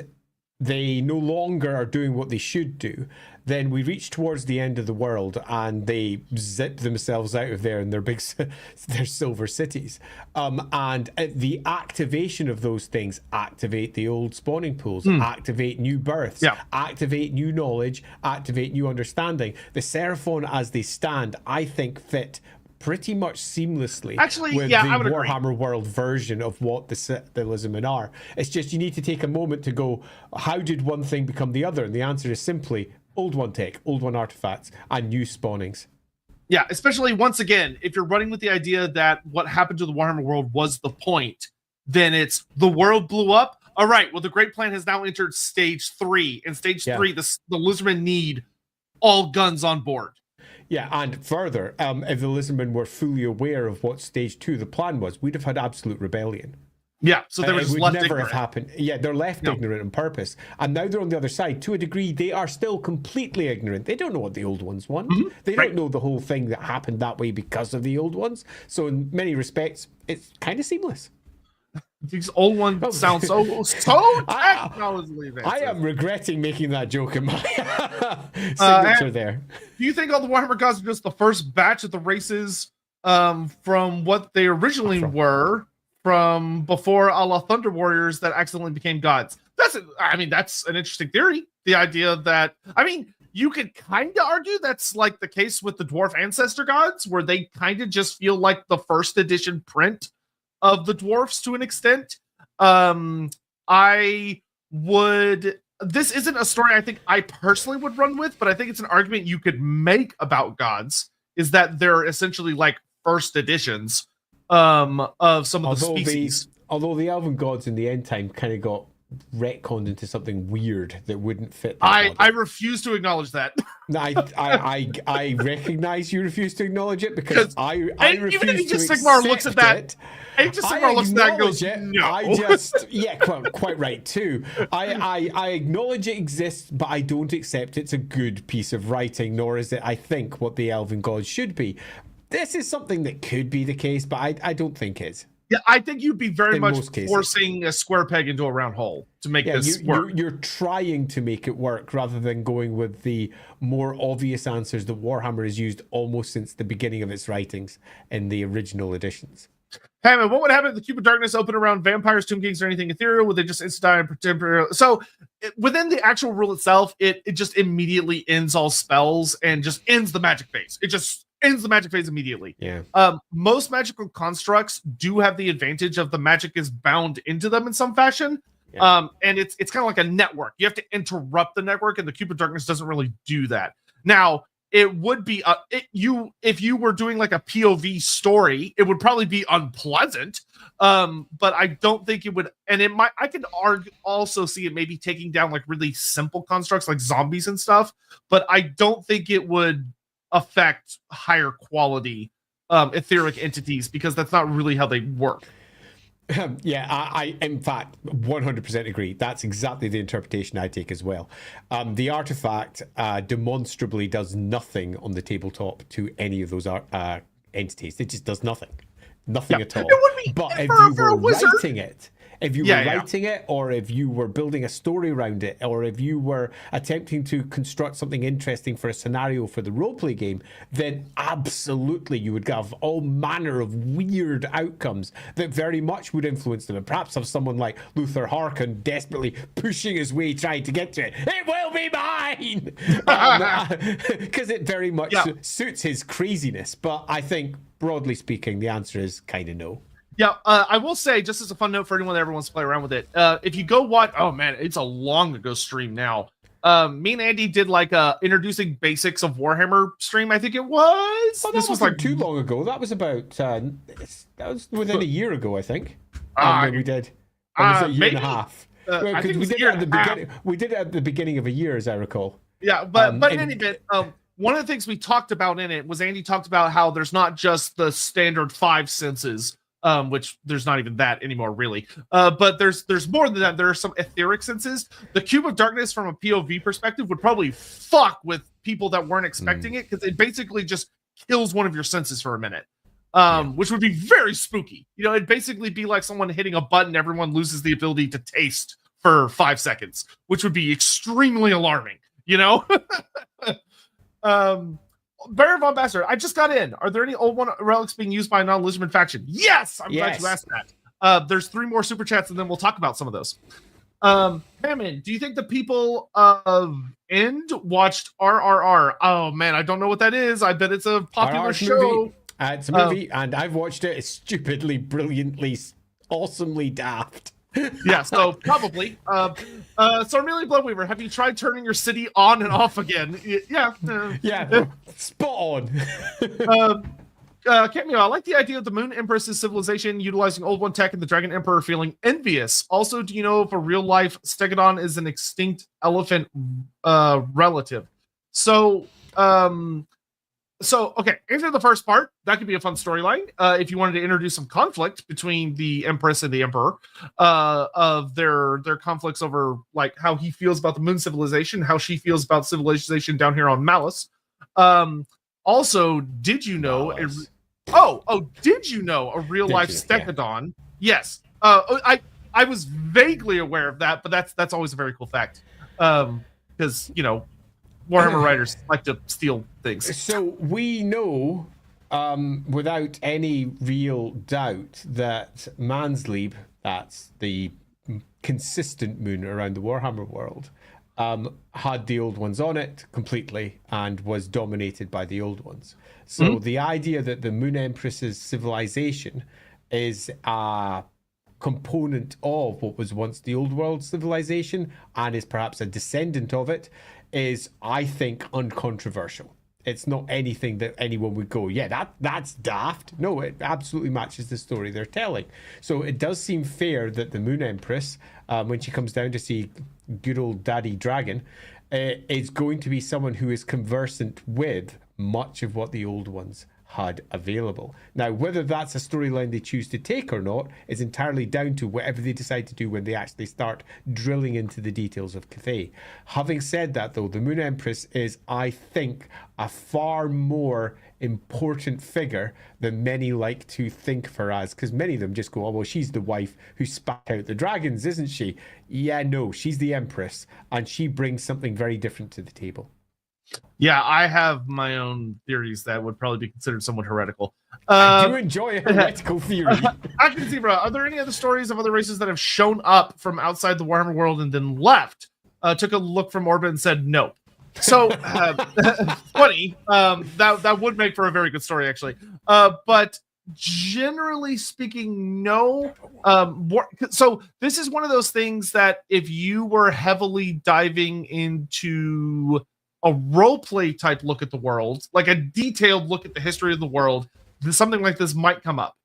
they no longer are doing what they should do. Then we reach towards the end of the world, and they zip themselves out of there in their their silver cities. And the activation of those things activate the old spawning pools, activate new births, activate new knowledge, activate new understanding. The Seraphon, as they stand, I think fit pretty much seamlessly with the Warhammer World version of what the Lizardmen are. It's just you need to take a moment to go, how did one thing become the other? And the answer is simply old one tech, old one artifacts, and new spawnings. Yeah, especially once again, if you're running with the idea that what happened to the Warhammer world was the point, then it's the world blew up. All right, well, the Great Plan has now entered stage 3. In stage 3, the Lizardmen need all guns on board. Yeah, and further, if the Lizardmen were fully aware of what stage 2 the plan was, we'd have had absolute rebellion. Yeah, so they were just left never ignorant. have happened. Yeah, they're left ignorant on purpose. And now they're on the other side. To a degree, they are still completely ignorant. They don't know what the old ones want. They don't know the whole thing that happened that way because of the old ones. So in many respects, it's kind of seamless. These old ones sound so technologically advanced. I am regretting making that joke in my signature there. Do you think all the Warhammer gods are just the first batch of the races from what they originally were from before a la Thunder Warriors that accidentally became gods? That's an interesting theory. The idea that, you could kind of argue that's like the case with the dwarf ancestor gods, where they kind of just feel like the first edition print of the dwarfs to an extent. This isn't a story I think I personally would run with, but I think it's an argument you could make about gods, is that they're essentially like first editions of some of the species. Although the elven gods in the end time kind of got retconned into something weird that wouldn't fit. I refuse to acknowledge that. I recognize you refuse to acknowledge it because I refuse even if to Sigmar looks at that. it. Sigmar looks at that and goes, no. Quite right too. I acknowledge it exists, but I don't accept it's a good piece of writing, nor is it, I think, what the elven gods should be. This is something that could be the case, but I don't think is. Yeah, I think you'd be very much forcing a square peg into a round hole to make this work. You're trying to make it work rather than going with the more obvious answers that Warhammer has used almost since the beginning of its writings in the original editions. Hammond, what would happen if the Cube of Darkness opened around vampires, Tomb Kings, or anything ethereal? Would they just insta-die and temporarily? So within the actual rule itself, it just immediately ends all spells and just ends the magic phase. It just ends the magic phase immediately. Yeah. Most magical constructs do have the advantage of the magic is bound into them in some fashion. Yeah. And it's kind of like a network. You have to interrupt the network, and the Cube of Darkness doesn't really do that. Now, it would be if you were doing like a POV story, it would probably be unpleasant. But I don't think it would, and it might. I could also see it maybe taking down like really simple constructs like zombies and stuff. But I don't think it would affect higher quality etheric entities, because that's not really how they work. Yeah, I in fact 100% agree. That's exactly the interpretation I take as well. The artifact demonstrably does nothing on the tabletop to any of those entities. It just does nothing at all. It would be, but if you were writing it, or if you were building a story around it, or if you were attempting to construct something interesting for a scenario for the roleplay game, then absolutely you would have all manner of weird outcomes that very much would influence them. And perhaps have someone like Luther Harkon desperately pushing his way trying to get to it. It will be mine! Because it very much suits his craziness. But I think, broadly speaking, the answer is kind of no. Yeah, I will say, just as a fun note for anyone that ever wants to play around with it, if you go watch, oh man, it's a long ago stream now. Me and Andy did like a introducing basics of Warhammer stream, I think it was. Oh, this was like too long ago. That was about that was within a year ago, I think. We did. Or was it a year and a half? I think we did it at the beginning. We did it at the beginning of a year, as I recall. Yeah, but in any event, one of the things we talked about in it was Andy talked about how there's not just the standard 5 senses which there's not even that anymore, really. But there's more than that. There are some etheric senses. The Cube of Darkness, from a POV perspective, would probably fuck with people that weren't expecting it, because it basically just kills one of your senses for a minute, which would be very spooky. You know, it'd basically be like someone hitting a button, everyone loses the ability to taste for 5 seconds, which would be extremely alarming, you know? Baron Von Bastard, I just got in. Are there any old one relics being used by a non-Lizardman faction? Yes! I'm glad you asked that. There's 3 more super chats, and then we'll talk about some of those. Hammond, do you think the people of End watched RRR? Oh, man, I don't know what that is. I bet it's a popular show. It's a movie, and I've watched it. It's stupidly, brilliantly, awesomely daft. Yeah, so probably. Sarmelian Bloodweaver, have you tried turning your city on and off again? Yeah. Yeah, spot on. Cameo, I like the idea of the Moon Empress's civilization utilizing Old One tech and the Dragon Emperor feeling envious. Also, do you know if a real-life Stegodon is an extinct elephant relative? Okay, answer the first part. That could be a fun storyline. If you wanted to introduce some conflict between the Empress and the Emperor, of their conflicts over like how he feels about the Moon civilization, how she feels about civilization down here on Malice. Also, did you know? Did you know a real life Stegodon? Yeah. Yes. I was vaguely aware of that, but that's always a very cool fact. Because you know, Warhammer writers like to steal things. So we know, without any real doubt, that Manslieb, that's the consistent moon around the Warhammer world, had the old ones on it completely and was dominated by the old ones. So the idea that the Moon Empress's civilization is a component of what was once the old world civilization and is perhaps a descendant of it is, I think, uncontroversial. It's not anything that anyone would go, yeah, that's daft. No, it absolutely matches the story they're telling. So it does seem fair that the Moon Empress, when she comes down to see good old Daddy Dragon, is going to be someone who is conversant with much of what the old ones had available. Now, whether that's a storyline they choose to take or not is entirely down to whatever they decide to do when they actually start drilling into the details of Cathay. Having said that, though, the Moon Empress is, I think, a far more important figure than many like to think of her as, because many of them just go, oh, well, she's the wife who spat out the dragons, isn't she? Yeah, no, she's the Empress, and she brings something very different to the table. Yeah, I have my own theories that would probably be considered somewhat heretical. I do enjoy a heretical theory. I can see, bro. Are there any other stories of other races that have shown up from outside the Warhammer world and then left? Took a look from orbit and said no. So funny. That would make for a very good story, actually. But generally speaking, no. So this is one of those things that if you were heavily diving into a roleplay type look at the world, like a detailed look at the history of the world, something like this might come up.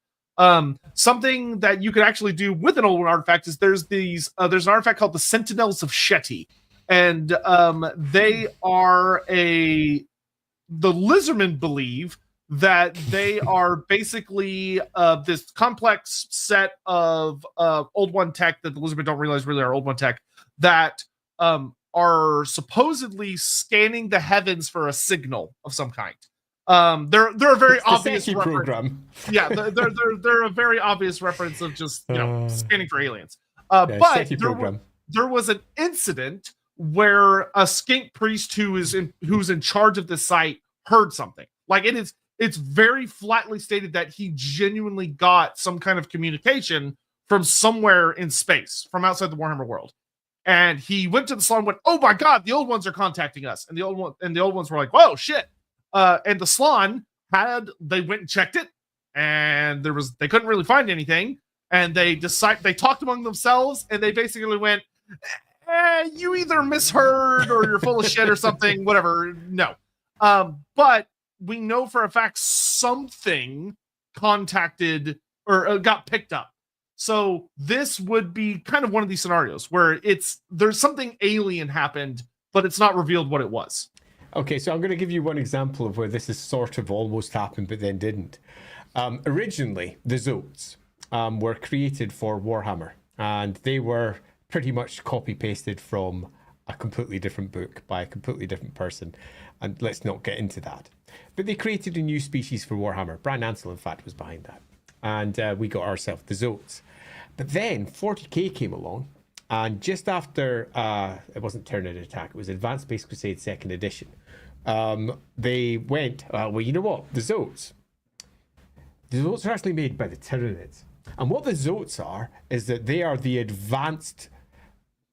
Something that you could actually do with an old artifact is there's an artifact called the Sentinels of Shetty, and they are the Lizardmen believe that they are basically this complex set of old one tech that the Lizardmen don't realize really are old one tech that are supposedly scanning the heavens for a signal of some kind. They're a very obvious program. Yeah, they're a very obvious reference of just scanning for aliens. But there was an incident where a skink priest who's in charge of the site heard something. Like it's very flatly stated that he genuinely got some kind of communication from somewhere in space, from outside the Warhammer world. And he went to the salon and went, oh my God, the old ones are contacting us. And the old ones were like, whoa, shit. And the salon they went and checked it, and they couldn't really find anything. And they talked among themselves, and they basically went, you either misheard or you're full of shit or something, whatever. No. But we know for a fact something contacted or got picked up. So this would be kind of one of these scenarios where there's something alien happened, but it's not revealed what it was. Okay, so I'm going to give you one example of where this is sort of almost happened, but then didn't. Originally, the Zotes, were created for Warhammer, and they were pretty much copy pasted from a completely different book by a completely different person. And let's not get into that. But they created a new species for Warhammer. Brian Ansell, in fact, was behind that. And we got ourselves the Zotes. But then 40k came along, and just after, it wasn't Tyranid Attack, it was Advanced Space Crusade 2nd Edition. They went, well, you know what? The Zotes are actually made by the Tyranids. And what the Zotes are is that they are the advanced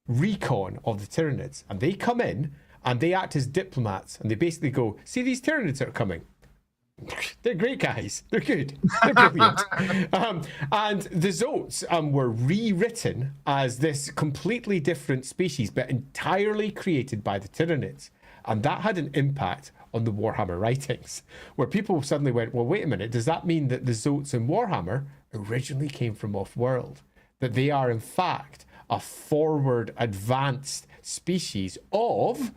recon of the Tyranids. And they come in and they act as diplomats, and they basically go, see these Tyranids that are coming? They're great guys. They're good. They're brilliant. And the Zotes were rewritten as this completely different species, but entirely created by the Tyranids. And that had an impact on the Warhammer writings, where people suddenly went, well, wait a minute, does that mean that the Zotes in Warhammer originally came from off-world? That they are, in fact, a forward, advanced species of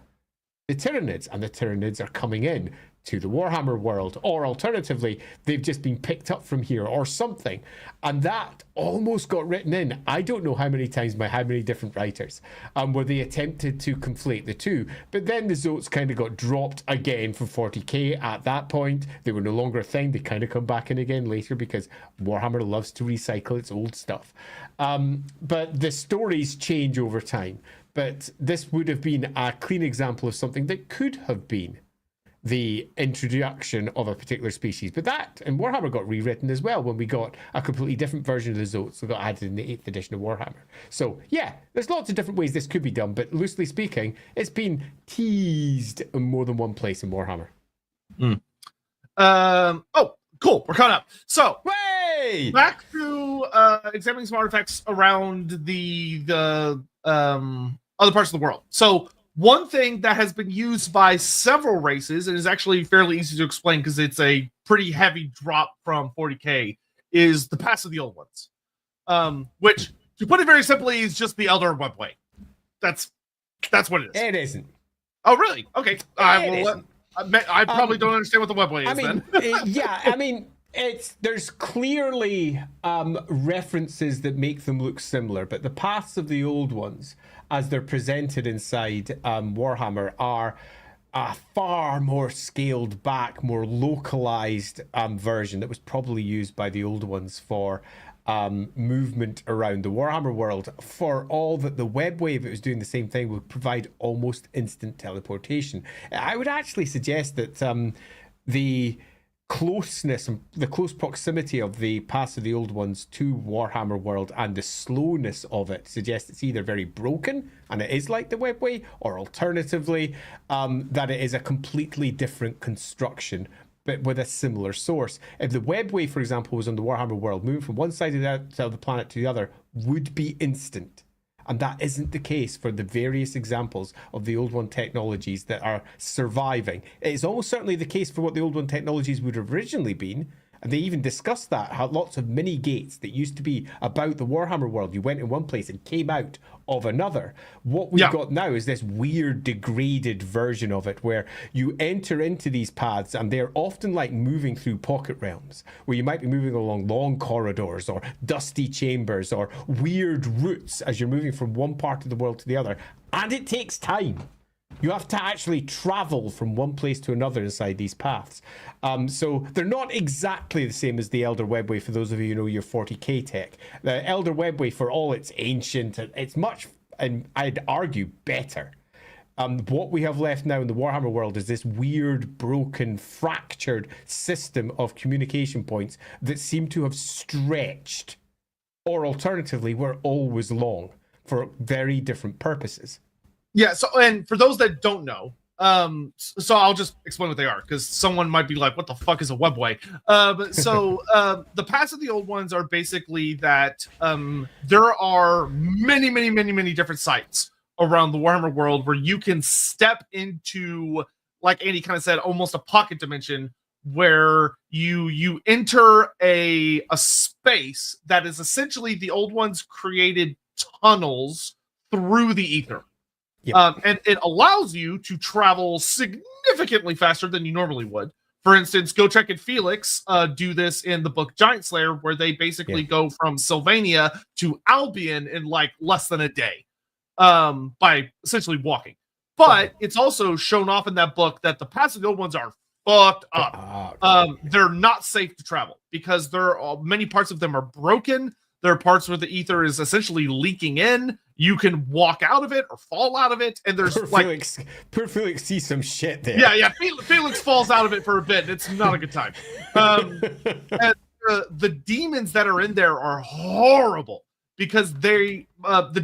the Tyranids, and the Tyranids are coming in to the Warhammer world, or alternatively, they've just been picked up from here or something. And that almost got written in, I don't know how many times by how many different writers, where they attempted to conflate the two. But then the Zotes kind of got dropped again from 40k at that point. They were no longer a thing. They kind of come back in again later because Warhammer loves to recycle its old stuff. But the stories change over time. But this would have been a clean example of something that could have been the introduction of a particular species. But that in Warhammer got rewritten as well when we got a completely different version of the Zotes that got added in the 8th edition of Warhammer. So yeah, there's lots of different ways this could be done, but loosely speaking, it's been teased in more than one place in Warhammer. Oh, cool. We're caught up. So Way! Back to examining some artifacts around the other parts of the world. So one thing that has been used by several races, and is actually fairly easy to explain because it's a pretty heavy drop from 40k, is the Pass of the Old Ones. Which, to put it very simply, is just the Elder Webway. That's what it is. It isn't. Oh, really? Okay. I probably don't understand what the Webway is then. Yeah, I mean, there's clearly references that make them look similar, but the Paths of the Old Ones, as they're presented inside Warhammer, are a far more scaled back, more localized version that was probably used by the Old Ones for movement around the Warhammer world. For all that the Webway, if it was doing the same thing, would provide almost instant teleportation. I would actually suggest that the closeness and the close proximity of the Pass of the Old Ones to Warhammer world and the slowness of it suggests it's either very broken and it is like the Webway, or alternatively that it is a completely different construction but with a similar source. If the Webway, for example, was on the Warhammer world, moving from one side of the planet to the other would be instant. And that isn't the case for the various examples of the Old One technologies that are surviving. It's almost certainly the case for what the Old One technologies would have originally been. And they even discussed that, how lots of mini gates that used to be about the Warhammer world. You went in one place and came out of another. What we've got now is this weird degraded version of it where you enter into these paths and they're often like moving through pocket realms where you might be moving along long corridors or dusty chambers or weird routes as you're moving from one part of the world to the other. And it takes time. You have to actually travel from one place to another inside these paths. So they're not exactly the same as the Elder Webway, for those of you who know your 40k tech. The Elder Webway, for all it's ancient, it's much, and I'd argue, better. What we have left now in the Warhammer world is this weird, broken, fractured system of communication points that seem to have stretched, or alternatively, were always long for very different purposes. Yeah, so, and for those that don't know, so I'll just explain what they are, because someone might be like, what the fuck is a Webway? The Paths of the Old Ones are basically that there are many different sites around the Warhammer world where you can step into, like Andy kind of said, almost a pocket dimension, where you enter a space that is essentially the Old Ones created tunnels through the ether. Yep. And it allows you to travel significantly faster than you normally would For instance, Gotrek and Felix do this in the book Giant Slayer, where they basically go from Sylvania to Albion in like less than a day, by essentially walking. But it's also shown off in that book that the Paths of the Old Ones are fucked up. They're not safe to travel because many parts of them are broken. There are parts where the ether is essentially leaking in. You can walk out of it or fall out of it, and there's poor Felix sees some shit there. Yeah. Felix falls out of it for a bit. It's not a good time. And the demons that are in there are horrible because the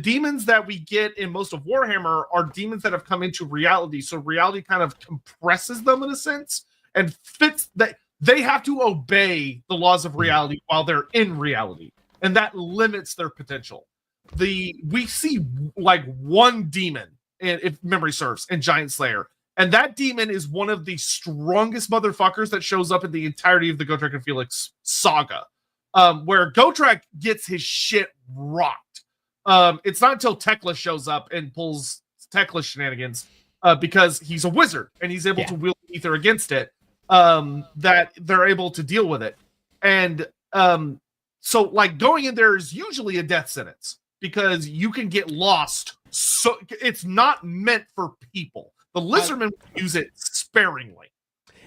demons that we get in most of Warhammer are demons that have come into reality. So reality kind of compresses them in a sense and fits that they have to obey the laws of reality while they're in reality, and that limits their potential. We see like one demon, if memory serves, in Giant Slayer, and that demon is one of the strongest motherfuckers that shows up in the entirety of the Gotrek and Felix saga, where Gotrek gets his shit rocked. It's not until Tekla shows up and pulls Tekla shenanigans, because he's a wizard and he's able to wield ether against it, that they're able to deal with it. And so like going in there is usually a death sentence because you can get lost. So it's not meant for people. The lizardmen use it sparingly.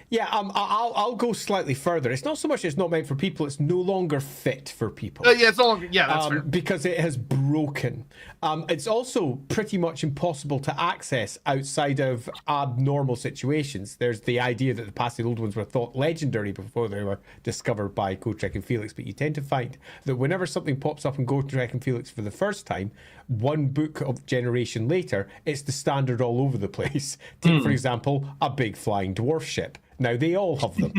Yeah, I'll go slightly further. It's not so much it's not meant for people, it's no longer fit for people. Yeah, it's no longer, that's fair. Because it has broken. It's also pretty much impossible to access outside of abnormal situations. There's the idea that the Paths of the Old Ones were thought legendary before they were discovered by Gotrek and Felix, but you tend to find that whenever something pops up in Gotrek and Felix for the first time, one book of generation later, it's the standard all over the place. Take, for example, a big flying dwarf ship. Now, they all have them.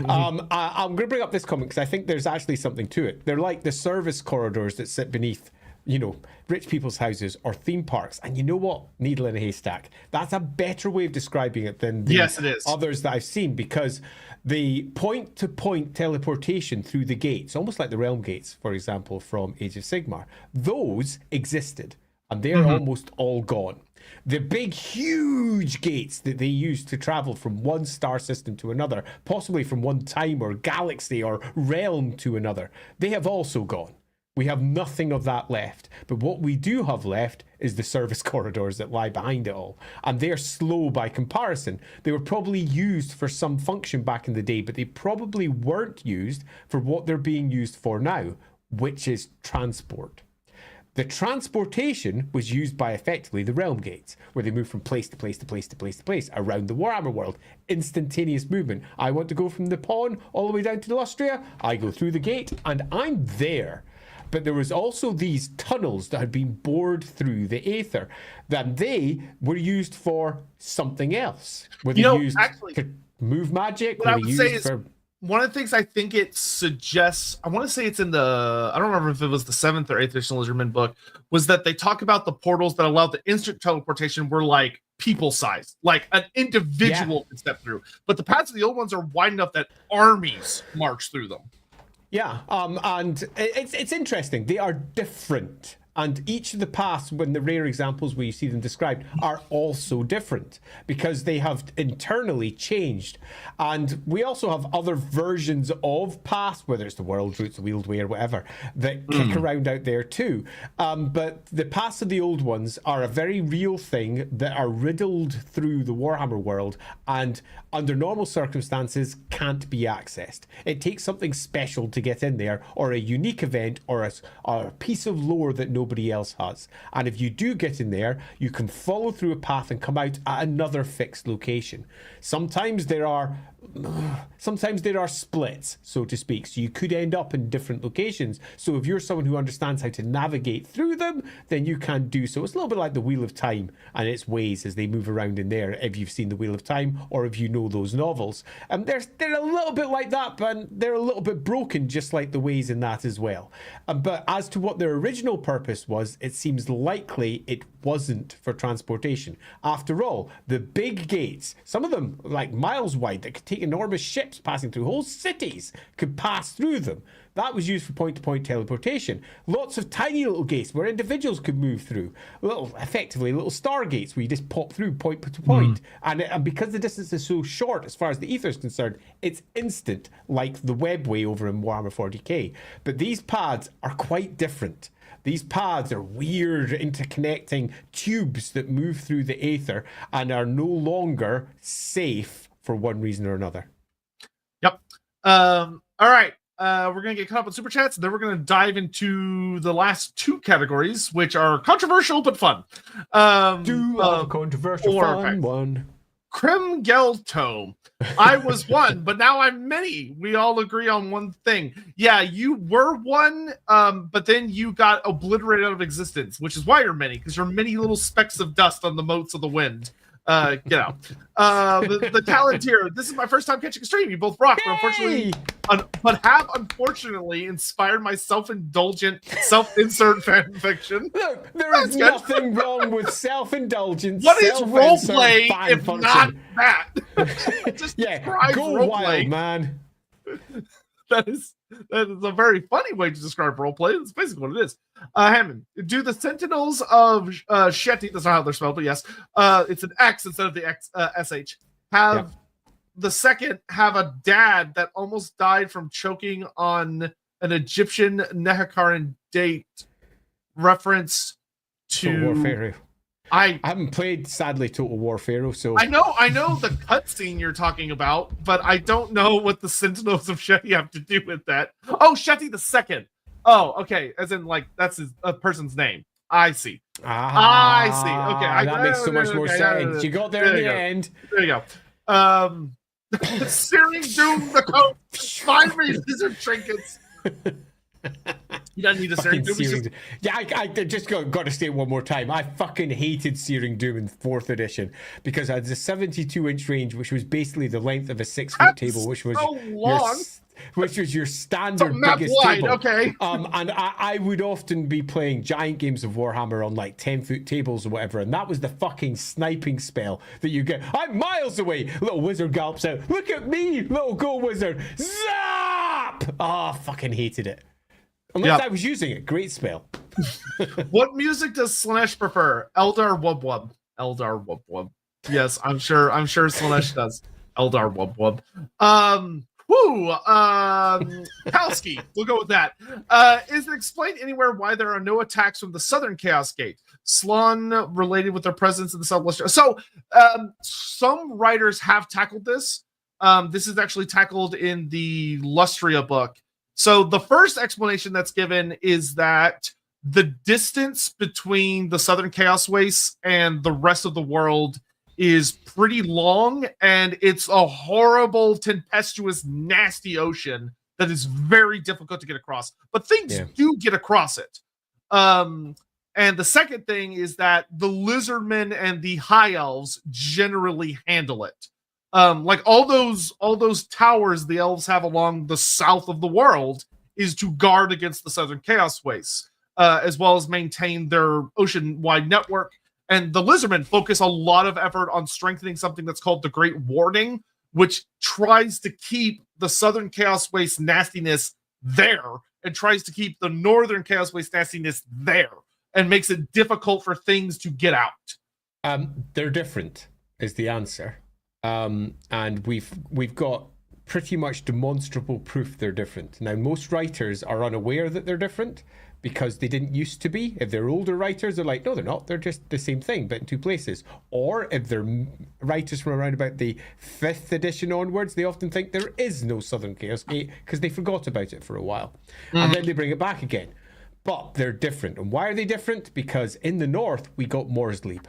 I'm going to bring up this comic because I think there's actually something to it. They're like the service corridors that sit beneath, rich people's houses or theme parks. And you know what? Needle in a haystack. That's a better way of describing it than the it is. Others that I've seen, because the point-to-point teleportation through the gates, almost like the realm gates, for example, from Age of Sigmar, those existed. And they're almost all gone. The big, huge gates that they used to travel from one star system to another, possibly from one time or galaxy or realm to another, they have also gone. We have nothing of that left. But what we do have left is the service corridors that lie behind it all. And they're slow by comparison. They were probably used for some function back in the day, but they probably weren't used for what they're being used for now, which is transport. The transportation was used by effectively the realm gates, where they move from place to place to place to place to place around the Warhammer world. Instantaneous movement. I want to go from the pawn all the way down to Illustria. I go through the gate and I'm there. But there was also these tunnels that had been bored through the aether, that they were used for something else. Were they used to move magic? What I would say is, one of the things I think it suggests, I want to say it's in I don't remember if it was the 7th or 8th edition Lizardman book, was that they talk about the portals that allowed the instant teleportation were like people sized, like an individual could step through. But the Paths of the Old Ones are wide enough that armies march through them. Yeah, and it's interesting. They are different. And each of the paths, when the rare examples where you see them described, are also different because they have internally changed. And we also have other versions of paths, whether it's the World Roots, the Wheeled Way, or whatever, that kick around out there too. But the paths of the old ones are a very real thing that are riddled through the Warhammer world and under normal circumstances can't be accessed. It takes something special to get in there, or a unique event, or a piece of lore that nobody else has. And if you do get in there, you can follow through a path and come out at another fixed location. Sometimes there are splits, so to speak, so you could end up in different locations. So if you're someone who understands how to navigate through them, then you can do so. It's a little bit like the Wheel of Time and its ways as they move around in there, if you've seen the Wheel of Time or if you know those novels. They're a little bit like that, but they're a little bit broken, just like the ways in that as well. But as to what their original purpose was, it seems likely it wasn't for transportation. After all, the big gates, some of them like miles wide, that could take take enormous ships passing through. Whole cities could pass through them. That was used for point-to-point teleportation. Lots of tiny little gates where individuals could move through. Effectively, little stargates where you just pop through point to point. And because the distance is so short as far as the ether is concerned, it's instant, like the webway over in Warhammer 40k. But these pads are quite different. These paths are weird, interconnecting tubes that move through the aether and are no longer safe for one reason or another. Yep. All right. We're going to get caught up on Super Chats, and then we're going to dive into the last two categories, which are controversial but fun. Controversial fun one. Kremgelto. I was one, but now I'm many. We all agree on one thing. Yeah, you were one, but then you got obliterated out of existence, which is why you're many, because you're many little specks of dust on the motes of the wind. Get out. The Palantir. This is my first time catching a stream. You both rock, but unfortunately, have unfortunately inspired my self-indulgent, self-insert fan fiction. Look, there is nothing wrong with self-indulgence. What is roleplay if not that? Just go wild, man. That is a very funny way to describe roleplay. That's basically what it is. Hammond, do the Sentinels of Shetty, that's not how they're spelled, but yes, it's an X instead of the X, SH, have the second have a dad that almost died from choking on an Egyptian Nehekaran date reference to War Pharaoh. I haven't played, sadly, Total War Pharaoh, so... I know the cutscene you're talking about, but I don't know what the Sentinels of Shetty have to do with that. Oh, Shetty the Second. Oh, okay. As in, like, that's a person's name. I see. I see. Okay. That makes so much more sense. You got there in the end. There you go. Searing Doom the coat. Find me lizard trinkets. You don't need a Searing Doom. I just got to say it one more time. I fucking hated Searing Doom in 4th edition because I had a 72-inch range, which was basically the length of a 6-foot table, which was so long. Which was your standard biggest wide, table. Okay. And I would often be playing giant games of Warhammer on like 10-foot tables or whatever, and that was the fucking sniping spell that you get. I'm miles away. Little wizard gallops out. Look at me, little go wizard. Zap! Fucking hated it. Unless I was using it. Great spell. What music does Slanesh prefer? Eldar Wub Wub. Eldar Wub Wub. Yes, I'm sure Slanesh does. Eldar Wub Wub. Kalski, we'll go with that. Is it explained anywhere why there are no attacks from the Southern Chaos Gate? Slon related with their presence in the Southwest. So, some writers have tackled this. This is actually tackled in the Lustria book. So, the first explanation that's given is that the distance between the Southern Chaos Wastes and the rest of the world is pretty long, and it's a horrible, tempestuous, nasty ocean that is very difficult to get across. But things do get across it. And the second thing is that the lizardmen and the high elves generally handle it. Like all those towers the elves have along the south of the world is to guard against the Southern Chaos Wastes, as well as maintain their ocean-wide network. And the lizardmen focus a lot of effort on strengthening something that's called the Great Warding, which tries to keep the Southern Chaos Waste nastiness there and tries to keep the Northern Chaos Waste nastiness there and makes it difficult for things to get out. They're different is the answer. And we've got pretty much demonstrable proof they're different. Now, most writers are unaware that they're different because they didn't used to be. If they're older writers, they're like, no, they're not. They're just the same thing, but in two places. Or if they're writers from around about the 5th edition onwards, they often think there is no Southern Chaos Gate because they forgot about it for a while. And then they bring it back again. But they're different. And why are they different? Because in the north, we got Morsleib.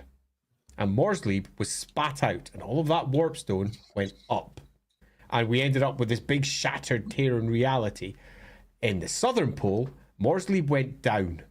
And Morsleib was spat out, and all of that warpstone went up. And we ended up with this big shattered tear in reality. In the southern pole, Morsleib went down,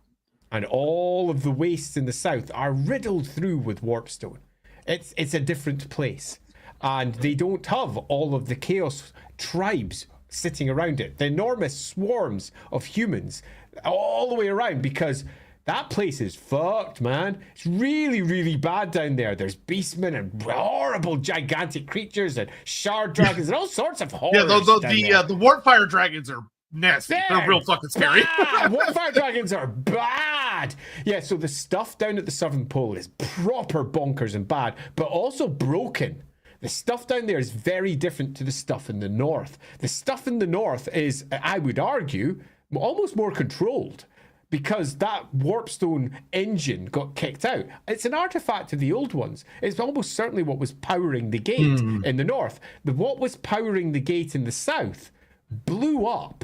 and all of the wastes in the south are riddled through with warpstone. It's a different place, and they don't have all of the chaos tribes sitting around it. The enormous swarms of humans all the way around, because That place is fucked, man. It's really, really bad down there. There's beastmen and horrible, gigantic creatures and shard dragons and all sorts of horrors. The Warpfire dragons are nasty. They're real fucking scary. Warpfire dragons are bad. Yeah, so the stuff down at the Southern Pole is proper bonkers and bad, but also broken. The stuff down there is very different to the stuff in the north. The stuff in the north is, I would argue, almost more controlled, because that warpstone engine got kicked out. It's an artifact of the old ones. It's almost certainly what was powering the gate in the north. What was powering the gate in the south blew up.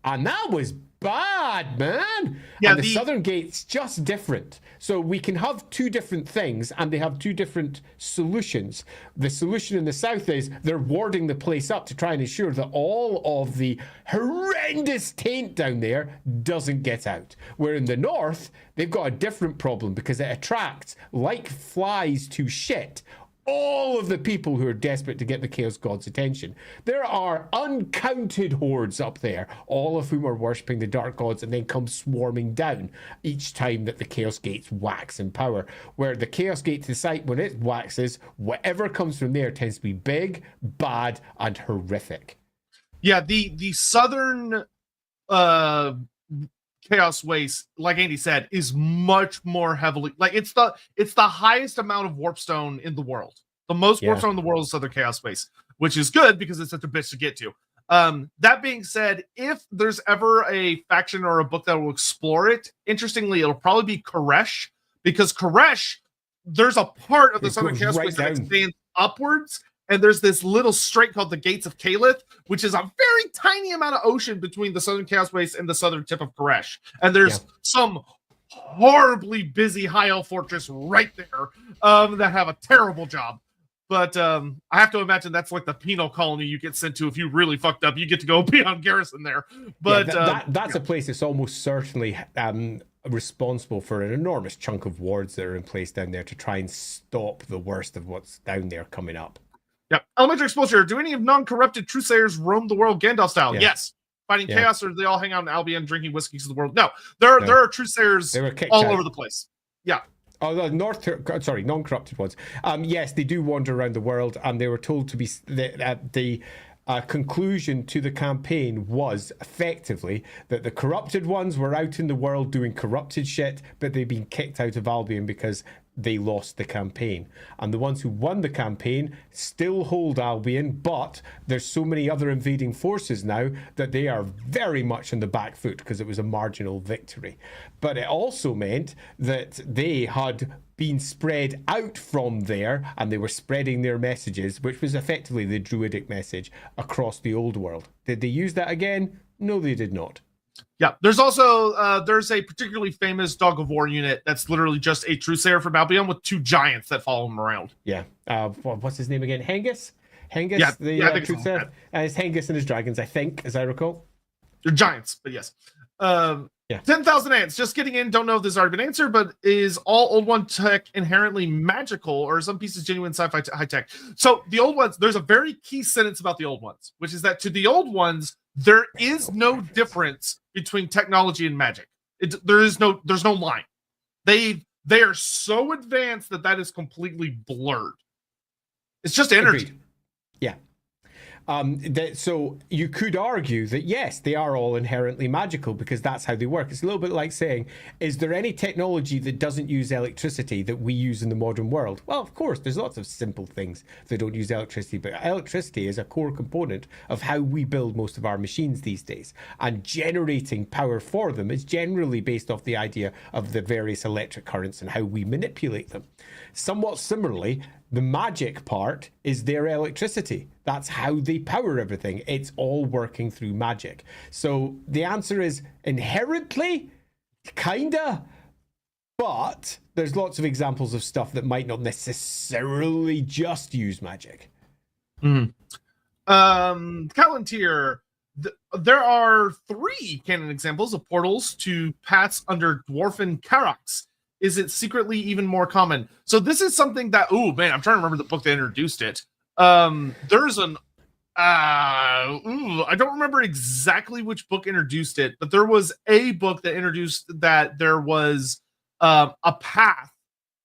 And that was bad, man. Yeah, and the southern gate's just different. So we can have two different things, and they have two different solutions. The solution in the south is they're warding the place up to try and ensure that all of the horrendous taint down there doesn't get out. Where in the north, they've got a different problem because it attracts, like flies to shit, all of the people who are desperate to get the Chaos God's attention. There are uncounted hordes up there, all of whom are worshipping the Dark Gods and then come swarming down each time that the Chaos Gates wax in power. Where the Chaos Gate to the site, when it waxes, whatever comes from there tends to be big, bad, and horrific. Yeah, the southern Chaos Waste, like Andy said, is much more heavily, like it's the highest amount of warpstone in the world. The most warpstone in the world is Southern Chaos Waste, which is good because it's such a bitch to get to. That being said, if there's ever a faction or a book that will explore it, interestingly, it'll probably be Koresh, because Koresh, there's a part of the Southern Chaos Waste that expands upwards. And there's this little strait called the Gates of Calith, which is a very tiny amount of ocean between the Southern Chaos Waste and the southern tip of Koresh. And there's some horribly busy high elf fortress right there that have a terrible job. But I have to imagine that's like the penal colony you get sent to if you really fucked up. You get to go be on garrison there. But that's a place that's almost certainly responsible for an enormous chunk of wards that are in place down there to try and stop the worst of what's down there coming up. Yep. Elementary exposure. Do any of non-corrupted Truthsayers roam the world Gandalf style? Yeah. Yes. Fighting chaos, or do they all hang out in Albion drinking whiskey to the world? No. There are Truthsayers all over the place. Yeah. Oh, the non-corrupted ones. Yes, they do wander around the world, and they were told to be the conclusion to the campaign was effectively that the corrupted ones were out in the world doing corrupted shit, but they've been kicked out of Albion because they lost the campaign. And the ones who won the campaign still hold Albion, but there's so many other invading forces now that they are very much on the back foot because it was a marginal victory. But it also meant that they had been spread out from there, and they were spreading their messages, which was effectively the druidic message across the old world. Did they use that again? No, they did not. Yeah, there's also there's a particularly famous Dog of War unit that's literally just a Truthsayer from Albion with two giants that follow him around. Yeah, what's his name again? Hengist? Hengist, yeah, the Truthsayer. It's Hengist and his dragons, I think, as I recall. They're giants, but yes. 10,000 ants. Just getting in. Don't know if this has already been answered, but is all old one tech inherently magical, or some pieces genuine sci-fi high tech? So the old ones, there's a very key sentence about the old ones, which is that to the old ones, there is no difference between technology and magic. There's no line. They are so advanced that is completely blurred. It's just energy. Agreed. Yeah. So you could argue that yes, they are all inherently magical because that's how they work. It's a little bit like saying, is there any technology that doesn't use electricity that we use in the modern world? Well, of course, there's lots of simple things that don't use electricity, but electricity is a core component of how we build most of our machines these days. And generating power for them is generally based off the idea of the various electric currents and how we manipulate them. Somewhat similarly, the magic part is their electricity. That's how they power everything. It's all working through magic. So the answer is inherently, kinda, but there's lots of examples of stuff that might not necessarily just use magic. Callantir, there are 3 canon examples of portals to paths under Dwarfen Karoks. Is it secretly even more common? So this is something that, I'm trying to remember the book that introduced it. There's an I don't remember exactly which book introduced it, but there was a book that introduced that there was a path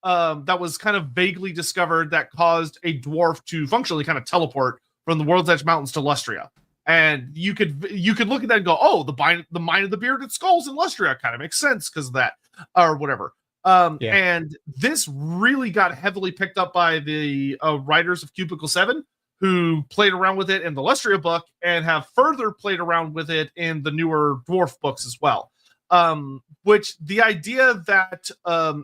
that was kind of vaguely discovered that caused a dwarf to functionally kind of teleport from the World's Edge Mountains to Lustria. And you could look at that and go, oh, the mine of the bearded skulls in Lustria kind of makes sense because of that, or whatever. And this really got heavily picked up by the writers of Cubicle 7, who played around with it in the Lustria book and have further played around with it in the newer dwarf books as well. Which the idea that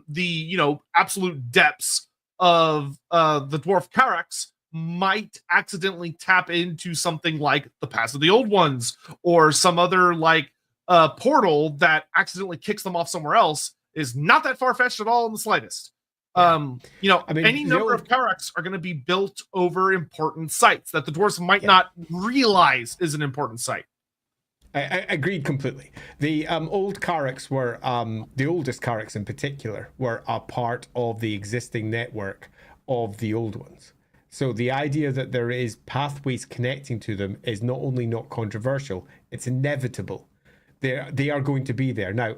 the absolute depths of the dwarf Carax might accidentally tap into something like the Pass of the Old Ones or some other like portal that accidentally kicks them off somewhere else is not that far-fetched at all in the slightest. Any number of Carax are going to be built over important sites that the dwarves might not realize is an important site. I agreed completely. The old Carax were, the oldest Carax in particular, were a part of the existing network of the old ones. So the idea that there is pathways connecting to them is not only not controversial, it's inevitable. They are going to be there. Now,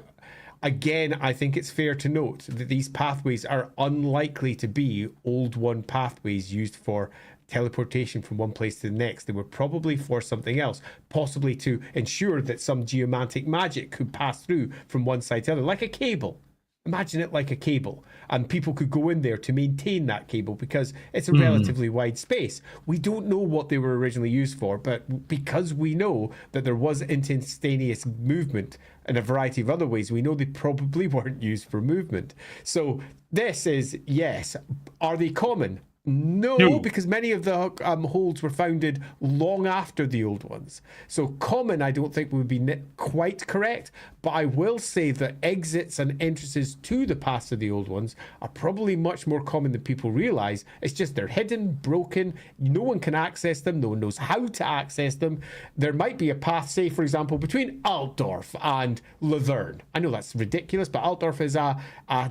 again, I think it's fair to note that these pathways are unlikely to be old one pathways used for teleportation from one place to the next. They were probably for something else, possibly to ensure that some geomantic magic could pass through from one side to the other, like a cable. Imagine it like a cable, and people could go in there to maintain that cable because it's a relatively wide space. We don't know what they were originally used for, but because we know that there was instantaneous movement in a variety of other ways, we know they probably weren't used for movement. So this is, yes. Are they common? No, because many of the holds were founded long after the old ones. So common, I don't think would be quite correct, but I will say that exits and entrances to the paths of the old ones are probably much more common than people realize. It's just they're hidden, broken, no one can access them, no one knows how to access them. There might be a path, say, for example, between Altdorf and Laverne. I know that's ridiculous, but Altdorf is a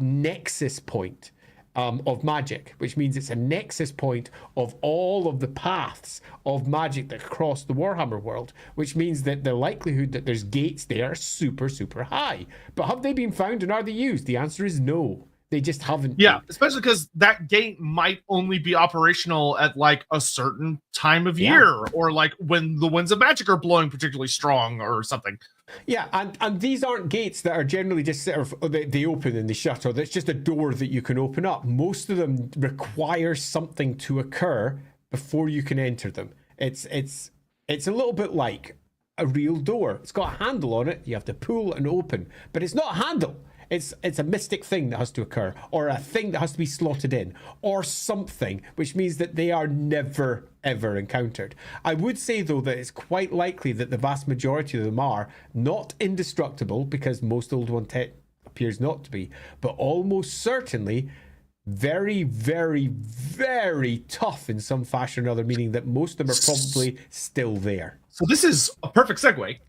nexus point of magic, which means it's a nexus point of all of the paths of magic that cross the Warhammer world, which means that the likelihood that there's gates there are super, super high. But have they been found and are they used? The answer is no. They just haven't. Yeah, especially because that gate might only be operational at like a certain time of year, or like when the winds of magic are blowing particularly strong or something. Yeah, and these aren't gates that are generally just sort of, they open and they shut, or that's just a door that you can open up. Most of them require something to occur before you can enter them. It's a little bit like a real door. It's got a handle on it. You have to pull and open, but it's not a handle. It's a mystic thing that has to occur, or a thing that has to be slotted in, or something, which means that they are never, ever encountered. I would say, though, that it's quite likely that the vast majority of them are not indestructible, because most old one tech appears not to be, but almost certainly very, very, very tough in some fashion or another, meaning that most of them are probably still there. So this is a perfect segue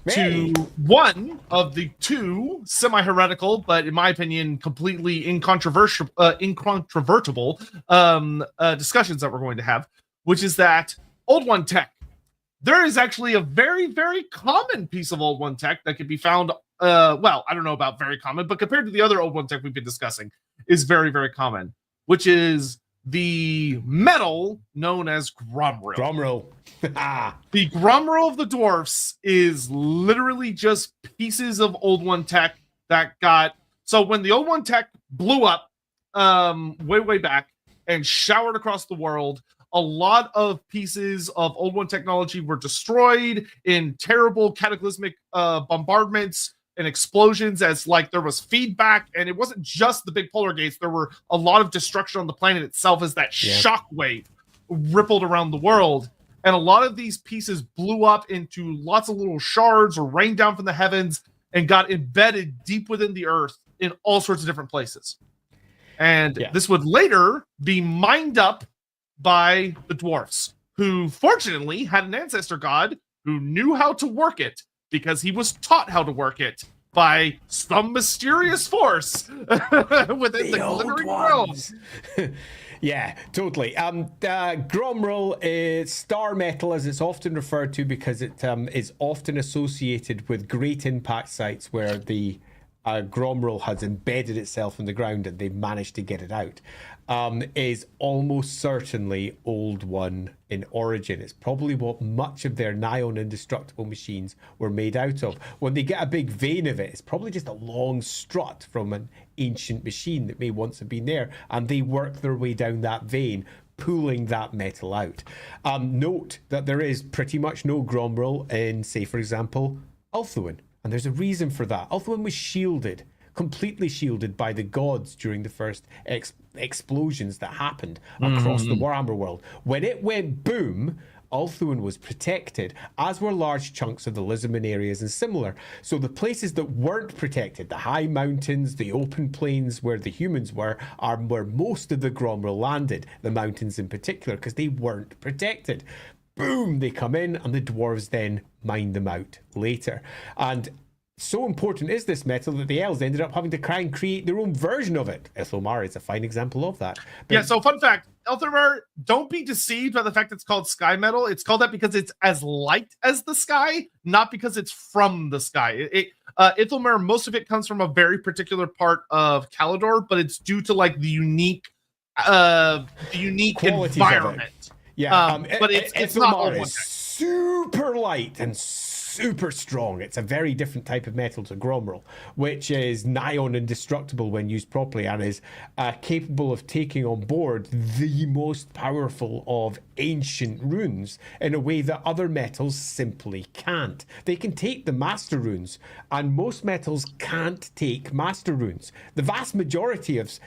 to one of the two semi-heretical, but in my opinion, completely incontrovertible discussions that we're going to have, which is that Old One tech. There is actually a very, very common piece of Old One tech that can be found. Well, I don't know about very common, but compared to the other Old One tech we've been discussing, is very, very common, which is the metal known as Gromrill. Gromrill. The Gromrill of the dwarfs is literally just pieces of Old One tech that got... So when the Old One tech blew up way back and showered across the world, a lot of pieces of Old One technology were destroyed in terrible cataclysmic bombardments and explosions, as like there was feedback, and it wasn't just the big polar gates. There were a lot of destruction on the planet itself as that shockwave rippled around the world. And a lot of these pieces blew up into lots of little shards or rained down from the heavens and got embedded deep within the earth in all sorts of different places. And this would later be mined up by the dwarfs, who fortunately had an ancestor god who knew how to work it, because he was taught how to work it by some mysterious force within the glittering realms. Yeah, totally. Gromrel is star metal, as it's often referred to, because it is often associated with great impact sites where the Gromrel has embedded itself in the ground and they've managed to get it out. Is almost certainly Old One in origin. It's probably what much of their nigh on indestructible machines were made out of. When they get a big vein of it, it's probably just a long strut from an ancient machine that may once have been there, and they work their way down that vein, pulling that metal out. Note that there is pretty much no Gromrel in, say, for example, Ulthuan, and there's a reason for that. Ulthuan was shielded, completely shielded by the gods during the first explosions that happened across the Warhammer world. When it went boom, Ulthuan was protected, as were large chunks of the Lizardman areas and similar. So the places that weren't protected, the high mountains, the open plains where the humans were, are where most of the Gromrel landed, the mountains in particular, because they weren't protected. Boom, they come in, and the dwarves then mine them out later. And so important is this metal that the elves ended up having to try and create their own version of it. Ithilmar is a fine example of that. But yeah, so fun fact, Ithilmar, don't be deceived by the fact it's called sky metal. It's called that because it's as light as the sky, not because it's from the sky. Ithilmar, most of it comes from a very particular part of Kalador, but it's due to like the unique environment. Yeah, but it's not all one super light and super strong. It's a very different type of metal to Gromrel, which is nigh on indestructible when used properly, and is capable of taking on board the most powerful of ancient runes in a way that other metals simply can't. They can take the master runes, and most metals can't take master runes. The vast majority of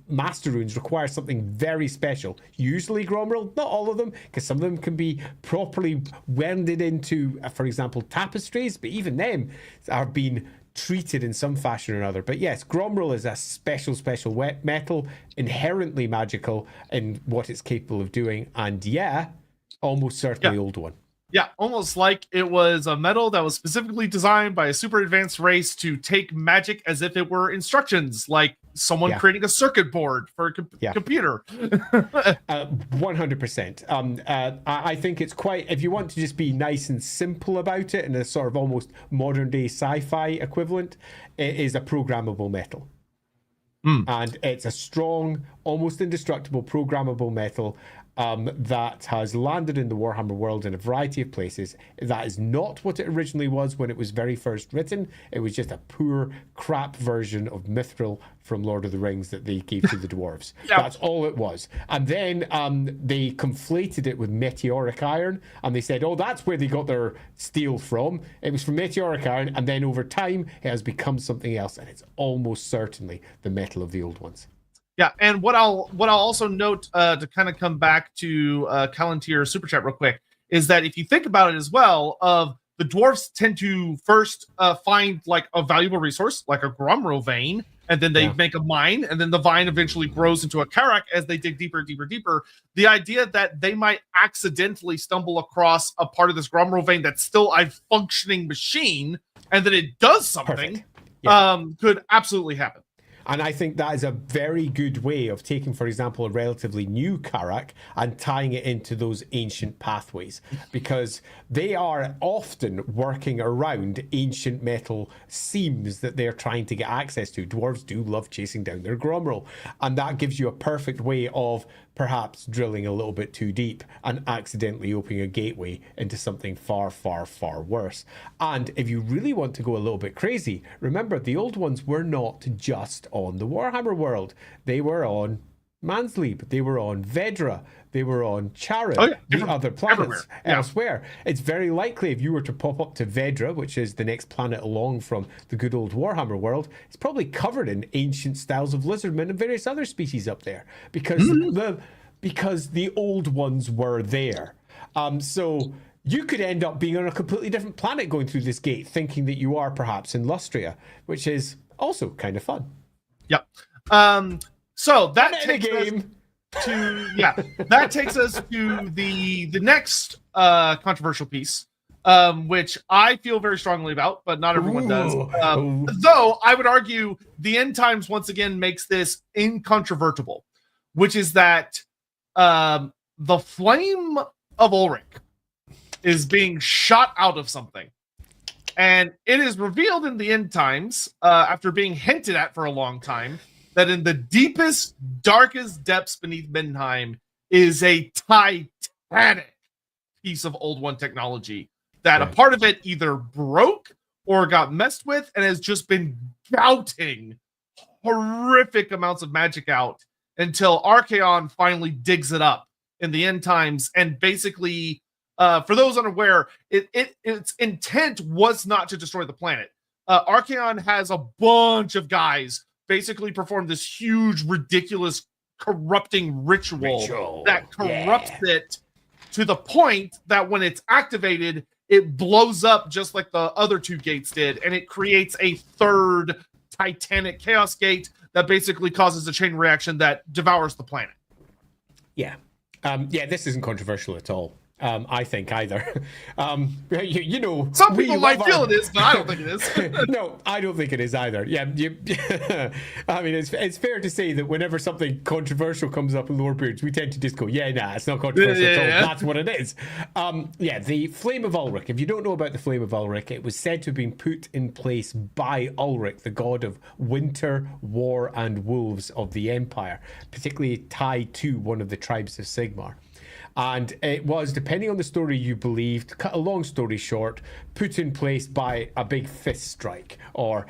master runes require something very special. Usually Gromrel, not all of them, because some of them can be properly wended into, for example, tapestries, but even them are being treated in some fashion or another. But yes, Gromrel is a special metal, inherently magical in what it's capable of doing, and yeah, almost certainly Old One. Yeah, almost like it was a metal that was specifically designed by a super advanced race to take magic as if it were instructions, like someone creating a circuit board for a computer. 100%. I think it's quite, if you want to just be nice and simple about it, in a sort of almost modern day sci-fi equivalent, it is a programmable metal. And it's a strong, almost indestructible programmable metal that has landed in the Warhammer world in a variety of places. That is not what it originally was when it was very first written. It was just a poor, crap version of Mithril from Lord of the Rings that they gave to the dwarves. That's all it was. And then they conflated it with meteoric iron, and they said, oh, that's where they got their steel from. It was from meteoric iron, and then over time, it has become something else, and it's almost certainly the metal of the Old Ones. Yeah, and what I'll also note to kind of come back to Callantir Super Chat real quick is that if you think about it as well, the dwarves tend to first find like a valuable resource, like a Gromrel vein, and then they make a mine, and then the vine eventually grows into a Karak as they dig deeper, deeper, deeper. The idea that they might accidentally stumble across a part of this Gromrel vein that's still a functioning machine, and then it does something, could absolutely happen. And I think that is a very good way of taking, for example, a relatively new Karak and tying it into those ancient pathways, because they are often working around ancient metal seams that they're trying to get access to. Dwarves do love chasing down their Gromrel, and that gives you a perfect way of perhaps drilling a little bit too deep and accidentally opening a gateway into something far, far, far worse. And if you really want to go a little bit crazy, remember, the Old Ones were not just on the Warhammer world. They were on Mansleep, they were on Vedra, they were on Charon, the other planets elsewhere. It's very likely if you were to pop up to Vedra, which is the next planet along from the good old Warhammer world, it's probably covered in ancient styles of lizardmen and various other species up there, because the Old Ones were there. So you could end up being on a completely different planet going through this gate, thinking that you are perhaps in Lustria, which is also kind of fun. Yep. So that takes us to the next controversial piece, which I feel very strongly about, but not everyone does. Ooh. Though I would argue the end times once again makes this incontrovertible, which is that the flame of Ulrich is being shot out of something. And it is revealed in the end times, after being hinted at for a long time, that in the deepest, darkest depths beneath Middenheim is a titanic piece of Old One technology that a part of it either broke or got messed with and has just been gouting horrific amounts of magic out until Archaon finally digs it up in the end times. And basically, for those unaware, its intent was not to destroy the planet. Archaon has a bunch of guys basically perform this huge, ridiculous, corrupting ritual that corrupts it to the point that when it's activated, it blows up just like the other two gates did, and it creates a third titanic chaos gate that basically causes a chain reaction that devours the planet. Yeah. This isn't controversial at all. I think either. You know, some people might feel it is, but I don't think it is. No, I don't think it is either. Yeah, I mean, it's fair to say that whenever something controversial comes up in Lorebeards, we tend to just go, it's not controversial at all. That's what it is. The Flame of Ulrich. If you don't know about the Flame of Ulrich, it was said to have been put in place by Ulrich, the god of winter, war, and wolves of the Empire, particularly tied to one of the tribes of Sigmar. And it was, depending on the story you believed, cut a long story short, put in place by a big fist strike, or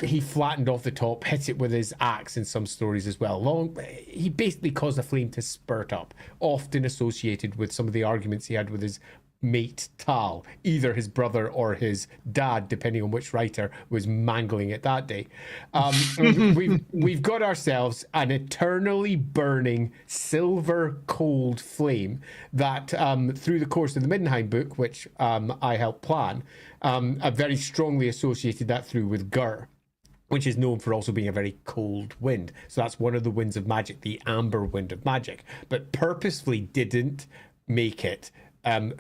he flattened off the top, hit it with his axe in some stories as well. He basically caused the flame to spurt up, often associated with some of the arguments he had with his mate Tal, either his brother or his dad, depending on which writer was mangling it that day. We've got ourselves an eternally burning silver cold flame that through the course of the Middenheim book, which I helped plan, I very strongly associated that through with Gur, which is known for also being a very cold wind. So that's one of the winds of magic, the amber wind of magic, but purposefully didn't make it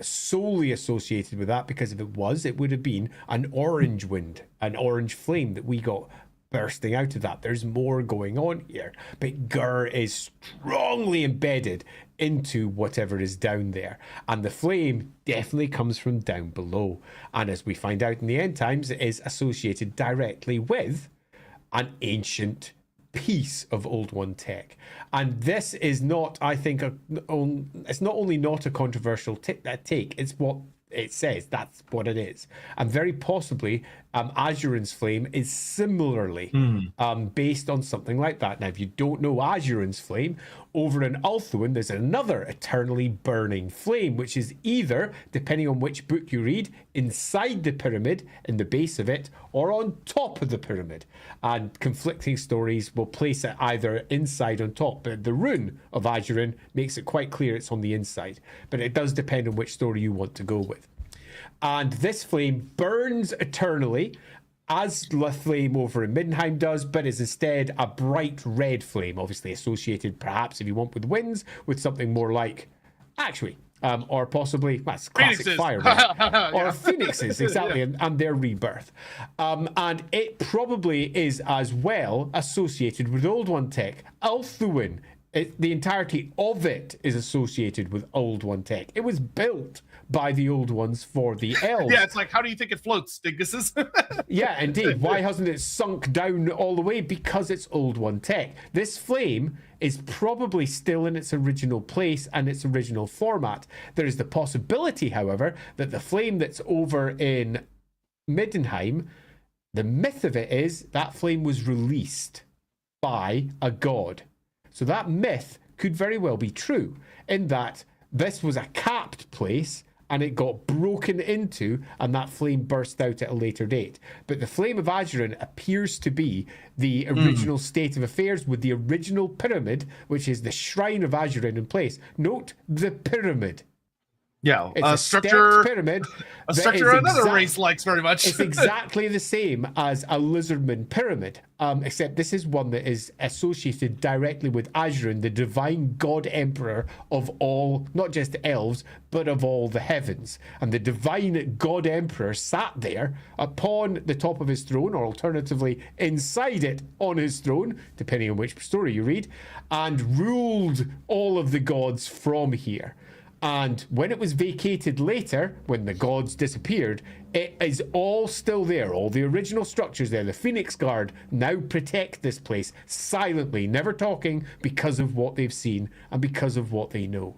solely associated with that, because if it was, it would have been an orange wind, an orange flame that we got bursting out of that. There's more going on here, but Gur is strongly embedded into whatever is down there, and the flame definitely comes from down below, and as we find out in the end times, it is associated directly with an ancient piece of Old One tech. And this is not, I think, it's not only not a controversial take, it's what it says. That's what it is. And very possibly Azurin's flame is similarly based on something like that. Now, if you don't know Azurin's flame, over in Ulthuan, there's another eternally burning flame, which is either, depending on which book you read, inside the pyramid, in the base of it, or on top of the pyramid. And conflicting stories will place it either inside or on top. But the rune of Azurin makes it quite clear it's on the inside. But it does depend on which story you want to go with. And this flame burns eternally, as the flame over in Middenheim does, but is instead a bright red flame, obviously associated, perhaps, if you want, with winds, with something more like, or possibly, that's classic fire, or phoenixes, exactly, and their rebirth. And it probably is as well associated with Old One tech. Ulthuan, the entirety of it is associated with Old One tech. It was built by the Old Ones for the elves. Yeah, it's like, how do you think it floats, Dinguses? Yeah, indeed. Why hasn't it sunk down all the way? Because it's Old One tech. This flame is probably still in its original place and its original format. There is the possibility, however, that the flame that's over in Middenheim, the myth of it is that flame was released by a god. So that myth could very well be true, in that this was a capped place and it got broken into, and that flame burst out at a later date. But the Flame of Azurin appears to be the original state of affairs with the original pyramid, which is the Shrine of Azurin in place. Note the pyramid. Yeah, It's a structure stepped pyramid. a that structure is another race likes very much. It's exactly the same as a lizardman pyramid, except this is one that is associated directly with Azurun, the divine god emperor of all, not just elves, but of all the heavens. And the divine god emperor sat there upon the top of his throne, or alternatively inside it on his throne, depending on which story you read, and ruled all of the gods from here. And when it was vacated later, when the gods disappeared, it is all still there. All the original structures there. The Phoenix Guard now protect this place silently, never talking, because of what they've seen and because of what they know.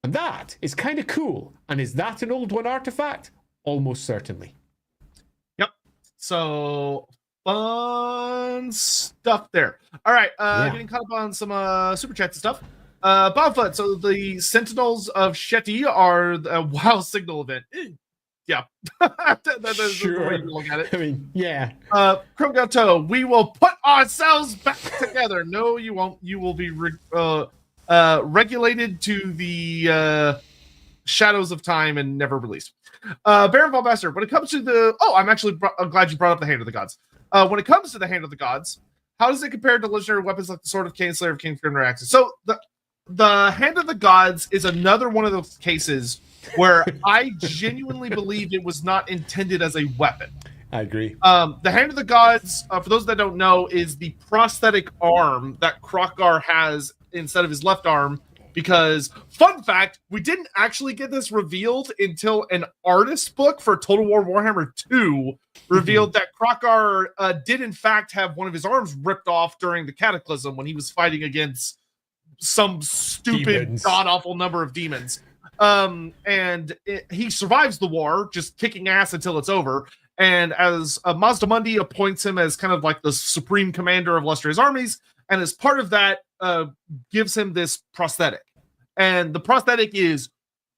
And that is kind of cool. And is that an old one artifact? Almost certainly. Yep. So fun stuff there. All right. Getting caught up on some super chats and stuff. Bobfoot, so the Sentinels of Shetty are a WoW signal event. Yeah. That's sure. the way you look at it. I mean, yeah. Krumgato, we will put ourselves back together. No, you won't. You will be regulated to the shadows of time and never released. Baron Valbasser, when it comes to the... Oh, I'm glad you brought up the Hand of the Gods. When it comes to the Hand of the Gods, how does it compare to legendary weapons like the Sword of Cain, Slayer of Kings, Grimner Axes? So the Hand of the Gods is another one of those cases where I genuinely believe it was not intended as a weapon. I agree. The Hand of the Gods, for those that don't know, is the prosthetic arm that Krokgar has instead of his left arm. Because, fun fact, we didn't actually get this revealed until an artist book for Total War Warhammer 2 revealed that Krokgar did in fact have one of his arms ripped off during the Cataclysm when he was fighting against some stupid, god-awful number of demons. He survives the war, just kicking ass until it's over. And as Mazdamundi appoints him as kind of like the supreme commander of Lustrious armies, and as part of that, gives him this prosthetic. And the prosthetic is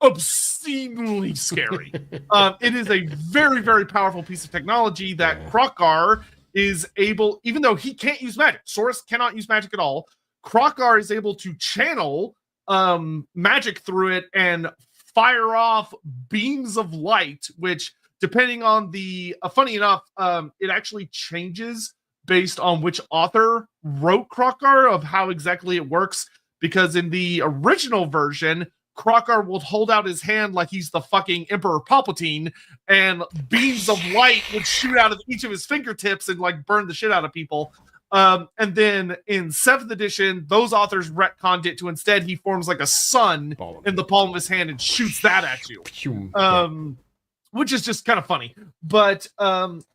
obscenely scary. It is a very, very powerful piece of technology that Krokgar is able, even though he can't use magic, Saurus cannot use magic at all, Krokgar is able to channel magic through it and fire off beams of light, which, depending on the... funny enough, it actually changes based on which author wrote Krokgar of how exactly it works. Because in the original version, Krokgar will hold out his hand like he's the fucking Emperor Palpatine, and beams of light would shoot out of each of his fingertips and like burn the shit out of people. And then in 7th edition, those authors retconned it to instead he forms like a sun in the palm of his hand and shoots that at you. Which is just kind of funny. But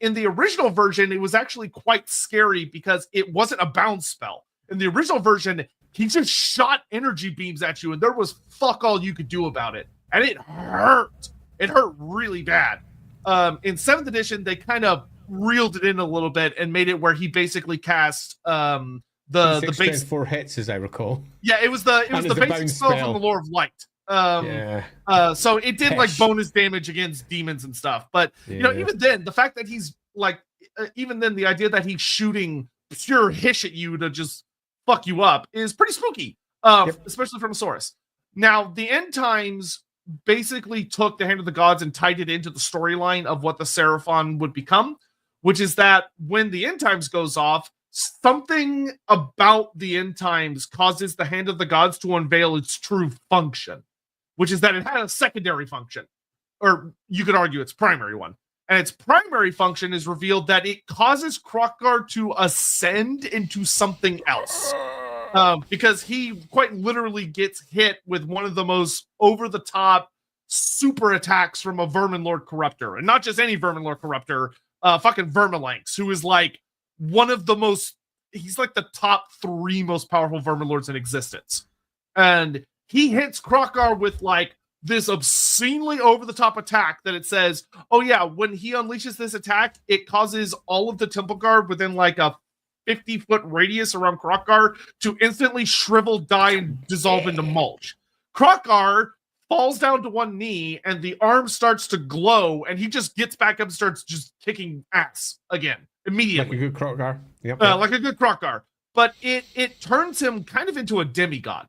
in the original version, it was actually quite scary because it wasn't a bounce spell. In the original version, he just shot energy beams at you, and there was fuck all you could do about it. And it hurt. It hurt really bad. In 7th edition, they kind of reeled it in a little bit and made it where he basically cast the base 4 hits, as I recall. Yeah, it was the basic spell from the Lore of Light. So it did like bonus damage against demons and stuff. But you know, even then, the fact that he's like, even then, the idea that he's shooting pure hish at you to just fuck you up is pretty spooky, especially from a Saurus. Now, the End Times basically took the Hand of the Gods and tied it into the storyline of what the Seraphon would become, which is that when the End Times goes off, something about the End Times causes the Hand of the Gods to unveil its true function, which is that it had a secondary function, or you could argue its primary one. And its primary function is revealed that it causes Krokgar to ascend into something else. Because he quite literally gets hit with one of the most over-the-top super attacks from a Vermin Lord Corruptor. And not just any Vermin Lord Corruptor, fucking Vermilanx, who is like one of the most... He's like the top 3 most powerful Vermin Lords in existence. And he hits Krokgar with like this obscenely over-the-top attack that it says, oh yeah, when he unleashes this attack, it causes all of the Temple Guard within like a 50-foot radius around Krokgar to instantly shrivel, die, and dissolve into mulch. Krokgar falls down to one knee, and the arm starts to glow, and he just gets back up and starts just kicking ass again, immediately. Like a good Krokgar. Like a good Krokgar. But it turns him kind of into a demigod.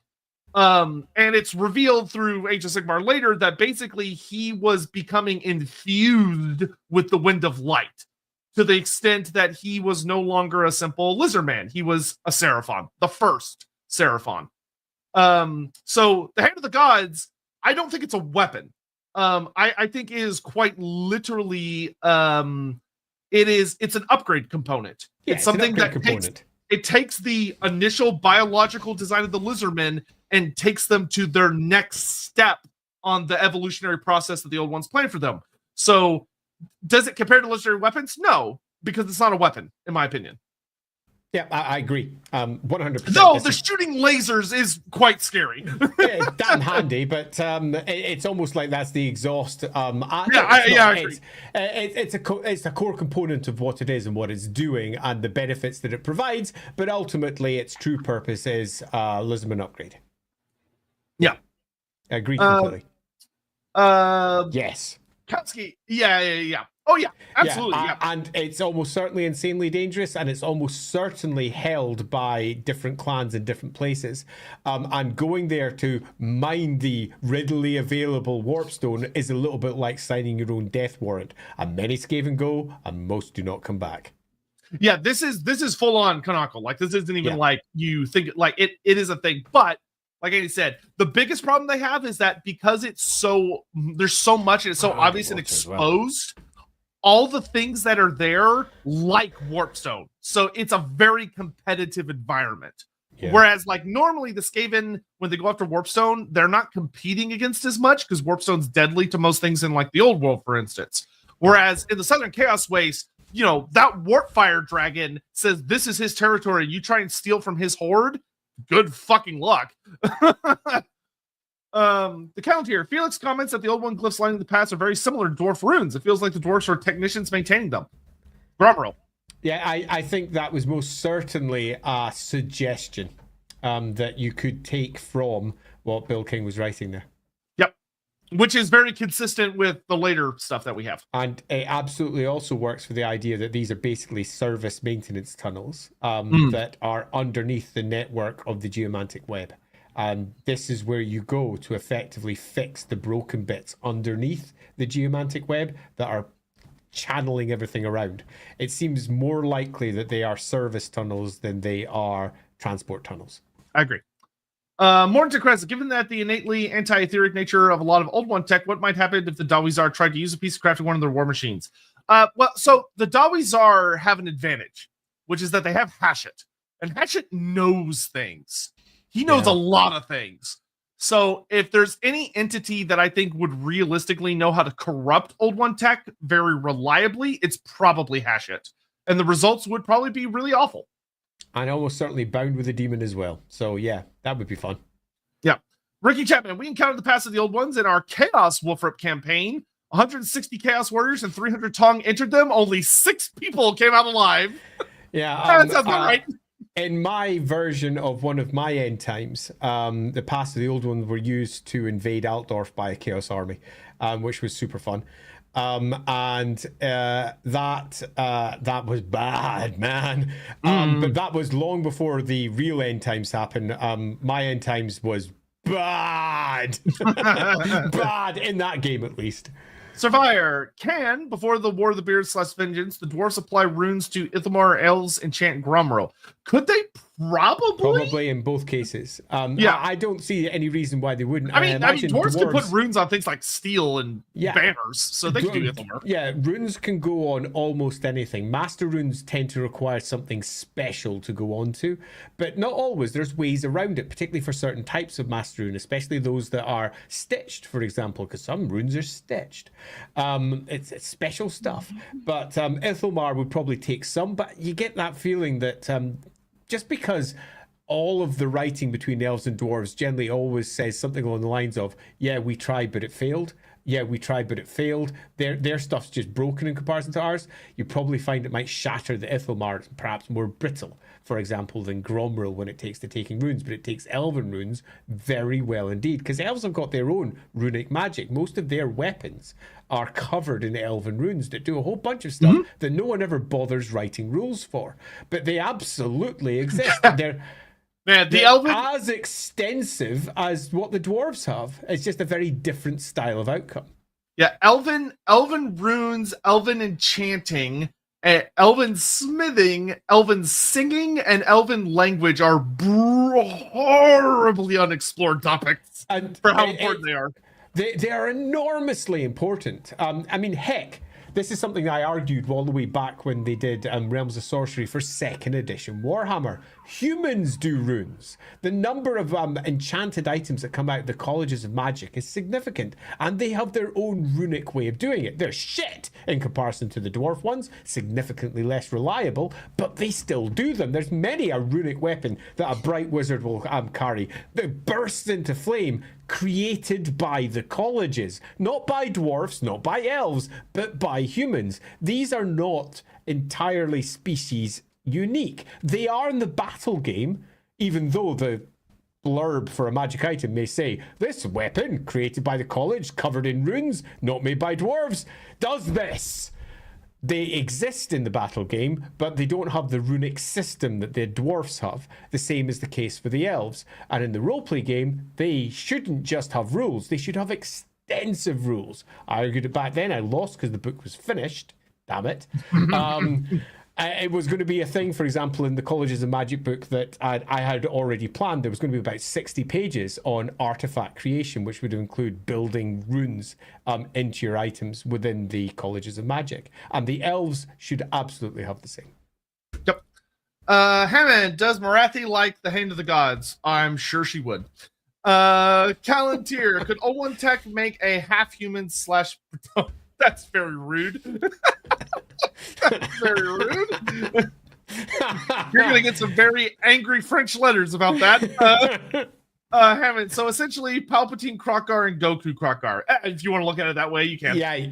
And it's revealed through Age of Sigmar later that basically he was becoming infused with the Wind of Light to the extent that he was no longer a simple lizard man. He was a Seraphon, the first Seraphon. So the Hand of the Gods, I don't think it's a weapon. I think it is quite literally, it's an upgrade component. Yeah, it's something that takes the initial biological design of the lizardmen and takes them to their next step on the evolutionary process that the old ones planned for them. So does it compare to legendary weapons? No, because it's not a weapon, in my opinion. Yeah, I agree. 100%. Though the shooting lasers is quite scary. It's damn handy, but it's almost like that's the exhaust. I agree. It's a core component of what it is and what it's doing and the benefits that it provides, but ultimately its true purpose is Lizardman upgrade. Yeah. I agree completely. Yes. Kautsky, yeah. Oh, yeah, absolutely. Yeah. And it's almost certainly insanely dangerous, and it's almost certainly held by different clans in different places. And going there to mine the readily available warpstone is a little bit like signing your own death warrant. And many Skaven go, and most do not come back. Yeah, this is full on canonical. Like, this isn't even like you think. Like, it is a thing, but. Like Andy said, the biggest problem they have is that because there's so much and it's so obvious and exposed, all the things that are there like Warpstone. So it's a very competitive environment. Yeah. Whereas like normally the Skaven, when they go after Warpstone, they're not competing against as much because Warpstone's deadly to most things in like the old world, for instance. Whereas in the Southern Chaos Waste, that Warpfire dragon says this is his territory. You try and steal from his horde. Good fucking luck. The count here. Felix comments that the old one glyphs lining the paths are very similar to dwarf runes. It feels like the dwarfs are technicians maintaining them. Drumroll. Yeah, I think that was most certainly a suggestion that you could take from what Bill King was writing there. Yep. Which is very consistent with the later stuff that we have. And it absolutely also works for the idea that these are basically service maintenance tunnels that are underneath the network of the geomantic web. And this is where you go to effectively fix the broken bits underneath the geomantic web that are channeling everything around. It seems more likely that they are service tunnels than they are transport tunnels. I agree. Morton Crest, given that the innately anti-etheric nature of a lot of old one tech, what might happen if the Dawizar tried to use a piece of crafting one of their war machines? So the Dawizar have an advantage, which is that they have Hashut. And Hashut knows things. He knows a lot of things. So if there's any entity that I think would realistically know how to corrupt old one tech very reliably, it's probably Hashut. And the results would probably be really awful. And almost certainly bound with a demon as well. So yeah, that would be fun. Yeah. Ricky Chapman, we encountered the past of the old ones in our Chaos Wolfrip campaign. 160 Chaos Warriors and 300 Tong entered them. Only 6 people came out alive. Yeah. That sounds about right. In my version of one of my end times, the past of the old ones were used to invade Altdorf by a Chaos army, which was super fun. That was bad, man. But that was long before the real end times happened. My end times was bad. Bad in that game, at least. Surveyor, before the War of the Beard / Vengeance, the dwarves apply runes to Ithamar, elves, enchant Gromro. Could they? Probably in both cases. I don't see any reason why they wouldn't. I mean, dwarves can put runes on things like steel and banners, so they can do Ithamar. Yeah, runes can go on almost anything. Master runes tend to require something special to go on to, but not always. There's ways around it, particularly for certain types of master rune, especially those that are stitched, for example, because some runes are stitched. It's special stuff. But Ithamar would probably take some, but you get that feeling that just because all of the writing between elves and dwarves generally always says something along the lines of, yeah, we tried, but it failed. Yeah, we tried, but it failed. Their stuff's just broken in comparison to ours. You probably find it might shatter the Ithamar, perhaps more brittle, for example, than Gromril when it takes to taking runes, but it takes elven runes very well indeed, because elves have got their own runic magic. Most of their weapons are covered in elven runes that do a whole bunch of stuff that no one ever bothers writing rules for, but they absolutely exist. Man, the They're elven as extensive as what the dwarves have. It's just a very different style of outcome. Yeah, elven runes, elven enchanting, elven smithing, elven singing, and elven language are horribly unexplored topics And for how important they are. They are enormously important. I mean, heck, this is something I argued all the way back when they did Realms of Sorcery for 2nd edition Warhammer. Humans do runes. The number of enchanted items that come out of the colleges of magic is significant, and they have their own runic way of doing it. They're shit in comparison to the dwarf ones, significantly less reliable, but they still do them. There's many a runic weapon that a bright wizard will carry that bursts into flame, created by the colleges, not by dwarfs, not by elves, but by humans. These are not entirely species unique. They are in the battle game, even though the blurb for a magic item may say, this weapon, created by the college, covered in runes, not made by dwarves, does this. They exist in the battle game, but they don't have the runic system that the dwarfs have. The same is the case for the elves. And in the roleplay game, they shouldn't just have rules. They should have extensive rules. I argued it back then. I lost because the book was finished. Damn it. It was going to be a thing, for example, in the Colleges of Magic book that I had already planned. There was going to be about 60 pages on artifact creation, which would include building runes into your items within the Colleges of Magic. And the elves should absolutely have the same. Yep. Hammond, does Marathi like the Hand of the Gods? I'm sure she would. Callantier, could O1 Tech make a half-human / That's very rude. That's very rude. You're going to get some very angry French letters about that. Hammond, so essentially Palpatine Krokar and Goku Krokar. If you want to look at it that way, you can. Yeah,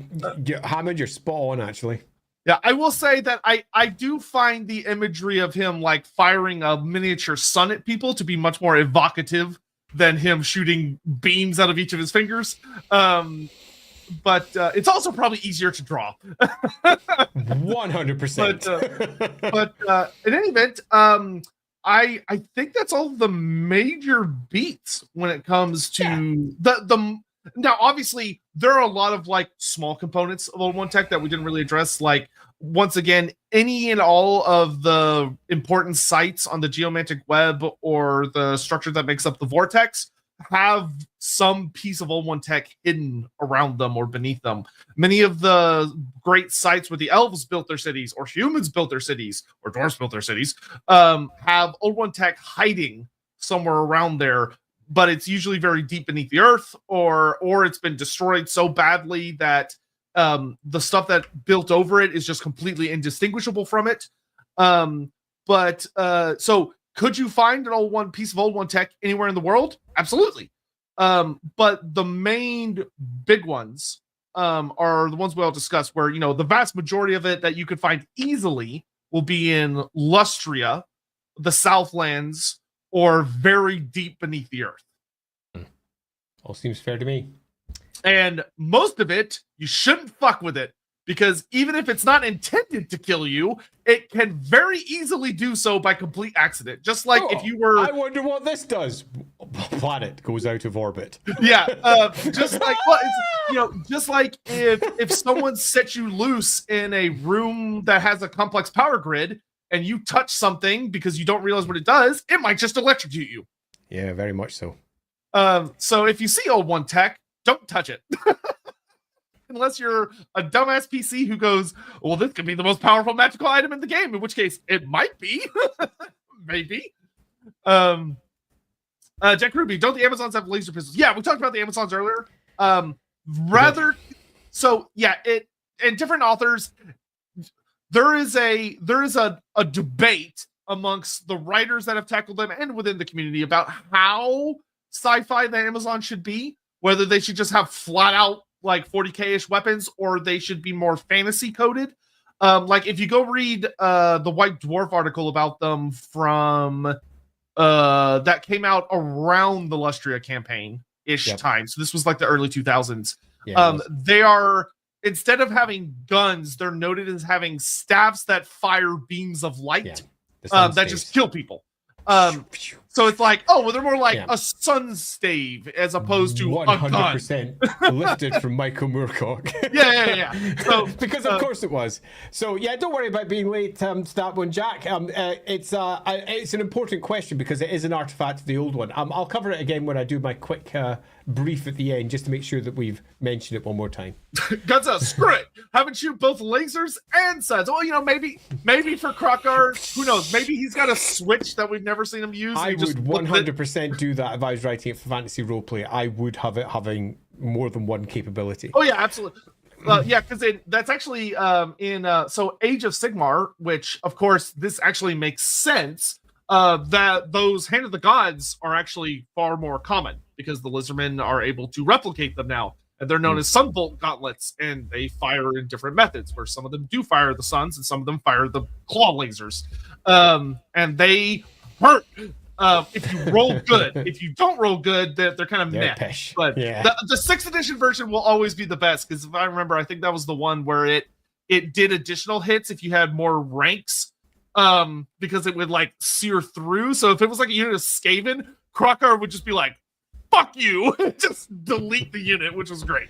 Hammond, you're spot on, actually. Yeah, I will say that I do find the imagery of him like firing a miniature sun at people to be much more evocative than him shooting beams out of each of his fingers. But it's also probably easier to draw. 100%. But in any event, I think that's all the major beats when it comes to the. Now, obviously, there are a lot of like small components of O1 Tech that we didn't really address. Like, once again, any and all of the important sites on the geomantic web or the structure that makes up the vortex have some piece of O1 Tech hidden around them or beneath them. Many of the great sites where the elves built their cities or humans built their cities or dwarves built their cities have O1 Tech hiding somewhere around there, but it's usually very deep beneath the earth or it's been destroyed so badly that the stuff that built over it is just completely indistinguishable from it. So could you find an O1 piece of O1 Tech anywhere in the world? Absolutely. But the main big ones are the ones we'll discuss where, you know, the vast majority of it that you could find easily will be in Lustria, the Southlands, or very deep beneath the earth. All seems fair to me. And most of it, you shouldn't fuck with it. Because even if it's not intended to kill you, it can very easily do so by complete accident. Just like if you were... I wonder what this does. Planet goes out of orbit. Yeah, just like just like if someone sets you loose in a room that has a complex power grid and you touch something because you don't realize what it does, it might just electrocute you. Yeah, very much so. So if you see O1 Tech, don't touch it. Unless you're a dumbass PC who goes, well, this could be the most powerful magical item in the game, in which case it might be. Maybe. Jack Ruby, don't the Amazons have laser pistols? Yeah, we talked about the Amazons earlier. So yeah, it and different authors, there is a debate amongst the writers that have tackled them and within the community about how sci-fi the Amazon should be, whether they should just have flat out like 40k-ish weapons, or they should be more fantasy coded. Like if you go read the White Dwarf article about them from that came out around the Lustria campaign-ish time. So this was like the early 2000s. Yeah, they are, instead of having guns, they're noted as having staffs that fire beams of light that just kill people. So it's like, oh, well, they're more like Yeah. a sun stave as opposed to a gun. 100% lifted from Michael Moorcock. Yeah. So because of course it was. So yeah, don't worry about being late to that one, Jack. It's an important question because it is an artifact of the old one. I'll cover it again when I do my quick brief at the end, just to make sure that we've mentioned it one more time. Gunza, screw it. Haven't you both lasers and suns? Well, maybe for Krokar, who knows? Maybe he's got a switch that we've never seen him use. I would 100% do that if I was writing it for fantasy roleplay. I would have it having more than one capability. Oh yeah, absolutely. Yeah, because that's actually in so Age of Sigmar, which of course this actually makes sense. That those Hand of the Gods are actually far more common because the Lizardmen are able to replicate them now. And they're known as Sunbolt gauntlets, and they fire in different methods, where some of them do fire the suns and some of them fire the claw lasers. And they hurt if you roll good. If you don't roll good, they're kind of meh. Pish. But yeah. the 6th edition version will always be the best, because if I remember, I think that was the one where it did additional hits if you had more ranks. Because it would like sear through. So if it was like a unit of Skaven, Krokar would just be like, fuck you, just delete the unit, which was great.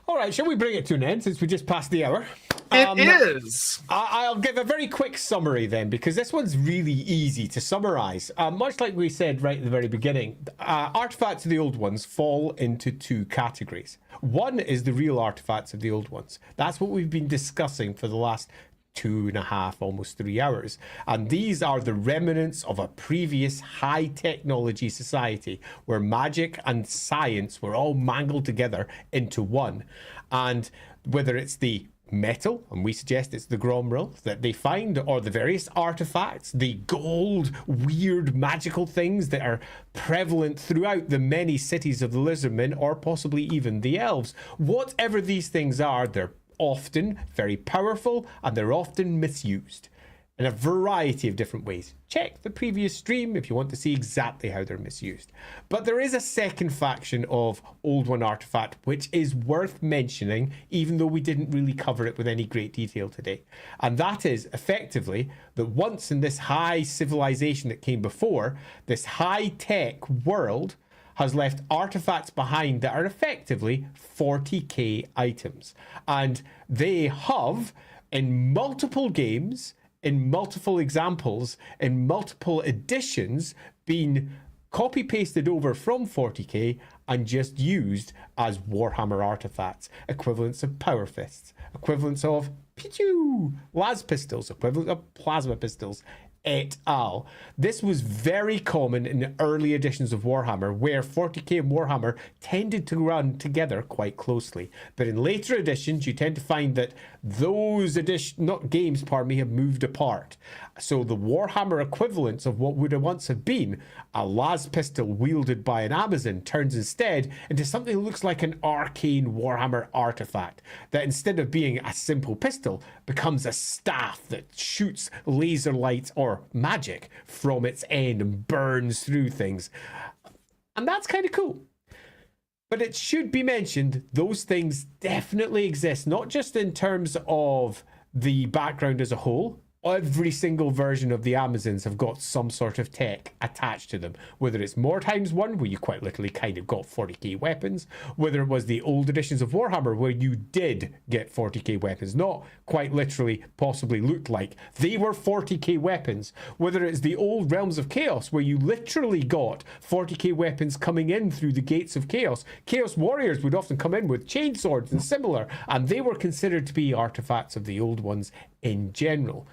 All right, shall we bring it to an end since we just passed the hour? It is. I'll give a very quick summary then, because this one's really easy to summarize. Much like we said right at the very beginning, artifacts of the old ones fall into 2 categories. One is the real artifacts of the old ones. That's what we've been discussing for the last 2.5, almost 3 hours. And these are the remnants of a previous high technology society where magic and science were all mangled together into one. And whether it's the metal, and we suggest it's the Gromril that they find, or the various artifacts, the gold, weird magical things that are prevalent throughout the many cities of the Lizardmen, or possibly even the elves, whatever these things are, they're often very powerful, and they're often misused in a variety of different ways. Check the previous stream if you want to see exactly how they're misused. But there is a second faction of Old One artifact which is worth mentioning, even though we didn't really cover it with any great detail today. And that is effectively that once in this high civilization that came before, this high-tech world has left artifacts behind that are effectively 40k items. And they have, in multiple games, in multiple examples, in multiple editions, been copy-pasted over from 40k and just used as Warhammer artifacts, equivalents of power fists, equivalents of las pistols, equivalent of plasma pistols, et al. This was very common in the early editions of Warhammer, where 40k and Warhammer tended to run together quite closely. But in later editions, you tend to find that those games have moved apart. So the Warhammer equivalents of what would have once have been a las pistol wielded by an Amazon turns instead into something that looks like an arcane Warhammer artifact, that instead of being a simple pistol becomes a staff that shoots laser lights or magic from its end and burns through things. And that's kind of cool. But it should be mentioned, those things definitely exist, not just in terms of the background as a whole. Every single version of the Amazons have got some sort of tech attached to them, whether it's more times one, where you quite literally kind of got 40k weapons, whether it was the old editions of Warhammer where you did get 40k weapons, not quite literally possibly looked like they were 40k weapons, whether it's the old Realms of Chaos where you literally got 40k weapons coming in through the gates of Chaos. Chaos warriors would often come in with chainswords and similar, and they were considered to be artifacts of the old ones in general.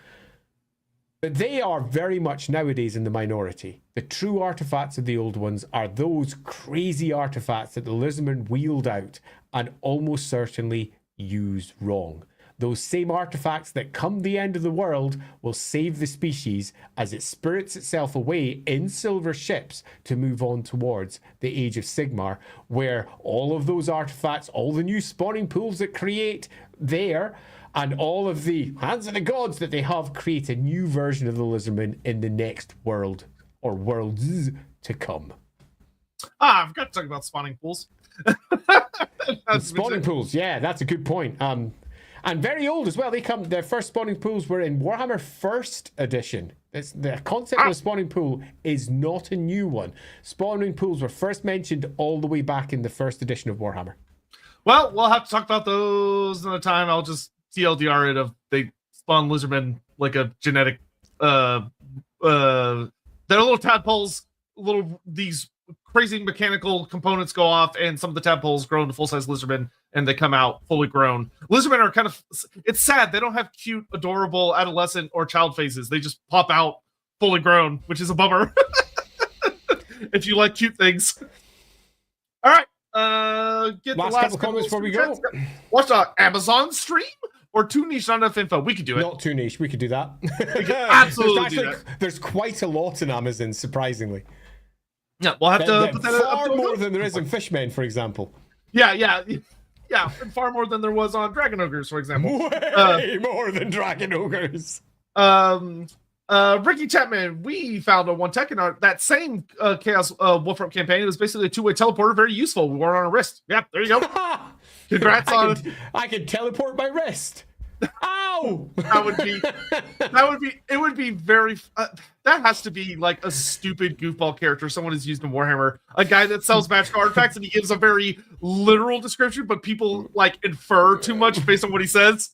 But they are very much nowadays in the minority. The true artifacts of the old ones are those crazy artifacts that the Lizardmen wheeled out and almost certainly used wrong. Those same artifacts that come the end of the world will save the species as it spirits itself away in silver ships to move on towards the Age of Sigmar, where all of those artifacts, all the new spawning pools that create there, and all of the Hands of the Gods that they have, create a new version of the Lizardmen in the next world, or worlds to come. I've got to talk about spawning pools. Spawning pools, yeah, that's a good point. And very old as well. Their first spawning pools were in Warhammer First Edition. The concept of a spawning pool is not a new one. Spawning pools were first mentioned all the way back in the first edition of Warhammer. Well, we'll have to talk about those another time. I'll just TLDR it of they spawn lizardmen like a genetic they're little tadpoles, these crazy mechanical components go off, and some of the tadpoles grow into full-size lizardmen, and they come out fully grown. Lizardmen are kind of, it's sad, they don't have cute, adorable adolescent or child faces. They just pop out fully grown, which is a bummer. If you like cute things. All right, get last the last couple comments before we go. Watch the Amazon stream or too niche, not enough info. We could do it. Not too niche. We could do that. We could absolutely do that. There's quite a lot in Amazon, surprisingly. Yeah, we'll have to put that far more than there is in Fishmen, for example. Yeah, and far more than there was on Dragon Ogres, for example. Way more than Dragon Ogres. Ricky Chapman, we found a one tech in that same Chaos Wolfram campaign. It was basically a two-way teleporter, very useful. We wore it on our wrist. Yeah, there you go. Congrats on it. I can teleport my wrist. Ow! It would be very. That has to be like a stupid goofball character someone has used in Warhammer. A guy that sells magical artifacts and he gives a very literal description, but people like infer too much based on what he says.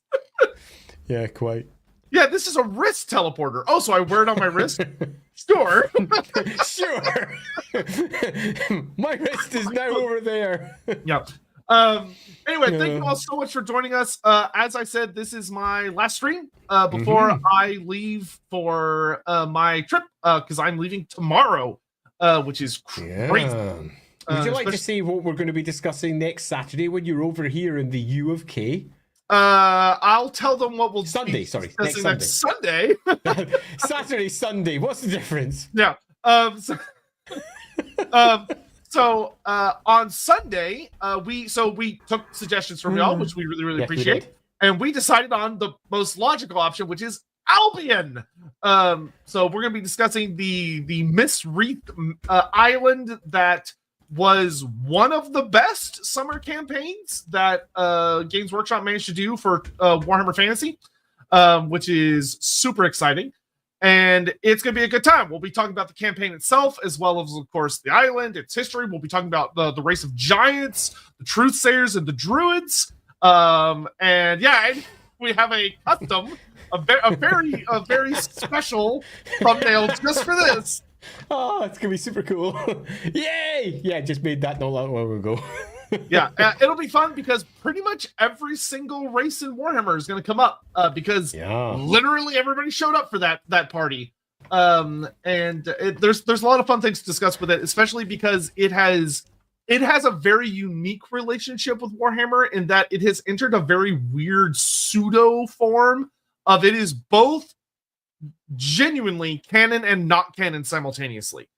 Yeah, quite. Yeah, this is a wrist teleporter. Oh, so I wear it on my wrist? Sure. Sure. My wrist is now over there. Yeah. Anyway, thank you all so much for joining us. As I said, this is my last stream before I leave for my trip because I'm leaving tomorrow, which is crazy. Yeah. Would you like to see what we're going to be discussing next Saturday when you're over here in the U of K? I'll tell them what we'll Sunday. be Next Sunday. Saturday, Sunday. What's the difference? Yeah. So on Sunday, we took suggestions from y'all, which we really appreciate, and we decided on the most logical option, which is Albion. So we're going to be discussing the Miss Wreath island that was one of the best summer campaigns that Games Workshop managed to do for Warhammer Fantasy, which is super exciting. And it's going to be a good time. We'll be talking about the campaign itself, as well as, of course, the island, its history. We'll be talking about the race of giants, the Truthsayers, and the Druids. And we have a custom, a very special thumbnail just for this. Oh, it's going to be super cool. Yay! Yeah, just made that not long ago. Yeah, it'll be fun because pretty much every single race in Warhammer is going to come up because literally everybody showed up for that party. There's a lot of fun things to discuss with it, especially because it has a very unique relationship with Warhammer in that it has entered a very weird pseudo form of it is both genuinely canon and not canon simultaneously,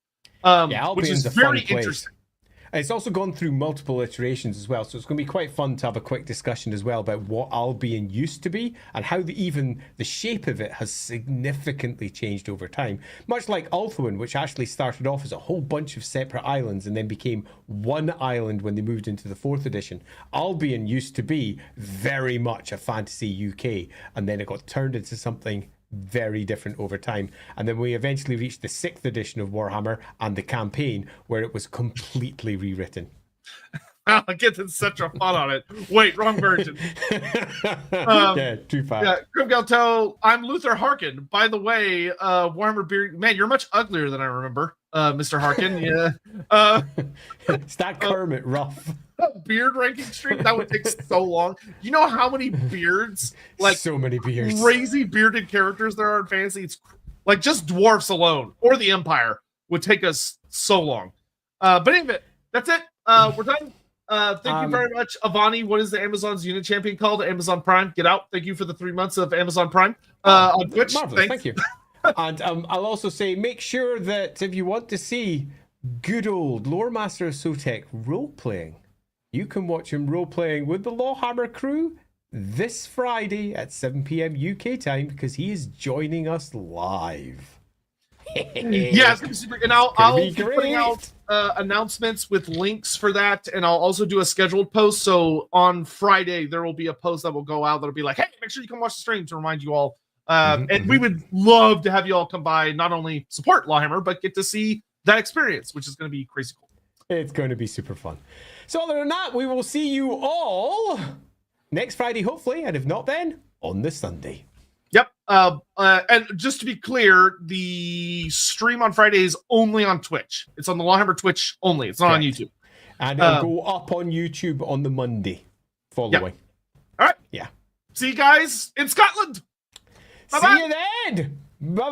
which is very interesting. It's also gone through multiple iterations as well, so it's going to be quite fun to have a quick discussion as well about what Albion used to be and how even the shape of it has significantly changed over time. Much like Ulthuan, which actually started off as a whole bunch of separate islands and then became one island when they moved into the 4th edition. Albion used to be very much a fantasy UK, and then it got turned into something very different over time, and then we eventually reached the 6th edition of Warhammer and the campaign where it was completely rewritten. I'll get to such a fun on it. Wait, wrong version. Yeah, too fast. Yeah, Grim Galto, I'm Luther Harkin. By the way, Warhammer Beard, man, you're much uglier than I remember, Mr. Harkin. Yeah. It's that Kermit rough. Beard ranking stream that would take so long. You know how many beards, like so many beards, crazy bearded characters there are in fantasy? It's like just dwarfs alone or the Empire would take us so long. But anyway, that's it. We're done. Thank you very much, Avani. What is the Amazon's unit champion called? Amazon Prime. Get out. Thank you for the 3 months of Amazon Prime on Twitch. Marvelous. Thank you. And I'll also say, make sure that if you want to see good old Loremaster of Sotek role playing, you can watch him role playing with the Lawhammer crew this Friday at 7 p.m. UK time because he is joining us live. Yeah, it's gonna be super. And I'll be putting out announcements with links for that, and I'll also do a scheduled post. So on Friday there will be a post that will go out that'll be like, "Hey, make sure you come watch the stream," to remind you all. And we would love to have you all come by, not only support Lawhammer, but get to see that experience, which is going to be crazy cool. It's going to be super fun. So other than that, we will see you all next Friday, hopefully, and if not, then on the Sunday. Yep. And just to be clear, the stream on Friday is only on Twitch. It's on the Lawhammer Twitch only. It's not on YouTube. And it'll go up on YouTube on the Monday following. Yep. All right. Yeah. See you guys in Scotland. Bye-bye. See you then. Bye-bye.